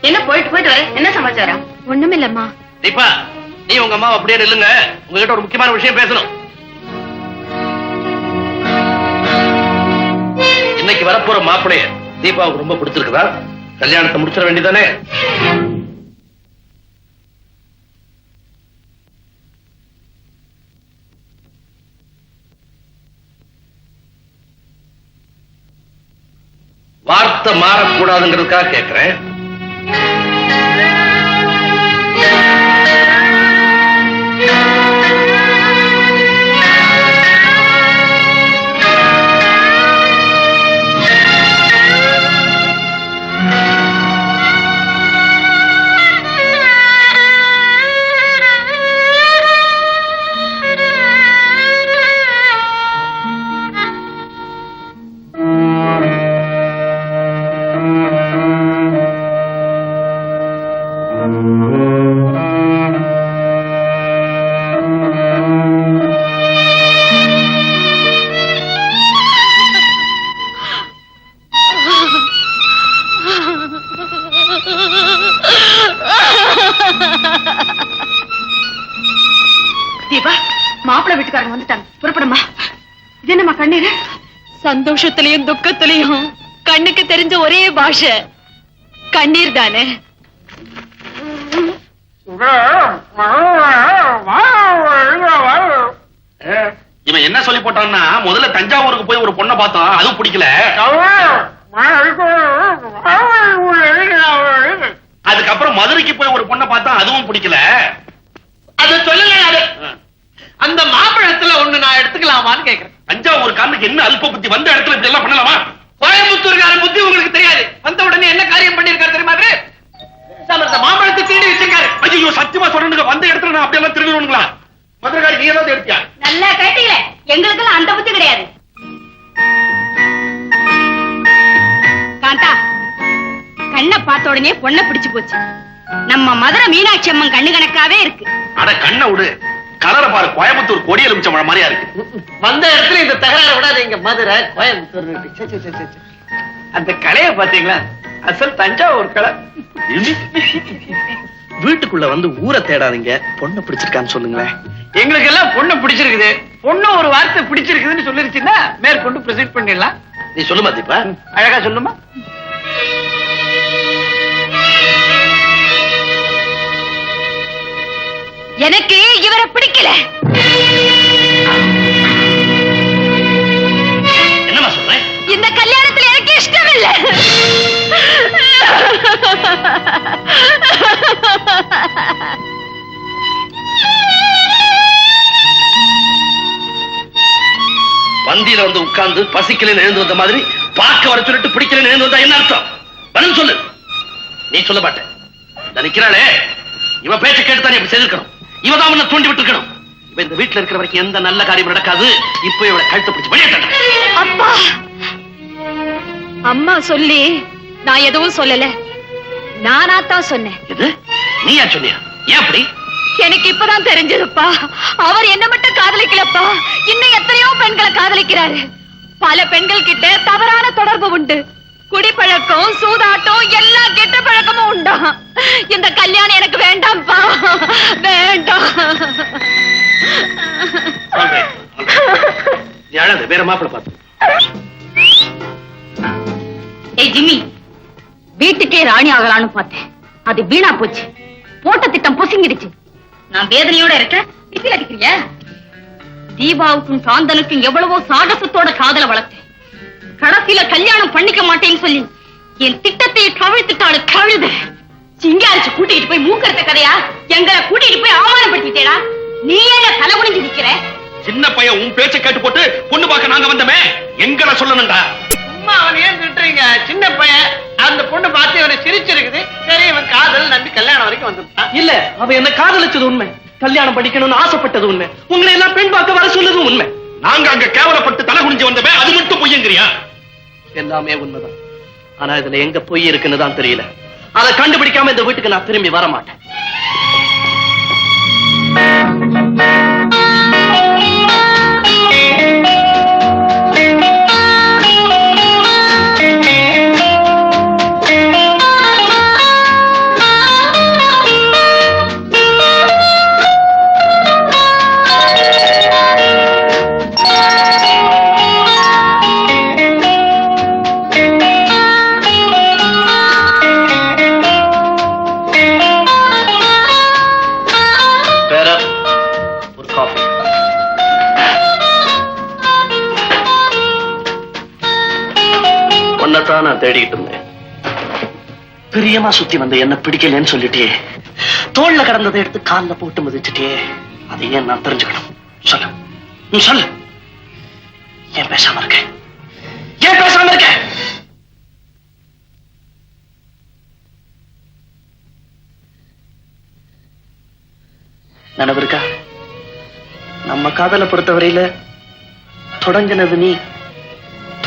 என்ன போயிட்டு போயிட்டு வர? என்ன சமாச்சாரம்? ஒண்ணுமில்லம்மா. தீபா, நீ உங்க அம்மா அப்படியே நில்லுங்க. உங்ககிட்ட ஒரு முக்கியமான விஷயம் பேசணும். இன்னைக்கு வரப்போற மாப்பிளைய தீபாவுக்கு ரொம்ப பிடிச்சிருக்குதா? கல்யாணத்தை முடிச்சிட வேண்டியதானே? வார்த்தை மாறக்கூடாதுங்கிறதுக்காக கேட்கிறேன். தீபா, மாப்பிள்ளை வீட்டுக்காரங்க வந்துட்டாங்க, புறப்படுமா. இது என்னம்மா கண்ணீர்? சந்தோஷத்திலையும் துக்கத்திலையும் கண்ணுக்கு தெரிஞ்ச ஒரே பாஷை கண்ணீர் தானே. இவன் என்ன சொல்லி போட்டான்னா, முதல்ல தஞ்சாவூருக்கு போய் ஒரு பொண்ணை பார்த்தோம், அதுவும் பிடிக்கல. அதுக்கப்புறம் மதுரைக்கு போய் ஒரு பொண்ணை பார்த்தோம், அதுவும் பிடிக்கல. அது சொல்லுங்க. அந்த மாப்பிளத்துல ஒண்ணு நான் எடுத்துக்கலாமான்னு கேக்குறேன். தஞ்சாவூர் காரனுக்கு என்ன அல்ப புத்தி, வந்த இடத்துல இப்படி எல்லாம் பண்ணலாமா? கோயம்புத்தூர்காரன் புத்தி உங்களுக்கு தெரியாது. வந்த உடனே என்ன காரியம் பண்ணிருக்காரு தெரியுமா? பார்த்த உடனே பொண்ணை பிடிச்சு போச்சு. நம்ம மதுரை மீனாட்சி அம்மன் கண்ணு கணக்காவே இருக்கு. அட கண்ணை விடு, கலரை பாரு, கோயம்புத்தூர் கொடி எலுமிச்சம் பழம் மாதிரியா இருக்கு. வந்த இடத்துல இந்த தகராறு விடாதீங்க. மதுரை கோயம்புத்தூர் அந்த கலையை பாத்தீங்களா? அசல் தஞ்சாவூர் கலை. வீட்டுக்குள்ள வந்து ஊரை தேடாதீங்க, பொண்ணை பிடிச்சிருக்கான்னு சொல்லுங்களேன். எங்களுக்கு எல்லாம் பொண்ணு பிடிச்சிருக்குது. பொண்ணு ஒரு வார்த்தை பிடிச்சிருக்குதுன்னு சொல்லிருச்சுன்னா மேற்கொண்டு ப்ரெசென்ட் பண்ணிடலாம். நீ சொல்லுமா தீபா? அழகா சொல்லுமா. எனக்கு இவரை பிடிக்கல. என்னமா சொல்ற? இந்த கல்யாணத்துல எனக்கு இஷ்டம் இல்ல. பந்தியில வந்து உட்கார்ந்து பசிக்கலன்னு எழுந்து வந்த மாதிரி பார்க்க வர சொல்லிட்டு பிடிக்கலன்னு எழுந்து வந்தா என்ன அர்த்தம்? பதில் சொல்லு. நீ சொல்ல மாட்டேன். நிக்கிறாளே, இவ பேச்ச கேட்டுதான் இப்படி செய்திருக்கணும். இவதான் உன்னை தூண்டி விட்டு இருக்கணும். இப்ப இந்த வீட்டுல இருக்கிற வரைக்கும் எந்த நல்ல காரியம் நடக்காது. இப்ப இவளை கழுத்தை பிடிச்சு வெளியேற்ற. அப்பா, அம்மா சொல்லி நான் எதுவும் சொல்லல, நானாத்தான் சொன்னேன். இது நீயா சொன்னியா? ஏன் அப்படி? எனக்கு இப்பதான் தெரிஞ்சதுப்பா. அவர் என்ன மட்டும் காதலிக்கலப்பா, இன்னும் எத்தனையோ பெண்களை காதலிக்கிறாரு. பல பெண்கள் கிட்ட தவறான தொடர்பு உண்டு. குடிப்பழக்கம், சூதாட்டம், எல்லா கெட்ட பழக்கமும் உண்டா. இந்த கல்யாணம் எனக்கு வேண்டாம்ப்பா, வேண்டாம். வேற மாப்பிள்ள பார்த்து. ஏய் ஜிம்மி, வீட்டுக்கே ராணி ஆகலான்னு பார்த்தேன். அது வீணா போச்சு. போட்ட திட்டம் பொசுங்கிடுச்சு. நான் வேதனையோட இருக்கேன். விசில் அடிக்கிறியா? தீபாவுக்கும் காந்தனுக்கும் எவ்வளவோ சாகசத்தோட காதல வளர்த்தேன். கடைசியில கல்யாணம் பண்ணிக்க மாட்டேன்னு சொல்லி என் திட்டத்தை கவிழ்த்துட்டாளு கழுது. சிங்காரிச்சு கூட்டிட்டு போய் மூக்கறத கதையா எங்களை கூட்டிட்டு போய் அவமானப்படுத்திட்டேடா. நீ என்ன தலை குனிஞ்சு நிக்கிற? சின்ன பையன் உன் பேச்ச கேட்டு போட்டு பொண்ணு பார்க்க நாங்க வந்தமே, எங்களை சொல்லணும்டா. சும்மா அவன் ஏன் திட்டுறீங்க? சின்ன பையன், அந்த பொண்ணு பார்த்து இவனை சிரிச்சிருக்குது. சரி, இவன் காதல் நம்பி கல்யாணம் வரைக்கும் வந்துட்டான். இல்ல, அவ என்ன காதலிச்சது உண்மை, கல்யாணம் படிக்கணும்னு ஆசைப்பட்டது உண்மை, உங்களை எல்லாம் பெண் பார்க்க வர சொன்னது உண்மை. நாங்க அங்க கேவலப்பட்டு தலை குனிஞ்சு வந்தமே, அது மட்டும் பொய்யங்கிறியா? எல்லாமே உண்மைதான். ஆனா இதுல எங்க பொய் இருக்குன்னு தான் தெரியல. அதை கண்டுபிடிக்காம இந்த வீட்டுக்கு நான் திரும்பி வர மாட்டேன். நான் தேடிட்டு இருந்தேன். பிரியமா சுத்தி வந்து என்ன பிடிக்கலன்னு சொல்லிட்டே, தோல்ல கடந்ததை எடுத்து கால்ல போட்டு மதிச்சுட்டே. அதை ஏன் நான் தெரிஞ்சுக்கணும்? சொல்லு, நீ சொல்லு. ஏன் பேசாம இருக்க? ஏன் பேசாம இருக்க? நினைவு இருக்கா? நம்ம காதலை பொறுத்தவரையில தொடங்கினது நீ,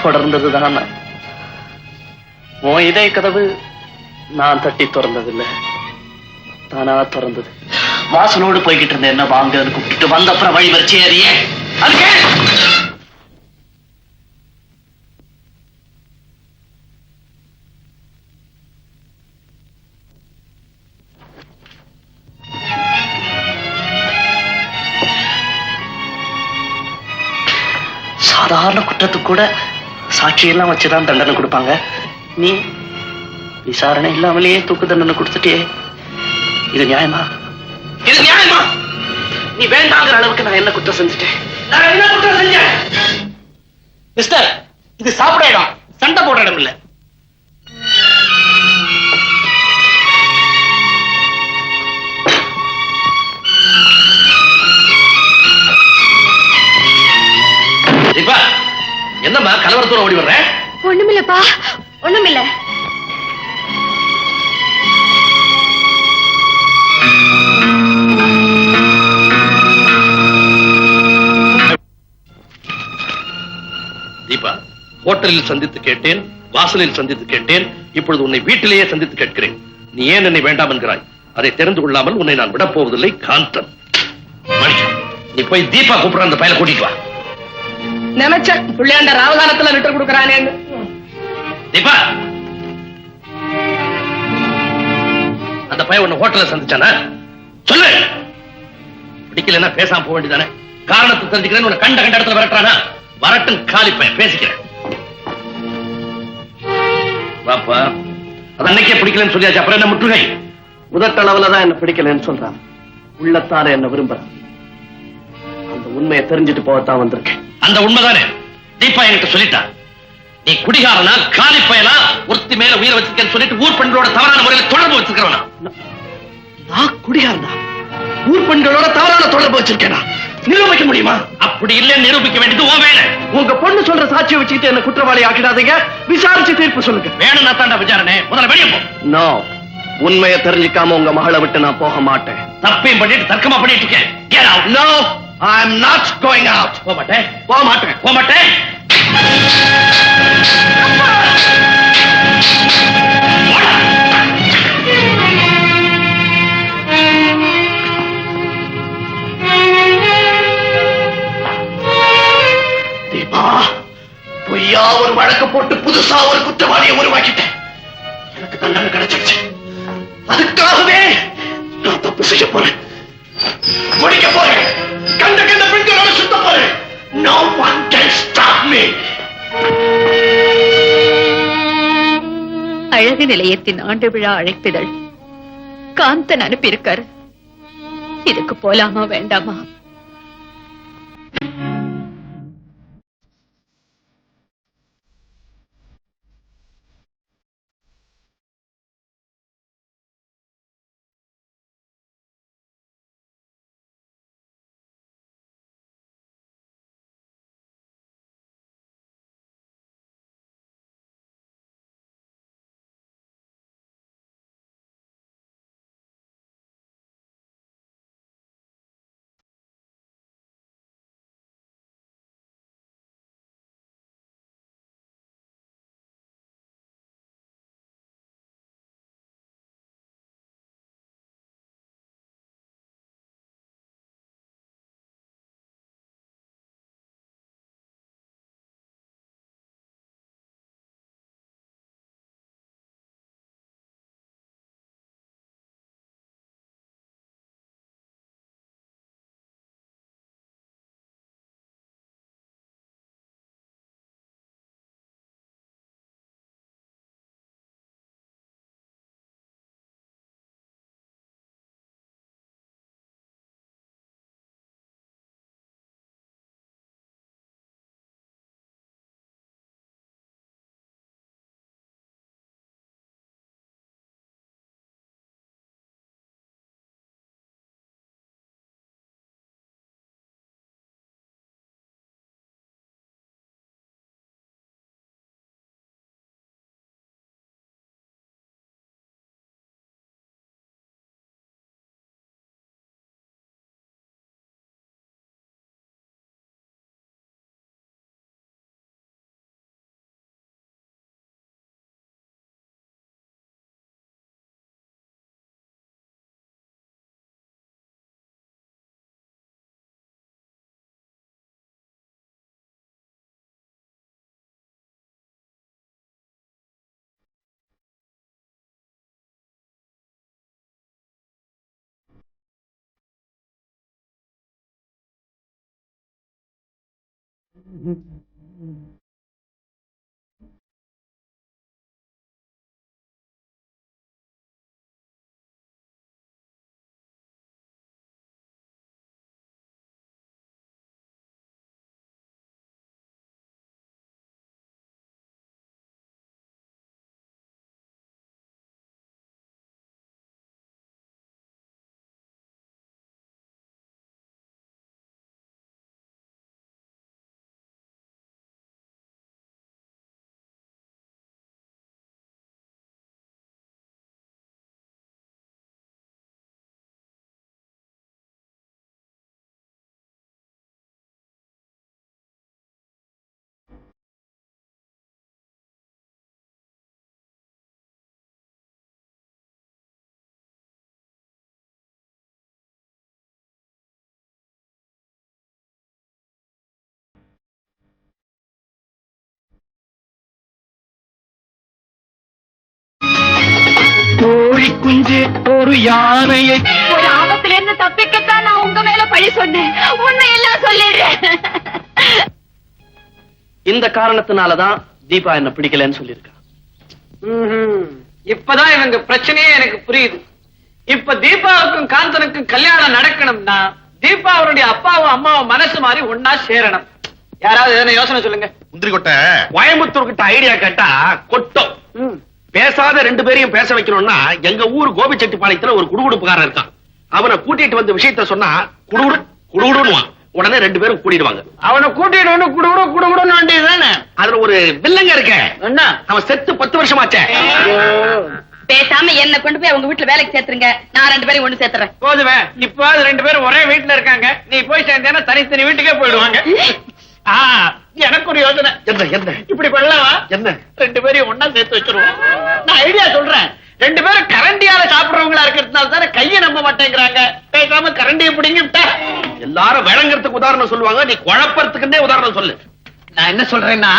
தொடர்ந்ததுதான் நான். உன் இதய கதவு நான் தட்டி திறந்ததில்லை, தானா திறந்தது. வாசலோடு போய்கிட்டு இருந்த என்ன வாங்கன்னு கூப்பிட்டு வந்த அப்புறம் வழி மறிச்சு ஏறியே அதுக்கு சாதாரண குற்றத்துக்கு கூட சாட்சியெல்லாம் வச்சுதான் தண்டனை கொடுப்பாங்க. நீ விசாரணை இல்லாமலேயே தூக்கு தண்டனை கொடுத்துட்டே. இது நியாயமா? இது நியாயமா? நீ வேண்டாங்கிற அளவுக்கு நான் என்ன குற்றம் செஞ்சுட்டேன்? நான் என்ன குற்றம் செஞ்சேன்? மிஸ்டர், இது சாப்பிட இடம், சண்டை போடுற இடம் இல்ல. என்னம்மா கலவரத்தோட ஓடி வர்ற? ஒண்ணுமில்லப்பா, ஒண்ணுமில்ல. தீபா, ஹோட்டலில் சந்தித்து கேட்டேன், வாசலில் சந்தித்து கேட்டேன், இப்பொழுது உன்னை வீட்டிலேயே சந்தித்து கேட்கிறேன், நீ ஏன் என்னை வேண்டாம் என்கிறாய்? அதை தெரிந்து கொள்ளாமல் உன்னை நான் விடப் போவதில்லை. காந்தன், மணி, நீ போய் தீபா கூப்பிடுற அந்த பையனை கூட்டிட்டு வா. நினைச்சேன் பிள்ளையாண்ட ராவகாலத்துல லிட்டர் கொடுக்கறானே. தீபா, அந்த பையன் உன்னை ஹோட்டல்ல சந்திச்சானா? சொல்லு. பிடிக்கலன்னா பேசாம போக வேண்டியதானே? காரணத்தை தெரிஞ்சுக்கிறேன். உன்னை கண்ட இடத்துல விரட்டுறானா? வரட்டும், காலி பையன், பேசிக்கிறேன். பாப்பா, அது அன்னைக்கே பிடிக்கலன்னு சொல்லியாச்சு, அப்புறம் என்ன முற்றுகை? உதட்டளவுலதான் என்ன பிடிக்கலன்னு சொல்றான், உள்ளத்தார என்ன விரும்புறான். அந்த உண்மையை தெரிஞ்சுட்டு போகத்தான் வந்திருக்கேன். அந்த உண்மைதானே தீபா என்கிட்ட சொல்லிட்டா. நீ குடிகாரனா, காலி பயலா, ஒருத்தி மேல உயிரை வச்சிருக்கேன்னு சொல்லிட்டு ஊர் பெண்களோட தவறான முறையில் தொடர்பு வச்சிருக்கிறவனா? நான் குடிகாரனா? ஊர் பெண்களோட தவறான தொடர்பு வச்சிருக்கேனா? நிரூபிக்க முடியுமா? அப்படி இல்லைன்னு நிரூபிக்க வேண்டியது உன் வேலை. உங்க பொண்ணு சொல்ற சாட்சியை வச்சுக்கிட்டு என்ன குற்றவாளி ஆக்கிடாதீங்க. விசாரிச்சு தீர்ப்பு சொல்லுங்க. வேணும்னா தாண்டா விசாரணை. முதல்ல வெளியே போ. நோ, உண்மையை தெரிஞ்சுக்காம உங்க மகளை விட்டு நான் போக மாட்டேன். தப்பையும் பண்ணிட்டு தர்க்கமா பண்ணிட்டு இருக்கேன். Get out. No, I am not going out. போக மாட்டேன், போக மாட்டேன். போக மாட்டேன். தீபா, பொய்யா ஒரு வழக்கு போட்டு புதுசா ஒரு குற்றவாளியை உருவாக்கிட்டேன். எனக்கு தண்டனை கிடைச்சிருச்சு. அதுக்காகவே நான் தப்பு செய்ய போறேன், குடிக்க போறேன், கண்ட கண்ட பெண்களோட சுத்த போறேன். No one can stop me. அழகு நிலையத்தின் ஆண்டு விழா அழைப்பிதழ் காந்தன் அனுப்பியிருக்காரு. இதுக்கு போலாமா வேண்டாமா? நெஞ்சு ஒரு யானையை. ஒரு ஆபத்துல இருந்து தப்பிக்கத்தான் நான் உங்க மேல பழி சொன்னேன். உண்மையெல்லாம் சொல்லிடுறேன். இந்த காரணத்தினாலதான் தீபா என்ன பிடிக்கலன்னு சொல்லியிருக்கா. இப்பதான் இவங்க பிரச்சனையே எனக்கு புரியுது. இப்ப தீபாவுக்கும் காந்தனுக்கும் கல்யாணம் நடக்கணும்னா தீபா அவருடைய அப்பாவும் அம்மாவும் மனசு மாதிரி ஒன்னா சேரணும். யாராவது எதனா யோசனை சொல்லுங்க. முந்திரி கொட்டை கோயம்புத்தூர் கிட்ட ஐடியா கேட்டா கொட்டும். பேசாத ரெண்டு பேரையும் பேச வைக்கணும்னா எங்க ஊர் கோபிச்செட்டிப்பாளையத்துல ஒரு குடுகுடுப்புக்காரன் இருக்கான். அவனை கூட்டிட்டு வந்த விஷயத்த சொன்னா குடுகுடு குடுகுடுன்னுவான். உடனே ரெண்டு பேரும் கூட்டிடுவாங்க. அவனை கூட்டிட்டு வந்து குடுகுடுன்னு வேண்டியதுதானே. அதுல ஒரு வில்லங்க இருக்க. என்ன? அவன் செத்து 10 வருஷமாச்சே. பேசாம என்ன கொண்டு போய் அவங்க வீட்டுல வேலைக்கு சேர்த்துருங்க. நான் 2 பேரையும் ஒண்ணு சேர்த்துறேன். போதுமே. இப்ப 2 பேரும் ஒரே வீட்டுல இருக்காங்க. நீ போய் சேர்ந்தேன்னா தனித்தனி வீட்டுக்கே போயிடுவாங்க. எனக்கு ஒரு யோசனை. என்ன என்ன இப்படி பண்ணலவா? என்ன? 2 பேரையும் ஒன்னா சேர்த்து வச்சிருவோம். நான் ஐடியா சொல்றேன். 2 பேரும் கரண்டியால சாப்பிடுறவங்களா இருக்கிறதுனால தானே கையை நம்ப மாட்டேங்கிறாங்க. பேசாம கரண்டியை பிடிங்கிட்ட எல்லாரும் விளங்குறதுக்கு உதாரணம் சொல்லுவாங்க. நீ குழப்பறதுக்குன்னே உதாரணம் சொல்லு. நான் என்ன சொல்றேன்னா,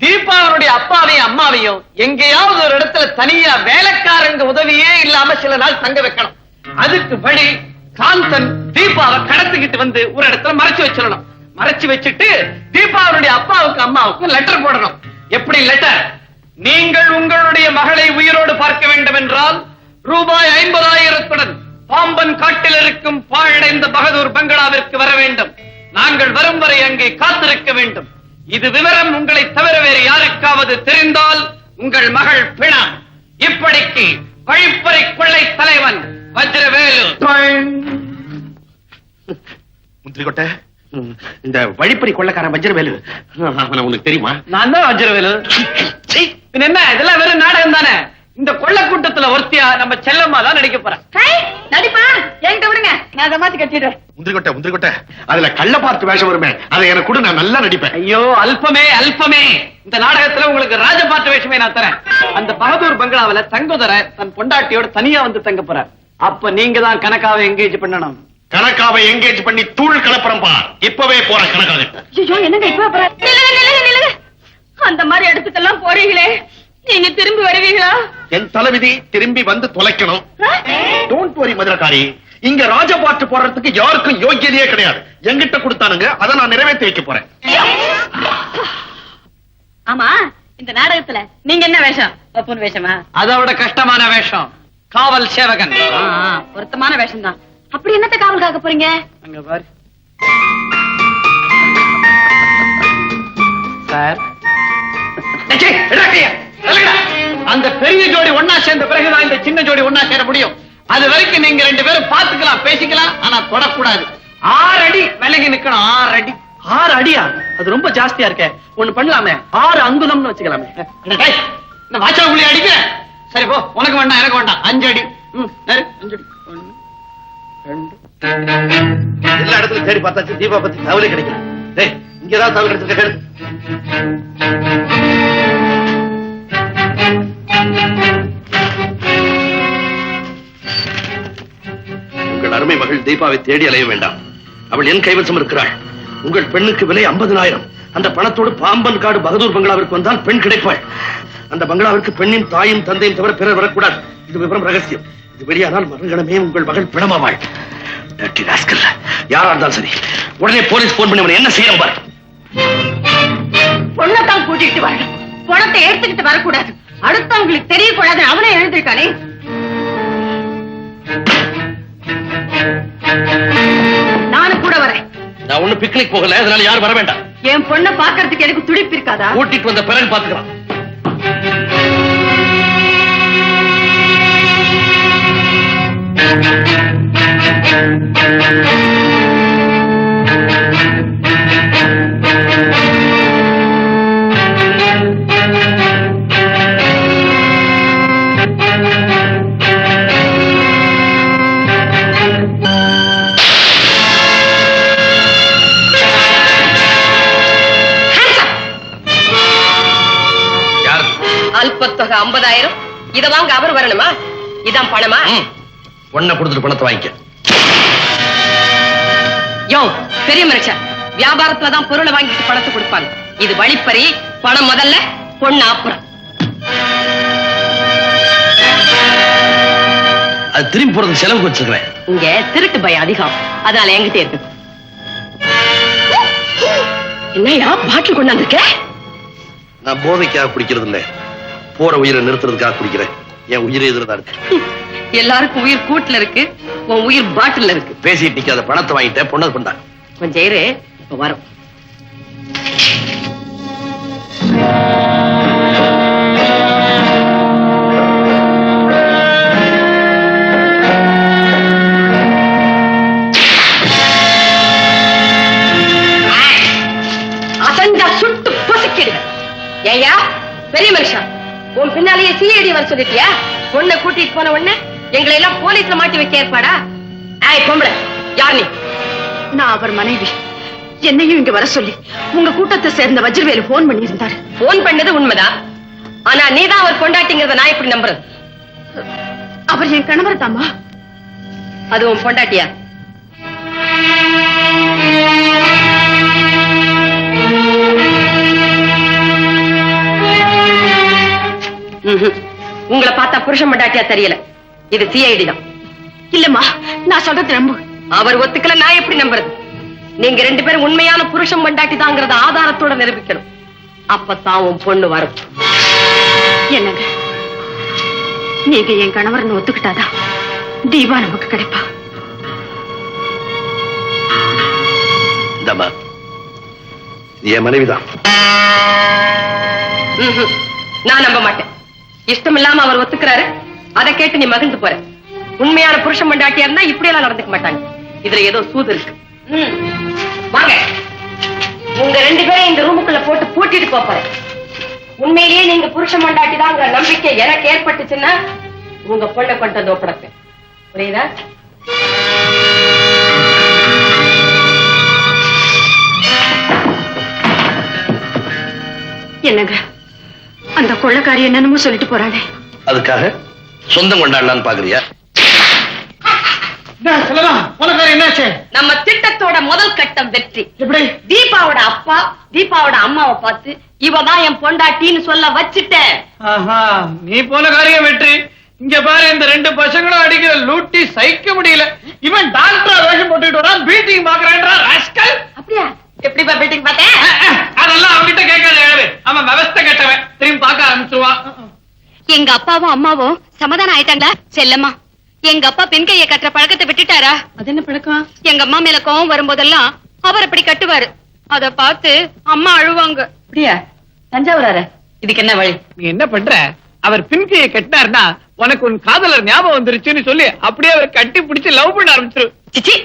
தீபாவனுடைய அப்பாவையும் அம்மாவையும் எங்கேயாவது ஒரு இடத்துல தனியா வேலைக்காரங்க உதவியே இல்லாம சில நாள் தங்க வைக்கணும். அதுக்கு வழி காந்தன் தீபாவை கடத்திக்கிட்டு வந்து ஒரு இடத்துல மறைச்சு வச்சிடணும். மறைச்சு வச்சுட்டு தீபாவனுடைய அப்பாவுக்கு அம்மாவுக்கு லெட்டர் போடணும். எப்படி லெட்டர்? நீங்கள் உங்களுடைய மகளை உயிரோடு பார்க்க வேண்டும் என்றால் ரூபாய் 50,000 பாம்பன் காட்டில் இருக்கும் பாழடைந்த பகதூர் பங்களாவிற்கு வர வேண்டும். நாங்கள் வரும் வரை அங்கே காத்திருக்க வேண்டும். இது விவரம் உங்களை தவிர வேறு யாருக்காவது தெரிந்தால் உங்கள் மகள் பிணா. இப்படிக்கு வழிப்பறை கொள்ளை தலைவன் வஜ்ரவேலு. முந்திரி கொட்டை, இந்த வழிப்பறி கொள்ளக்காரன் வஜ்ரவேலு அவனை உனக்கு தெரியுமா? நான் தான் வஜ்ரவேலு. என்ன இதெல்லாம் வெறும் நாடகம் தானே. இந்த கொள்ள கூட்டத்துல ஒருத்தியா நம்ம செல்லம்மா தான் நடிக்க போறேன். நடிப்பா என்கிட்ட விடுங்க, நான் அதை மாத்தி கட்டிடுறேன். முந்திரி கொட்டை அதுல கள்ள பார்த்து வேஷம் வருமே, அதை எனக்கு கூட நான் நல்லா நடிப்பேன். ஐயோ அல்பமே அல்பமே. இந்த நாடகத்துல உங்களுக்கு ராஜபாட்டு வேஷமே நான் தரேன். அந்த பகதூர் பங்களாவில தங்குதர தன் பொண்டாட்டியோட தனியா வந்து தங்க போற. அப்ப நீங்க தான் கணக்காவை எங்கேஜ் பண்ணணும். கணக்காவை எங்கேஜ் பண்ணி தூள் கலப்பறம் பா. இப்பவே போறேன் கணக்காக. ஐயோ என்னங்க இப்ப போற? நில்லுங்க. அந்த மாதிரி இடத்துக்கெல்லாம் போறீங்களே, நீங்க திரும்பி வருவீங்களா? என் தலைவிதி திரும்பி வந்து தொலைக்கணும். டோன்ட் வரி மதுரக்காரி, இங்க ராஜபாட்டு போடுறதுக்கு யாருக்கும் யோகியதையே கிடையாது. எங்கிட்ட கொடுத்தானுங்க, அதை நான் நிறைவேற்றி வைக்க போறேன். ஆமா, இந்த நாடகத்துல நீங்க என்ன வேஷம்? பப்புன் வேஷமா? அதோட கஷ்டமான வேஷம் காவல் சேவகன். பொருத்தமான வேஷம் தான். அப்படி என்னத்த காவல் காக்க போறீங்க? அங்க பாரு சார், அந்த பெரிய ஜோடி ஒன்னா சேர்ந்த பிறகுதான் இந்த சின்ன ஜோடி ஒன்னா சேர முடியும். அது வரைக்கும் நீங்க 2 பேரும் பாத்துக்கலாம், பேசிக்கலாம், ஆனா தொடக்கூடாது. 6 அடி விலகி நிக்கணும். 6 அடி. 6 அடியா? அது ரொம்ப ஜாஸ்தியா இருக்க. ஒண்ணு பண்ணலாமே, 6 அங்குலம்னு வச்சுக்கலாமே. இந்த வாச்சா புள்ளி அடிக்கிறேன். சரி போ, உனக்கு வேண்டாம் எனக்கு வேண்டாம். 5 அடி. 5 அடி. 1 2. எல்லா இடத்துலயும் தேடி பார்த்தாச்சு, தீபா பத்தி தகவலே கிடைக்கல. டேய், இங்கதான் தகவல் கிடைச்சிருக்க. உங்கள் அருமை மகள் தீபாவை தேடி அலைய வேண்டாம். அவள் என் கைவசம் இருக்கிறாள். உங்கள் பெண்ணுக்கு விலை 50,000. அந்த பணத்தோடு பாம்பன் காடு பகதூர் பங்களாவிற்கு வந்தால் பெண் கிடைப்பாள். அந்த பங்களாவிற்கு பெண்ணின் தாயும் தந்தையும் தவிர பிறர் வரக்கூடாது. இது விவரம் ரகசியம். இது வெளியானால் மறுகணமே உங்கள் மகள் பிணமாவாள். யாரா இருந்தாலும் சரி, உடனே போலீஸ் போன் பண்ணி அவனை என்ன செய்யணும் பாரு. பொண்ணத்தான் கூட்டிட்டு வரணும், பணத்தை எடுத்துக்கிட்டு வரக்கூடாது. அடுத்தவங்களுக்கு தெரியக்கூடாது. அவனே எழுந்திருக்கானே. நானும் கூட வரேன். நான் ஒண்ணு பிக்னிக் போகல, அதனால யாரும் வர வேண்டாம். என் பொண்ணை பாக்குறதுக்கு எனக்கு துடிப்பு இருக்காதா? கூட்டிட்டு வந்த பிறகு பாத்துக்கலாம். அல்பத்தொகை 50,000. இத வாங்க அவர் வரணுமா? இதான் பணமா? ஒன்ன கொடுத்துட்டு பணத்தை வாங்கிக்க. யோ பெரிய மனுஷன், வியாபாரத்துலதான் பொருளை வாங்கிட்டு பணத்தை கொடுப்பாங்க. இது வழிப்பறி. பணம் முதல்ல, பொண்ணு அப்புறம். அது திரும்பி போறது செலவுக்கு வச்சிருக்கிறேன். இங்க திருட்டு பயம் அதிகம், அதனால என்கிட்ட இருக்கு. என்னையா பாட்டில் கொண்டாந்துருக்க? நான் போதைக்காக குடிக்கிறது இல்ல, போற உயிரை நிறுத்துறதுக்காக குடிக்கிறேன். என் உயிரை எதிர்தான் இருக்கு. எல்லாருக்கும் உயிர் கூட்டுல இருக்கு, உன் உயிர் பாட்டில் இருக்கு. பேசிட்டு நிக்காத, பணத்தை வாங்கிட்டேன், பொண்ணது பண்ணா. கொஞ்சம் இரு, இப்ப வரும். அசஞ்சா சுட்டு பொசுக்கிடு. ஏயா பெரிய மனுஷன், உன் பின்னாலேயே சிஐடி வர சொல்லிட்டியா? பொண்ணை கூட்டிட்டு போன உடனே எங்களை எல்லாம் போலீஸ்ல மாட்டி வைக்க ஏற்பாடா? ஏய் பொம்பளை, யார் நீ? நான் அவர் மனைவி. என்னையும் இங்க வர சொல்லி உங்க கூட்டத்தை சேர்ந்த வஜ்ரவேலு போன் பண்ணி இருந்தாரு. போன் பண்ணது உண்மைதான், ஆனா நீதான் அவர் பொண்டாட்டிங்கிறத நான் எப்படி நம்புறது? அவர் என் கணவர் தாமா. அது உன் பொண்டாட்டியா? உங்களை பார்த்தா புருஷன் பொண்டாட்டியா தெரியல, இது சிஐடி தான். இல்லம்மா, நான் சொல்றது நம்பு. அவர் ஒத்துக்கல, நான் எப்படி நம்புறது? நீங்க ரெண்டு பேரும் உண்மையான புருஷன் பொண்டாட்டி தாங்கிறத ஆதாரத்தோட நிரூபிக்கணும். அப்பதான் உன் பொண்ணு வரும். என்னங்க, நீங்க என் கணவர்னு ஒத்துக்கிட்டாதான் தீபா நமக்கு கிடைப்பா. இந்தம்மா, என் மனைவிதான். நான் நம்ப மாட்டேன். இஷ்டம் இல்லாம அவர் ஒத்துக்கிறாரு, அதை கேட்டு நீ மகிழ்ந்து போற. உண்மையான புருஷன் பொண்டாட்டியா இருந்தா இப்படி எல்லாம் நடந்துக்க மாட்டாங்க. இதுல ஏதோ சூது இருக்கு. வாங்க, உங்க ரெண்டு பேரும் இந்த ரூமுக்குள்ள போட்டு பூட்டிட்டு போறேன். உண்மையிலேயே நீங்க புருஷன் பொண்டாட்டி தாங்கிற நம்பிக்கை எனக்கு ஏற்பட்டுச்சுன்னா உங்க பொண்ணை கொண்டு வந்து ஒப்படைப்பேன். புரியுதா? என்னங்க, அந்த கொள்ளைக்காரி என்னன்னு சொல்லிட்டு போறாளே, அதுக்காக சொந்தம் கொண்டாடலான்னு பாக்குறியா? என்னாச்சு? நம்ம திட்டத்தோட முதல் கட்டம் வெற்றி. எப்படி? தீபாவோட அப்பா தீபாவோட அம்மாவை பார்த்து இவதான் என் பொண்டாட்டின்னு சொல்ல வச்சுட்டேன். நீ போன காரியம் வெற்றி. இங்க பாரு, இந்த ரெண்டு பசங்களும் அடிக்கிற லூட்டி சகிக்க முடியல. இவன் டாக்டரா வேஷம் போட்டுட்டு வரான், பீட்டிங் பாக்குறேன்றா ராஸ்கல். அப்படியா? எப்படிப்பா பீட்டிங் பார்த்தேன்? அதெல்லாம் அவன்கிட்ட கேட்காத, அவன் விவஸ்தை கட்டவன். திரும்பி பார்க்க ஆரம்பிச்சிருவான். எங்க அப்பாவும் அம்மாவும் சமாதானம் ஆயிட்டாங்களா? செல்லம்மா, எங்க அப்பா பெண் கையை கட்டுற பழக்கத்தை விட்டுட்டாரா? அது என்ன பழக்கம்? எங்க அம்மா மேல கோவம் வரும்போதெல்லாம் அவர் அப்படி கட்டுவாரு. அத பார்த்து அம்மா அழுவாங்க. அப்படியா? தஞ்சாவூரார, இதுக்கு என்ன வழி? நீ என்ன பண்ற? அவர் பின்கையை கட்டினார்னா உனக்கு உன் காதலர் ஞாபகம் வந்துருச்சுன்னு சொல்லி அப்படியே அவர் கட்டி பிடிச்சு லவ் பண்ண ஆரம்பிச்சிரு. சிச்சி,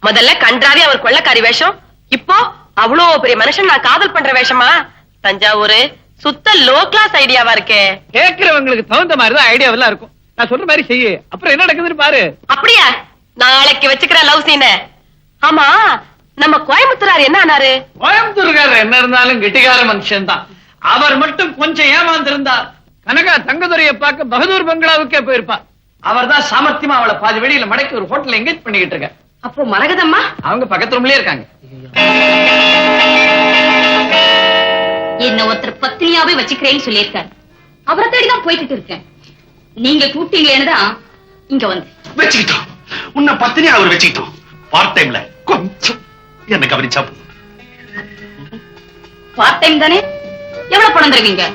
முதல்ல கன்றாவே அவர் கொள்ளைக்காரி வேஷம், இப்போ அவ்வளோ பெரிய மனுஷன் நான் காதல் பண்ற வேஷமா? தஞ்சாவூர் சுத்த லோ கிளாஸ் ஐடியாவா இருக்கே. கேட்கிறவங்களுக்கு தகுந்த மாதிரிதான் ஐடியாவெல்லாம் இருக்கும். நான் சொல்ற மாதிரி செய்ய, அப்புறம் என்ன நடக்குதுன்னு பாரு. அப்படியா? நாளைக்கு வச்சுக்கிற லவ் சீன. ஆமா, நம்ம கோயம்புத்தூரார் என்ன ஆனாரு? கோயம்புத்தூர்காரர் என்ன இருந்தாலும் கெட்டிக்கார மனுஷன் தான். அவர் மட்டும் கொஞ்சம் ஏமாந்திருந்தார், கனகா தங்கதுரையை பார்க்க பகதூர் பங்களாவுக்கே போயிருப்பா. அவர் தான் சாமர்த்தியமா அவளை பாதி வெளியில மடக்கி ஒரு ஹோட்டல் எங்கேஜ் பண்ணிக்கிட்டு இருக்க. அப்போ மரகதம்மா அவங்க பக்கத்து ரூம்லயே இருக்காங்க. என்ன ஒருத்தர் பத்தினியாவே வச்சுக்கிறேன்னு சொல்லியிருக்காரு. அவரை தேடிதான் போய்கிட்டு இருக்கேன். நீங்க கூப்பிட்டீங்களேன்னு தான் இங்க வந்து வச்சுக்கிட்டோம். உன்னை பத்தினி அவர் வச்சுக்கிட்டோம். பார்ட் டைம்ல கொஞ்சம் என்ன கவனிச்சா பார்ட் டைம் தானே? எவ்வளவு பணம் தருவீங்க?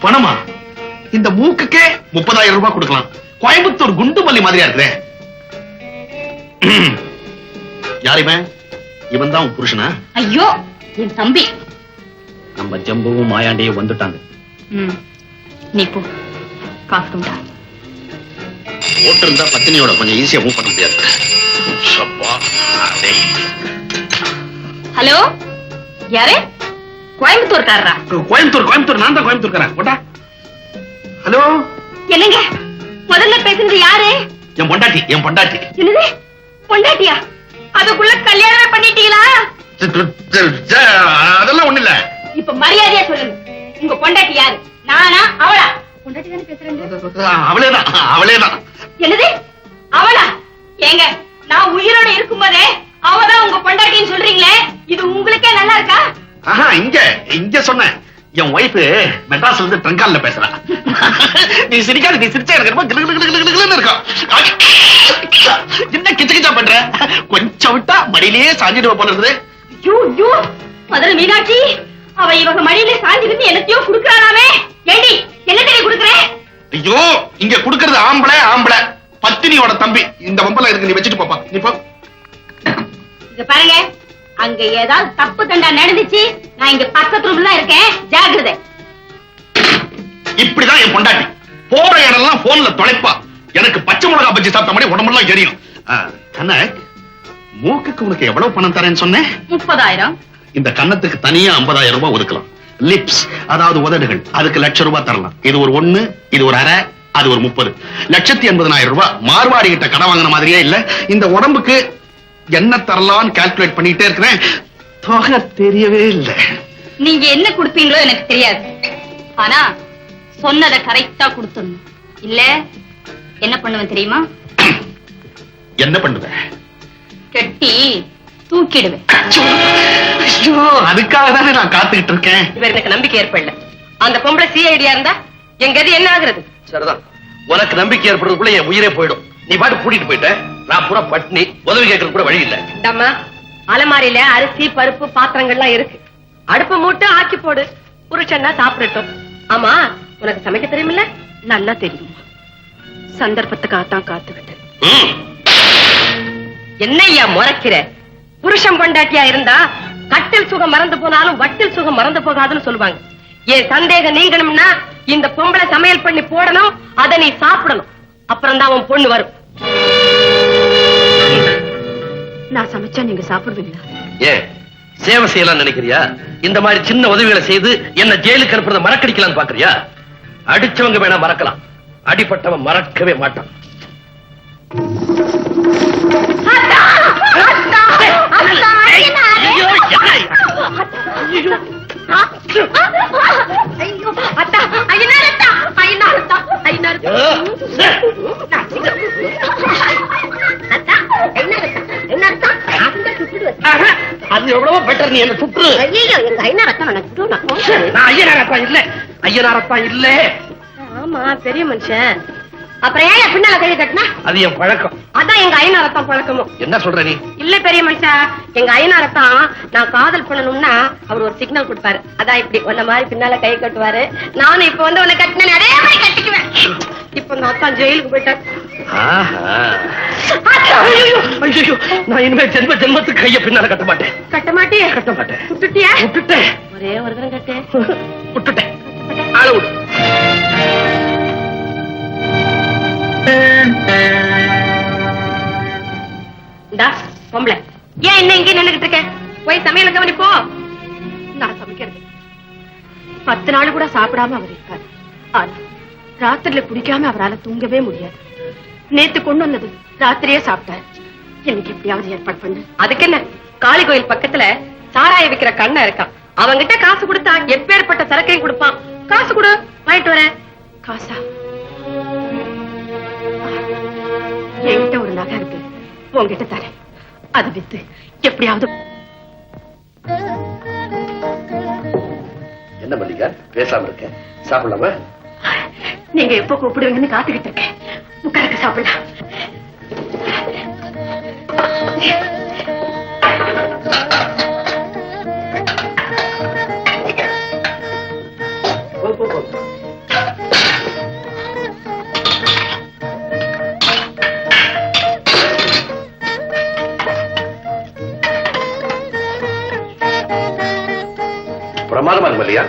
பணமா? இந்த மூக்குக்கே 30,000 ரூபாய் கொடுக்கலாம். கோயம்புத்தூர் குண்டு மல்லி மாதிரியா இருக்கிற. யாருமே இவன் தான் உன் புருஷனா? ஐயோ, என் தம்பி. நம்ம ஜம்புவும் மாயாண்டியும் வந்துட்டாங்க. நீ போ, காஃபிண்டா. ஓட்டு இருந்தா பத்தினியோட கொஞ்சம் ஈஸியா மூவ் பண்ண முடியாது. ஹலோ, யாரு? கோயம்புத்தூர்காரரா? கோயம்புத்தூர் நான் தான் கோயம்புத்தூர்காரன். போட்டா. ஹலோ, என்னங்க முதல்ல பேசுறது யாரு? என் பொண்டாட்டி. என்னது பொண்டாட்டியா? அதுக்குள்ள கல்யாணமே பண்ணிட்டீங்களா? அதெல்லாம் ஒண்ணு இல்ல. இப்ப மரியாதையா சொல்லுங்க, உங்க பொண்டாட்டி யாரு? நானா அவளா? பொண்டாட்டி தானே பேசுறேன். அவளேதான். என்னது அவளா? ஏங்க, நான் உயிரோட இருக்கும்போதே அவதான் உங்க பொண்டாட்டின்னு சொல்றீங்களே, இது உங்களுக்கே நல்லா இருக்கா? இங்க சொன்னேன். என் ஒய்ஃப் மெட்ராஸ்ல இருந்து ட்ரங்கால்ல பேசுறா. நீ சிரிக்காது, நீ சிரிச்சா எனக்கு இருக்கும். மடியிலேயே சாஞ்சிடுவ போல இருக்குது. முதல்ல மீனாட்சி அவ இவங்க மடியில சாஞ்சிருந்து என்னத்தையோ குடுக்கறானாமே. ஏண்டி என்ன தெரிய குடுக்கறேன்? ஐயோ, இங்க குடுக்கறது ஆம்பளை பத்தினியோட தம்பி. இந்த வம்பல இருக்கு, நீ வச்சுட்டு போப்பா. நீ போ. இங்க பாருங்க, அங்க ஏதாவது தப்பு தண்டா நடந்துச்சு, நான் இங்க பக்கத்து ரூம்ல தான் இருக்கேன், ஜாக்கிரதை. இப்படிதான் என் பொண்டாட்டி போற இடம்லாம் போன்ல தொலைப்பா. எனக்கு பச்சை மிளகா பஜ்ஜி சாப்பிட்ட மாதிரி உடம்பெல்லாம் எரியும். கண்ணா, மூக்குக்கு உனக்கு எவ்வளவு பணம் தரேன்னு சொன்னேன்? 30,000. இந்த கன்னத்துக்கு தனியா 50,000 ரூபாய் ஒதுக்கலாம். லிப்ஸ், அதாவது உதடுகள், அதுக்கு ₹1,00,000 தரலாம். இது ஒரு 1, இது ஒரு அரை, அது ஒரு 30. ₹1,80,000 ரூபாய். மார்வாடி கிட்ட கடன் வாங்கின மாதிரியே இல்ல. இந்த உடம்புக்கு என்ன தரலாம்னு கால்குலேட் பண்ணிட்டே இருக்கிறேன். தொகை தெரியவே இல்லை. நீங்க என்ன கொடுப்பீங்களோ எனக்கு தெரியாது, ஆனா சொன்னதை கரெக்டா கொடுத்துடணும். இல்ல என்ன பண்ணுவேன் தெரியுமா? என்ன பண்ணுவேன்? கட்டி தூக்கிடுவேன். ஐயோ, அதுக்காக தானே நான் காத்துக்கிட்டு இருக்கேன். இவர் எனக்கு நம்பிக்கை ஏற்படல. அந்த பொம்பளை சிஐடியா இருந்தா எங்க கதி என்ன ஆகுறது? சரிதான், உனக்கு நம்பிக்கை ஏற்படுறதுக்குள்ள என் உயிரே போயிடும். நீ பாட்டு கூட்டிட்டு போயிட்ட, நான் பூரா பட்னி, உதவி கேட்கறது கூட வழி இல்ல. அம்மா, அலமாரியில அரிசி பருப்பு பாத்திரங்கள்லாம் இருக்கு. அடுப்பு மூட்டு ஆக்கி போடு, புருஷன்னா சாப்பிடட்டும். ஆமா, உனக்கு சமைக்க தெரியுமில்ல? நல்லா தெரியுமா? சந்தர்ப்பத்துக்காகத்தான் காத்துக்கிட்டேன். என்னையா முறைக்கிற? புருஷன் பொண்டாட்டியா இருந்தா கட்டில் சுகம் மறந்து போனாலும் வட்டில் சுகம் மறந்து போகாதுன்னு சொல்லுவாங்க. என் சந்தேகம் நீங்கணும்னா இந்த பொம்பளை சமையல் பண்ணி போடணும், அதை நீ சாப்பிடணும். அப்புறம் தான் உன் பொண்ணு வரும். நான் சமைச்சா நீங்க சாப்பிடுவீங்களா? ஏன் சேவை செய்யலாம் நினைக்கிறியா? இந்த மாதிரி சின்ன உதவிகளை செய்து என்ன ஜெயிலுக்கு அனுப்புறத மறக்கடிக்கலாம்னு பாக்குறியா? அடிச்சவங்க வேணா மறக்கலாம், அடிப்பட்டவன் மறக்கவே மாட்டான். அது எவ்வளவோ பெட்டர். நீ என்ன சுற்று. ஐயனாரத்தான் இல்ல, ஐயனாரத்தான் இல்ல. ஆமா, பெரிய மனுஷன். அப்புறம் ஏன் பின்னால கை கட்டினா? அது என் பழக்கம். அதான் எங்க ஐயனாரத்தான் பழக்கமும். என்ன சொல்ற நீ? இல்ல பெரிய மனுஷா, எங்க ஐயனாரத்தான் நான் காதல் பண்ணணும்னா அவர் ஒரு சிக்னல் கொடுப்பாரு. அதான் இப்படி உன்ன மாதிரி பின்னால கை கட்டுவாரு. நானும் இப்ப வந்து உன்னை கட்டினேன், அதே மாதிரி கட்டிக்குவேன். இப்ப நான் அத்தான் ஜெயிலுக்கு போயிட்டேன். நான் இனிமே ஜென்மத்துக்கு கைய பின்னால கட்ட மாட்டேன். கட்ட மாட்டியே? கட்ட மாட்டேன். விட்டுட்டியா? விட்டுட்டேன். ஒரே ஒரு தரம் கட்டு. விட்டுட்டேன். ஆள விடு. இந்தா பொம்பளை, ஏன் என்ன இங்கே நின்னுகிட்டு இருக்க? போய் சமையல கவனிப்போ. நான் சமைக்கிறது 10 நாள் கூட சாப்பிடாம அவர் இருக்காரு. ஆனா ராத்திரில குடிக்காம அவரால் தூங்கவே முடியாது. நேத்து கொண்டு வந்தது ராத்திரியே சாப்பிட்டாரு. எனக்கு எப்படியாவது ஏற்பாடு பண்ணு. அதுக்கு என்ன, காளி கோயில் பக்கத்துல சாராய விக்கிற கண்ண இருக்கான். அவங்கிட்ட காசு கொடுத்தா எப்பேற்பட்ட சரக்கையும் கொடுப்பான். காசு கொடு, வாங்கிட்டு வரேன். காசா? என்கிட்ட ஒரு நகை இருக்கு, உங்ககிட்ட தரேன். அது வித்து எப்படியாவது. என்ன மல்லிகா பேசாம இருக்க? சாப்பிடலாமா? நீங்க எப்ப கூப்பிடுவீங்கன்னு காத்துக்கிட்டு இருக்கேன். உட்காருக்கு சாப்பிடலாம். பிரமாதமா இருக்கு மல்லிகா.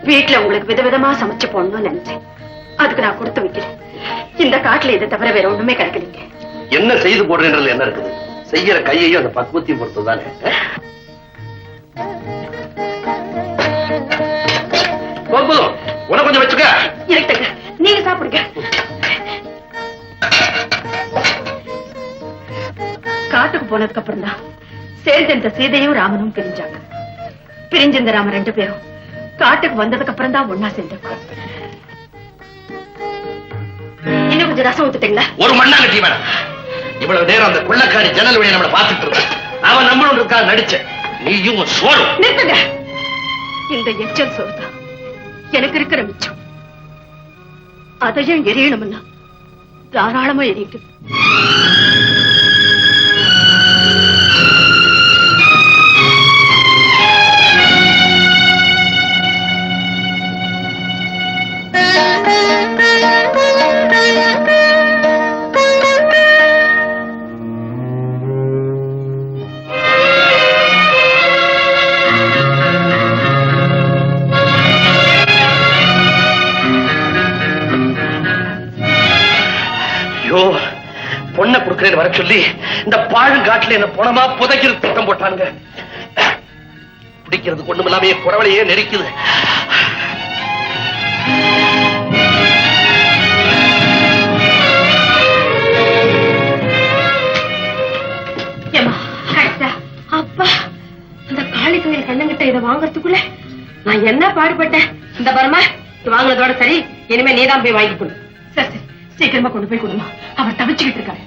வீட்டுல உங்களுக்கு விதவிதமா சமைச்சு போடணும்னு நினைச்சேன். அதுக்கு நான் கொடுத்து வைக்கிறேன். இந்த காட்டுல இதை தவிர வேற ஒண்ணுமே கிடைக்கலீங்க. என்ன செய்து போடுறேன்றது என்ன இருக்குது? செய்யற கையையும் அந்த பக்குவத்தையும் பொறுத்துதானே. போதும், உனக்கு கொஞ்சம் வச்சுக்க. இருக்கட்டுங்க, நீங்க சாப்பிடுங்க. காட்டுக்கு போனதுக்கு அப்புறம் தான் சேர்ந்த சீதையும் ராமனும் பிரிஞ்சாங்க. பிரிஞ்சிருந்த ராம 2 பேரும் காட்டுக்கு வந்ததுக்கு அப்புறம் தான் ஒன்னா சேர்ந்தாங்க. இன்னும் கொஞ்சம் ரசம் ஊத்துட்டீங்களா? ஒரு மண்ணாங்கட்டி வேணாம். இவ்வளவு நேரம் அந்த கொள்ளக்காரி ஜன்னல் வழியை நம்மளை பார்த்துட்டு இருக்க. அவன் நம்மளோட இருக்கா நடிச்ச. நீயும் சோறு. நிறுத்துங்க. இந்த எச்சல் சோறுதான் எனக்கு இருக்கிற மிச்சம். அதையும் எரியணும்னா தாராளமா எரியுது. ஐயோ, பொண்ணை கொடுக்கிறேன்னு வர சொல்லி இந்த பாழுங்காட்டுல என்ன பணமா புதைக்கிறது திட்டம் போட்டானுங்க. பிடிக்கிறது ஒண்ணும் இல்லாம குறவளையே நெரிக்குது. அப்பா, அந்த காளி கோயில் கண்ணங்கிட்ட இதை வாங்கறதுக்குள்ள நான் என்ன பாடுபட்டேன். இந்த பரமா வாங்கினதோட சரி, இனிமே நீதான் போய் வாங்கி கொடு. சரி சரி, சீக்கிரமா கொண்டு போய் கொடுமா, அவர் தவிச்சுக்கிட்டு இருக்காரு.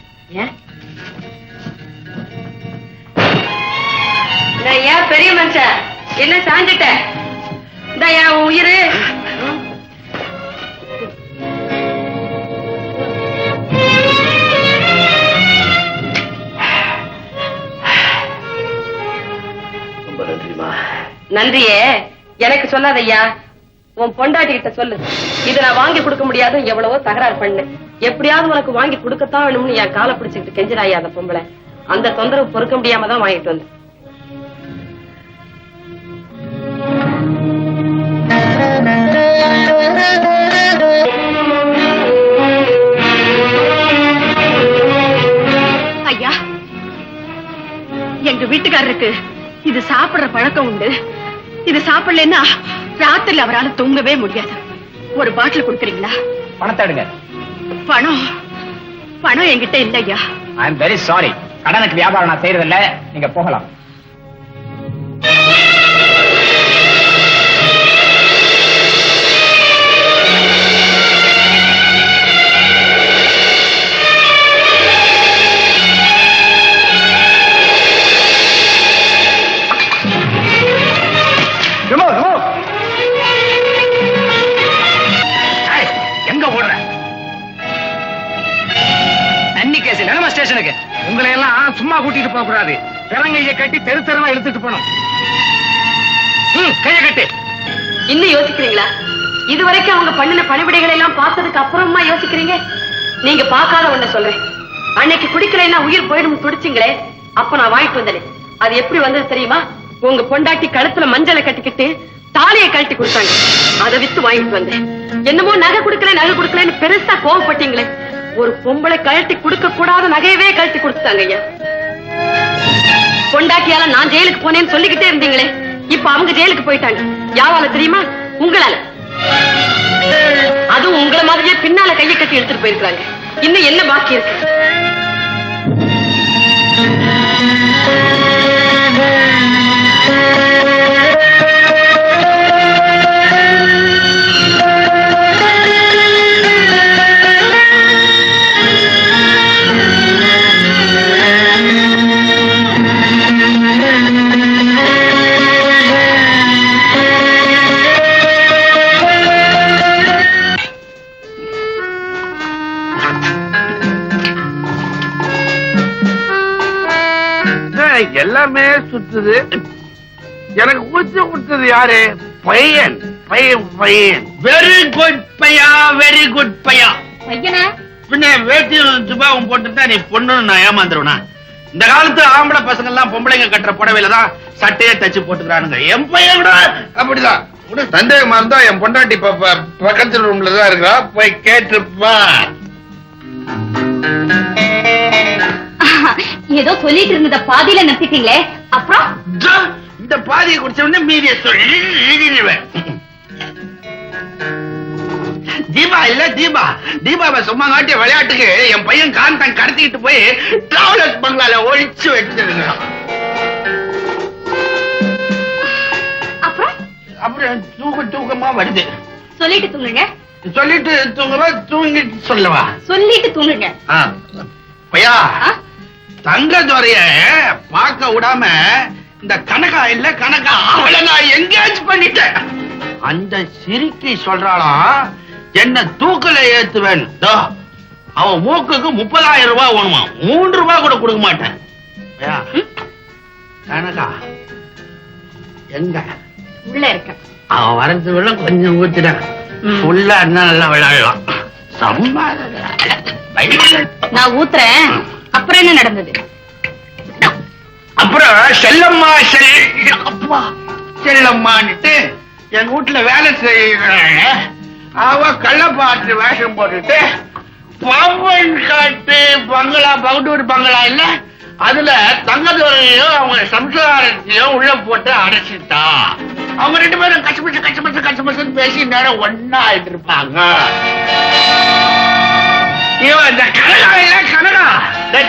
ஏன் பெரிய மனுஷன் என்ன சாஞ்சிட்ட? இந்த என் உயிரு நன்றியே எனக்கு சொல்லாத ஐயா, உன் பொண்டாட்டி கிட்ட சொல்லு. இதை நான் வாங்கி கொடுக்க முடியாது, எவ்வளவோ தகராறு பண்ணு. எப்படியாவது உனக்கு வாங்கி கொடுக்கத்தான் வேணும்னு என் காலை பிடிச்சுக்கிட்டு கெஞ்சிராயா அந்த பொம்பளை. அந்த தொந்தரவு பொறுக்க முடியாம தான் வாங்கிட்டு வந்து. ஐயா, எங்க வீட்டுக்காரருக்கு இது சாப்பிடுற பழக்கம் உண்டு. இது சாப்பிடலன்னா ராத்திரில அவரால் தூங்கவே முடியாது. ஒரு பாட்டில் கொடுக்குறீங்களா? பணத்தை எடுங்க. பணம் என்கிட்ட இல்ல ஐயா. ஐ எம் வெரி சாரி, கடனுக்கு வியாபாரம் நான் செய்யறதில்ல, நீங்க போகலாம். ஸ்டேஷனுக்கு உங்களை எல்லாம் சும்மா கூட்டிட்டு போக கூடாது. கிழங்கைய கட்டி தெரு தெருவா எடுத்துட்டு போனோம். கைய கட்டு. இன்னும் யோசிக்கிறீங்களா? இதுவரைக்கும் அவங்க பண்ணின பணிவிடைகளை எல்லாம் பார்த்ததுக்கு அப்புறமா யோசிக்கிறீங்க? நீங்க பார்க்காத ஒண்ணு சொல்றேன். அன்னைக்கு குடிக்கலைன்னா உயிர் போயிடும் துடிச்சிங்களே, அப்ப நான் வாங்கிட்டு வந்தேன். அது எப்படி வந்தது தெரியுமா? உங்க பொண்டாட்டி கழுத்துல மஞ்சளை கட்டிக்கிட்டு தாலியை கழட்டி கொடுத்தாங்க. அதை வித்து வாங்கிட்டு வந்தேன். என்னமோ நகை கொடுக்கலன்னு பெருசா கோவப்பட்டீங்களே, ஒரு பொம்பளை கழட்டி கொடுக்க கூடாத நகையவே கழட்டி கொடுத்தாங்க ஐயா. பொண்டாட்டியால நான் ஜெயிலுக்கு போனேன்னு சொல்லிக்கிட்டே இருந்தீங்களே, இப்ப அவங்க ஜெயிலுக்கு போயிட்டாங்க. யாவால தெரியுமா? உங்களால. அதுவும் உங்களை மாதிரியே பின்னால கையை கட்டி எடுத்துட்டு போயிருக்காங்க. இன்னும் என்ன பாக்கி இருக்கு? எல்லாமே சுத்துது. எனக்கு ஊசி கொடுத்தது யாரு? பையன் பையன் பையன். வெரி குட் பையா, வெரி குட் பையா. பையனா? பின்ன வேட்டியும் சுபாவும் போட்டுட்டா நீ பொண்ணுன்னு நான் ஏமாந்துருவனா? இந்த காலத்து ஆம்பளை பசங்க எல்லாம் பொம்பளைங்க கட்டுற புடவையில தான் சட்டையே தச்சு போட்டுக்கிறானுங்க. என் பையன் கூட அப்படிதான். சந்தேகமா இருந்தா என் பொண்டாட்டி பக்கத்து ரூம்ல தான் இருக்கா, போய் கேட்டுப்பா. ஏதோ சொல்லிட்டு இருந்தத பாதியில நிறுத்திட்டீங்களே, அப்புறம்? இந்த பாதியை குடிச்ச உடனே மீதிய சொல்லிடுவேன். தீபா இல்ல தீபா, தீபாவை சும்மா காட்டிய விளையாட்டுக்கு என் பையன் காந்தன் கடத்திக்கிட்டு போய் டிராவலர்ஸ் பங்களால ஒழிச்சு வச்சிருங்க. அப்புறம் தூக்கமா வருது. சொல்லிட்டு தூங்குங்க. சொல்லிட்டு தூங்குவா, தூங்கிட்டு சொல்லவா? சொல்லிட்டு தூங்குங்க. பையா, தங்கதுரைய பார்க்க விடாம இந்த கனகா இல்ல கனகா அவளை நான் எங்கேஜ் பண்ணிட்டேன். அந்த சிரிக்கி சொல்றாளா என்ன தூக்கல ஏத்துவேன். அவன் மூக்குக்கு 30,000 ரூபாய் வேணுமா, 3 ரூபாய் கூட கொடுக்க மாட்டேன். கனகா எங்க? உள்ள இருக்க. அவன் வரது விட கொஞ்சம் ஊத்துறேன். ஃபுல்லா இருந்தா நல்லா விளையாடலாம். நான் ஊத்துறேன். அப்புறம் என்ன நடந்தது? அப்புறம் செல்லம்மா செல்லம்மான்னுட்டு என் வீட்டுல வேலை செய்யறாங்க. அவ கள்ளப்பாட்டு வேஷம் போட்டுட்டு பாம்பன் காட்டு பங்களா பகடூர் பங்களா இல்ல, அதுல தங்கதுரையும் அவங்க சம்சாரத்தையும் உள்ள போட்டு அடைச்சிட்டா. அவங்க 2 பேரும் கச்சமச்சு பேசி நேரம் ஒன்னா ஆயிட்டு இருப்பாங்க. இவன் இந்த கனகா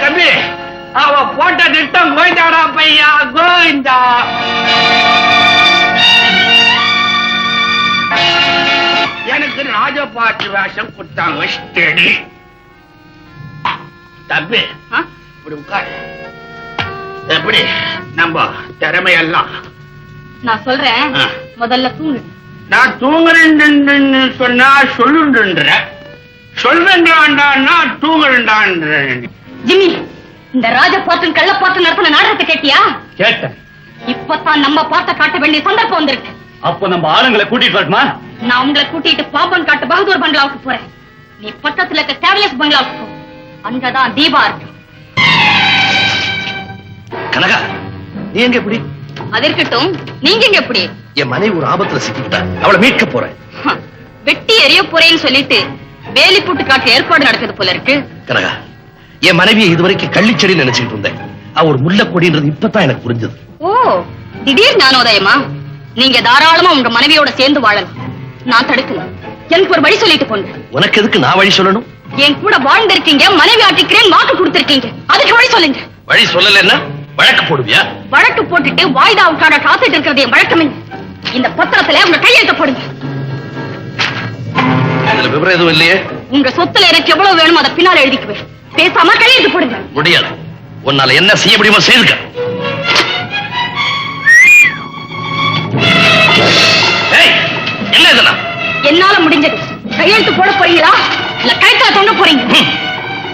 தம்பி, அவ போட்ட திட்டம் கோவிந்தாடா பையா, கோவிந்தா. எனக்கு ராஜபாட்டு வேஷம் கொடுத்தாங்க. ஸ்டெடி தம்பி, இப்படி உட்காரு. எப்படி நம்ம திறமையெல்லாம் நான் சொல்றேன், முதல்ல தூங்கு. நான் தூங்குறேன்னு சொன்னா சொல்லுன்ற, சொல்றேன்டான்னா தூங்குறேன்டான்ற. ஜிம்மி, இந்த ராஜபாட்டன் கள்ளப்பாட்டன் நடத்தின நாடகத்தை கேட்டியா? கேட்டேன். இப்பதான் நம்ம பாட்ட காட்ட வேண்டிய சந்தர்ப்பம் வந்திருக்கு. அப்ப நம்ம ஆளுங்களை கூட்டிட்டு வரணுமா? நான் உங்களை கூட்டிட்டு பாம்பன் காட்டு பகதூர் பங்களாவுக்கு போறேன். நீ பக்கத்துல இருக்க கேவியஸ் பங்களாவுக்கு போ. அங்கதான் தீபா இருக்கு. கனகா, நீ எங்க எப்படி? அது இருக்கட்டும், நீங்க எங்க எப்படி? என் மனைவி ஒரு ஆபத்துல சிக்கிட்டா, அவளை மீட்க போறேன். வெட்டி எரிய போறேன்னு சொல்லிட்டு வேலி போட்டு காட்டு ஏற்பாடு நடக்குது போல இருக்கு. கனகா, என் மனைவியை இதுவரைக்கும் கள்ளிச்செடி நினைச்சிட்டு இருந்தேன். அவ ஒரு முள்ளக்கொடின்றது இப்பதான் எனக்கு புரிஞ்சது. ஓ, திடீர் ஞானோதயமா? நீங்க தாராளமா உங்க மனைவியோட சேர்ந்து வாழலாம். நான் தடுக்கல. எனக்கு ஒரு வழி சொல்லிட்டு போங்க. உனக்கு எதுக்கு நான் வழி சொல்லணும்? என் கூட வாழ்ந்திருக்கீங்க, மனைவி ஆட்டிக்கிறேன் வாக்கு கொடுத்திருக்கீங்க. அதுக்கு வழி சொல்லுங்க. வழி சொல்லலன்னா வழக்கு போடுவியா? வழக்கு போட்டுட்டு வாய்தாவுக்காக காத்துட்டு இருக்கிறது என் வழக்கமே. இந்த பத்திரத்துல உங்க கையெழுத்த போடுங்க. இதுல விவரம் எதுவும் இல்லையே. உங்க சொத்துல எனக்கு எவ்வளவு வேணுமோ அதை பின்னால எழுதிக்குவேன். பேசாம கையெழுத்து போடுங்க. முடியாது. உன்னால என்ன செய்ய முடியுமோ செய்துக்க. என்ன இதெல்லாம்? என்னால முடிஞ்சது. கையெழுத்து போட போறீங்களா இல்ல கைத்தல தொங்க போறீங்க?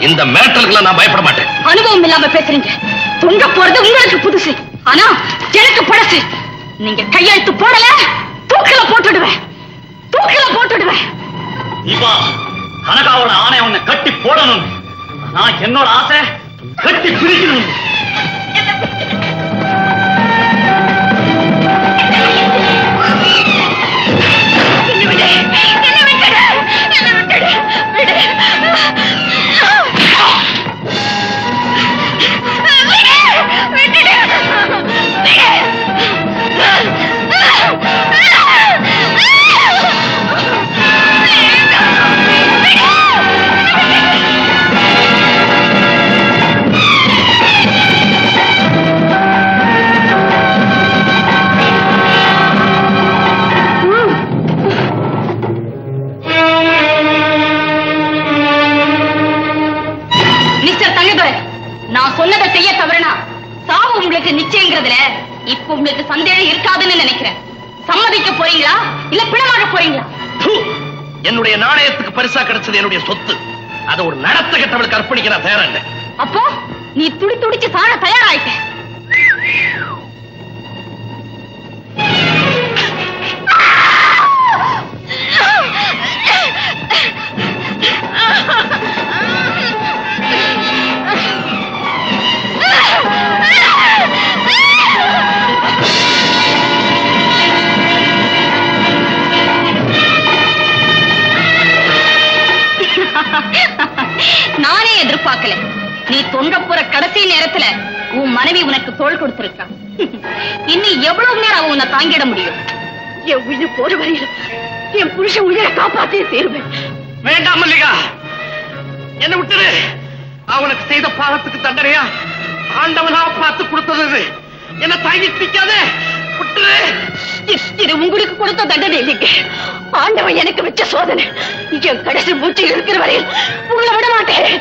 இந்த மிரட்டலுக்குலாம் நான் பயப்பட மாட்டேன். அனுபவம் இல்லாம பேசுறீங்க. தொங்க போறது உங்களுக்கு புதுசு, ஆனா எனக்கு பழசு. நீங்க கையெழுத்து போடல, தூக்கில போட்டுடுவேன். தூக்கில போட்டுடுவேன். தீபா, கனகாவோட ஆணை உன்னை கட்டி போடணும். நான் என்னோட ஆசை கட்டி பிரிக்கணும். நான் சொன்னதை செய்ய தவறுனா சாவு உங்களுக்கு நிச்சயங்கிறதுல இப்ப உங்களுக்கு சந்தேகம் இருக்காதுன்னு நினைக்கிறேன். சம்மதிக்க போறீங்களா இல்ல பிணமாக போறீங்களா? என்னுடைய நாணயத்துக்கு பரிசா கிடைச்சது என்னுடைய சொத்து. அதை ஒரு நடத்த கெட்டவளுக்கு அர்ப்பணிக்க நான் தயாரா இல்லை. அப்போ நீ துடி துடிச்சு சாக தயாராயிட்ட. நானே எதிர்பார்க்கல. நீ தொங்க போற கடைசி நேரத்துல உன் மனைவி உனக்கு தோள் கொடுத்திருக்கா. இன்னும் எவ்வளவு நேரம் அவன் உன்னை தாங்கிட முடியும்? என் உயிர் போற வரையில் என் புருஷன் உயிரை காப்பாற்றே தீர்வேன். வேண்டாம் மல்லிகா, என்ன விட்டுரு. அவனுக்கு செய்த பாவத்துக்கு தண்டனையா ஆண்டவனா பார்த்து கொடுத்தது. என்ன தாங்கி பிடிக்காதே, விட்டுரு. இது உங்களுக்கு கொடுத்த தண்டனை இல்லைங்க, ஆண்டவன் எனக்கு வச்ச சோதனை. என் கடைசி மூச்சு இருக்கிற வரையில் உங்களை விட மாட்டேன்.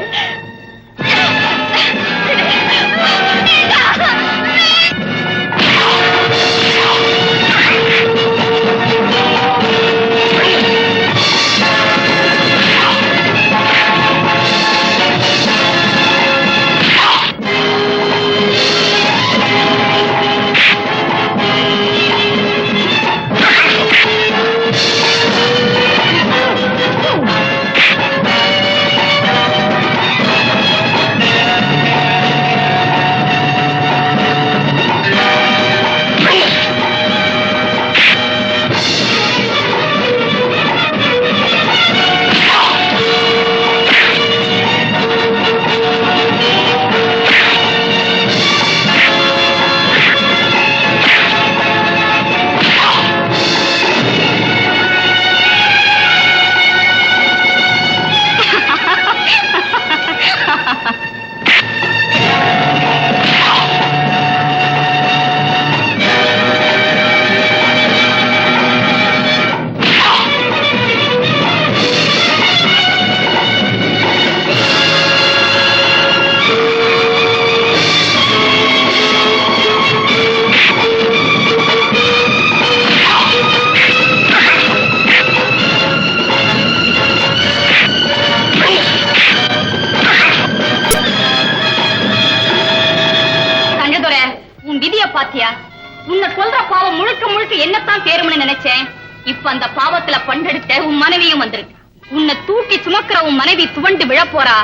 உனக்கு என்னத்தான் சேரும்னு நினைச்சேன். இப்ப அந்த பாவத்துல பண்டெடுத்த உன் மனைவியும் வந்திருக்கு. உன்னை தூக்கி சுமக்கிற உன் மனைவி துவண்டு விழ போறா.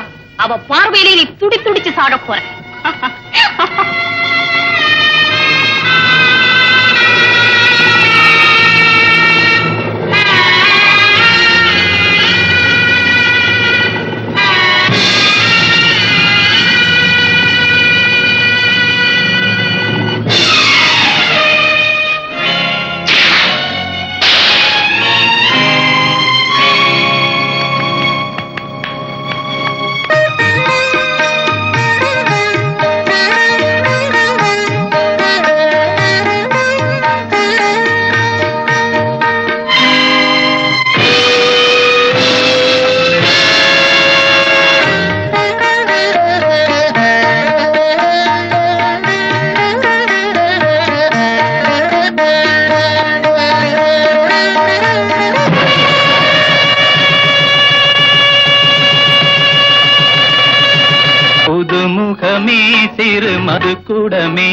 அவ பார்வையிலே நீ துடி துடிச்சு சாட போற. புதுமுகமே சிறு மது கூடமே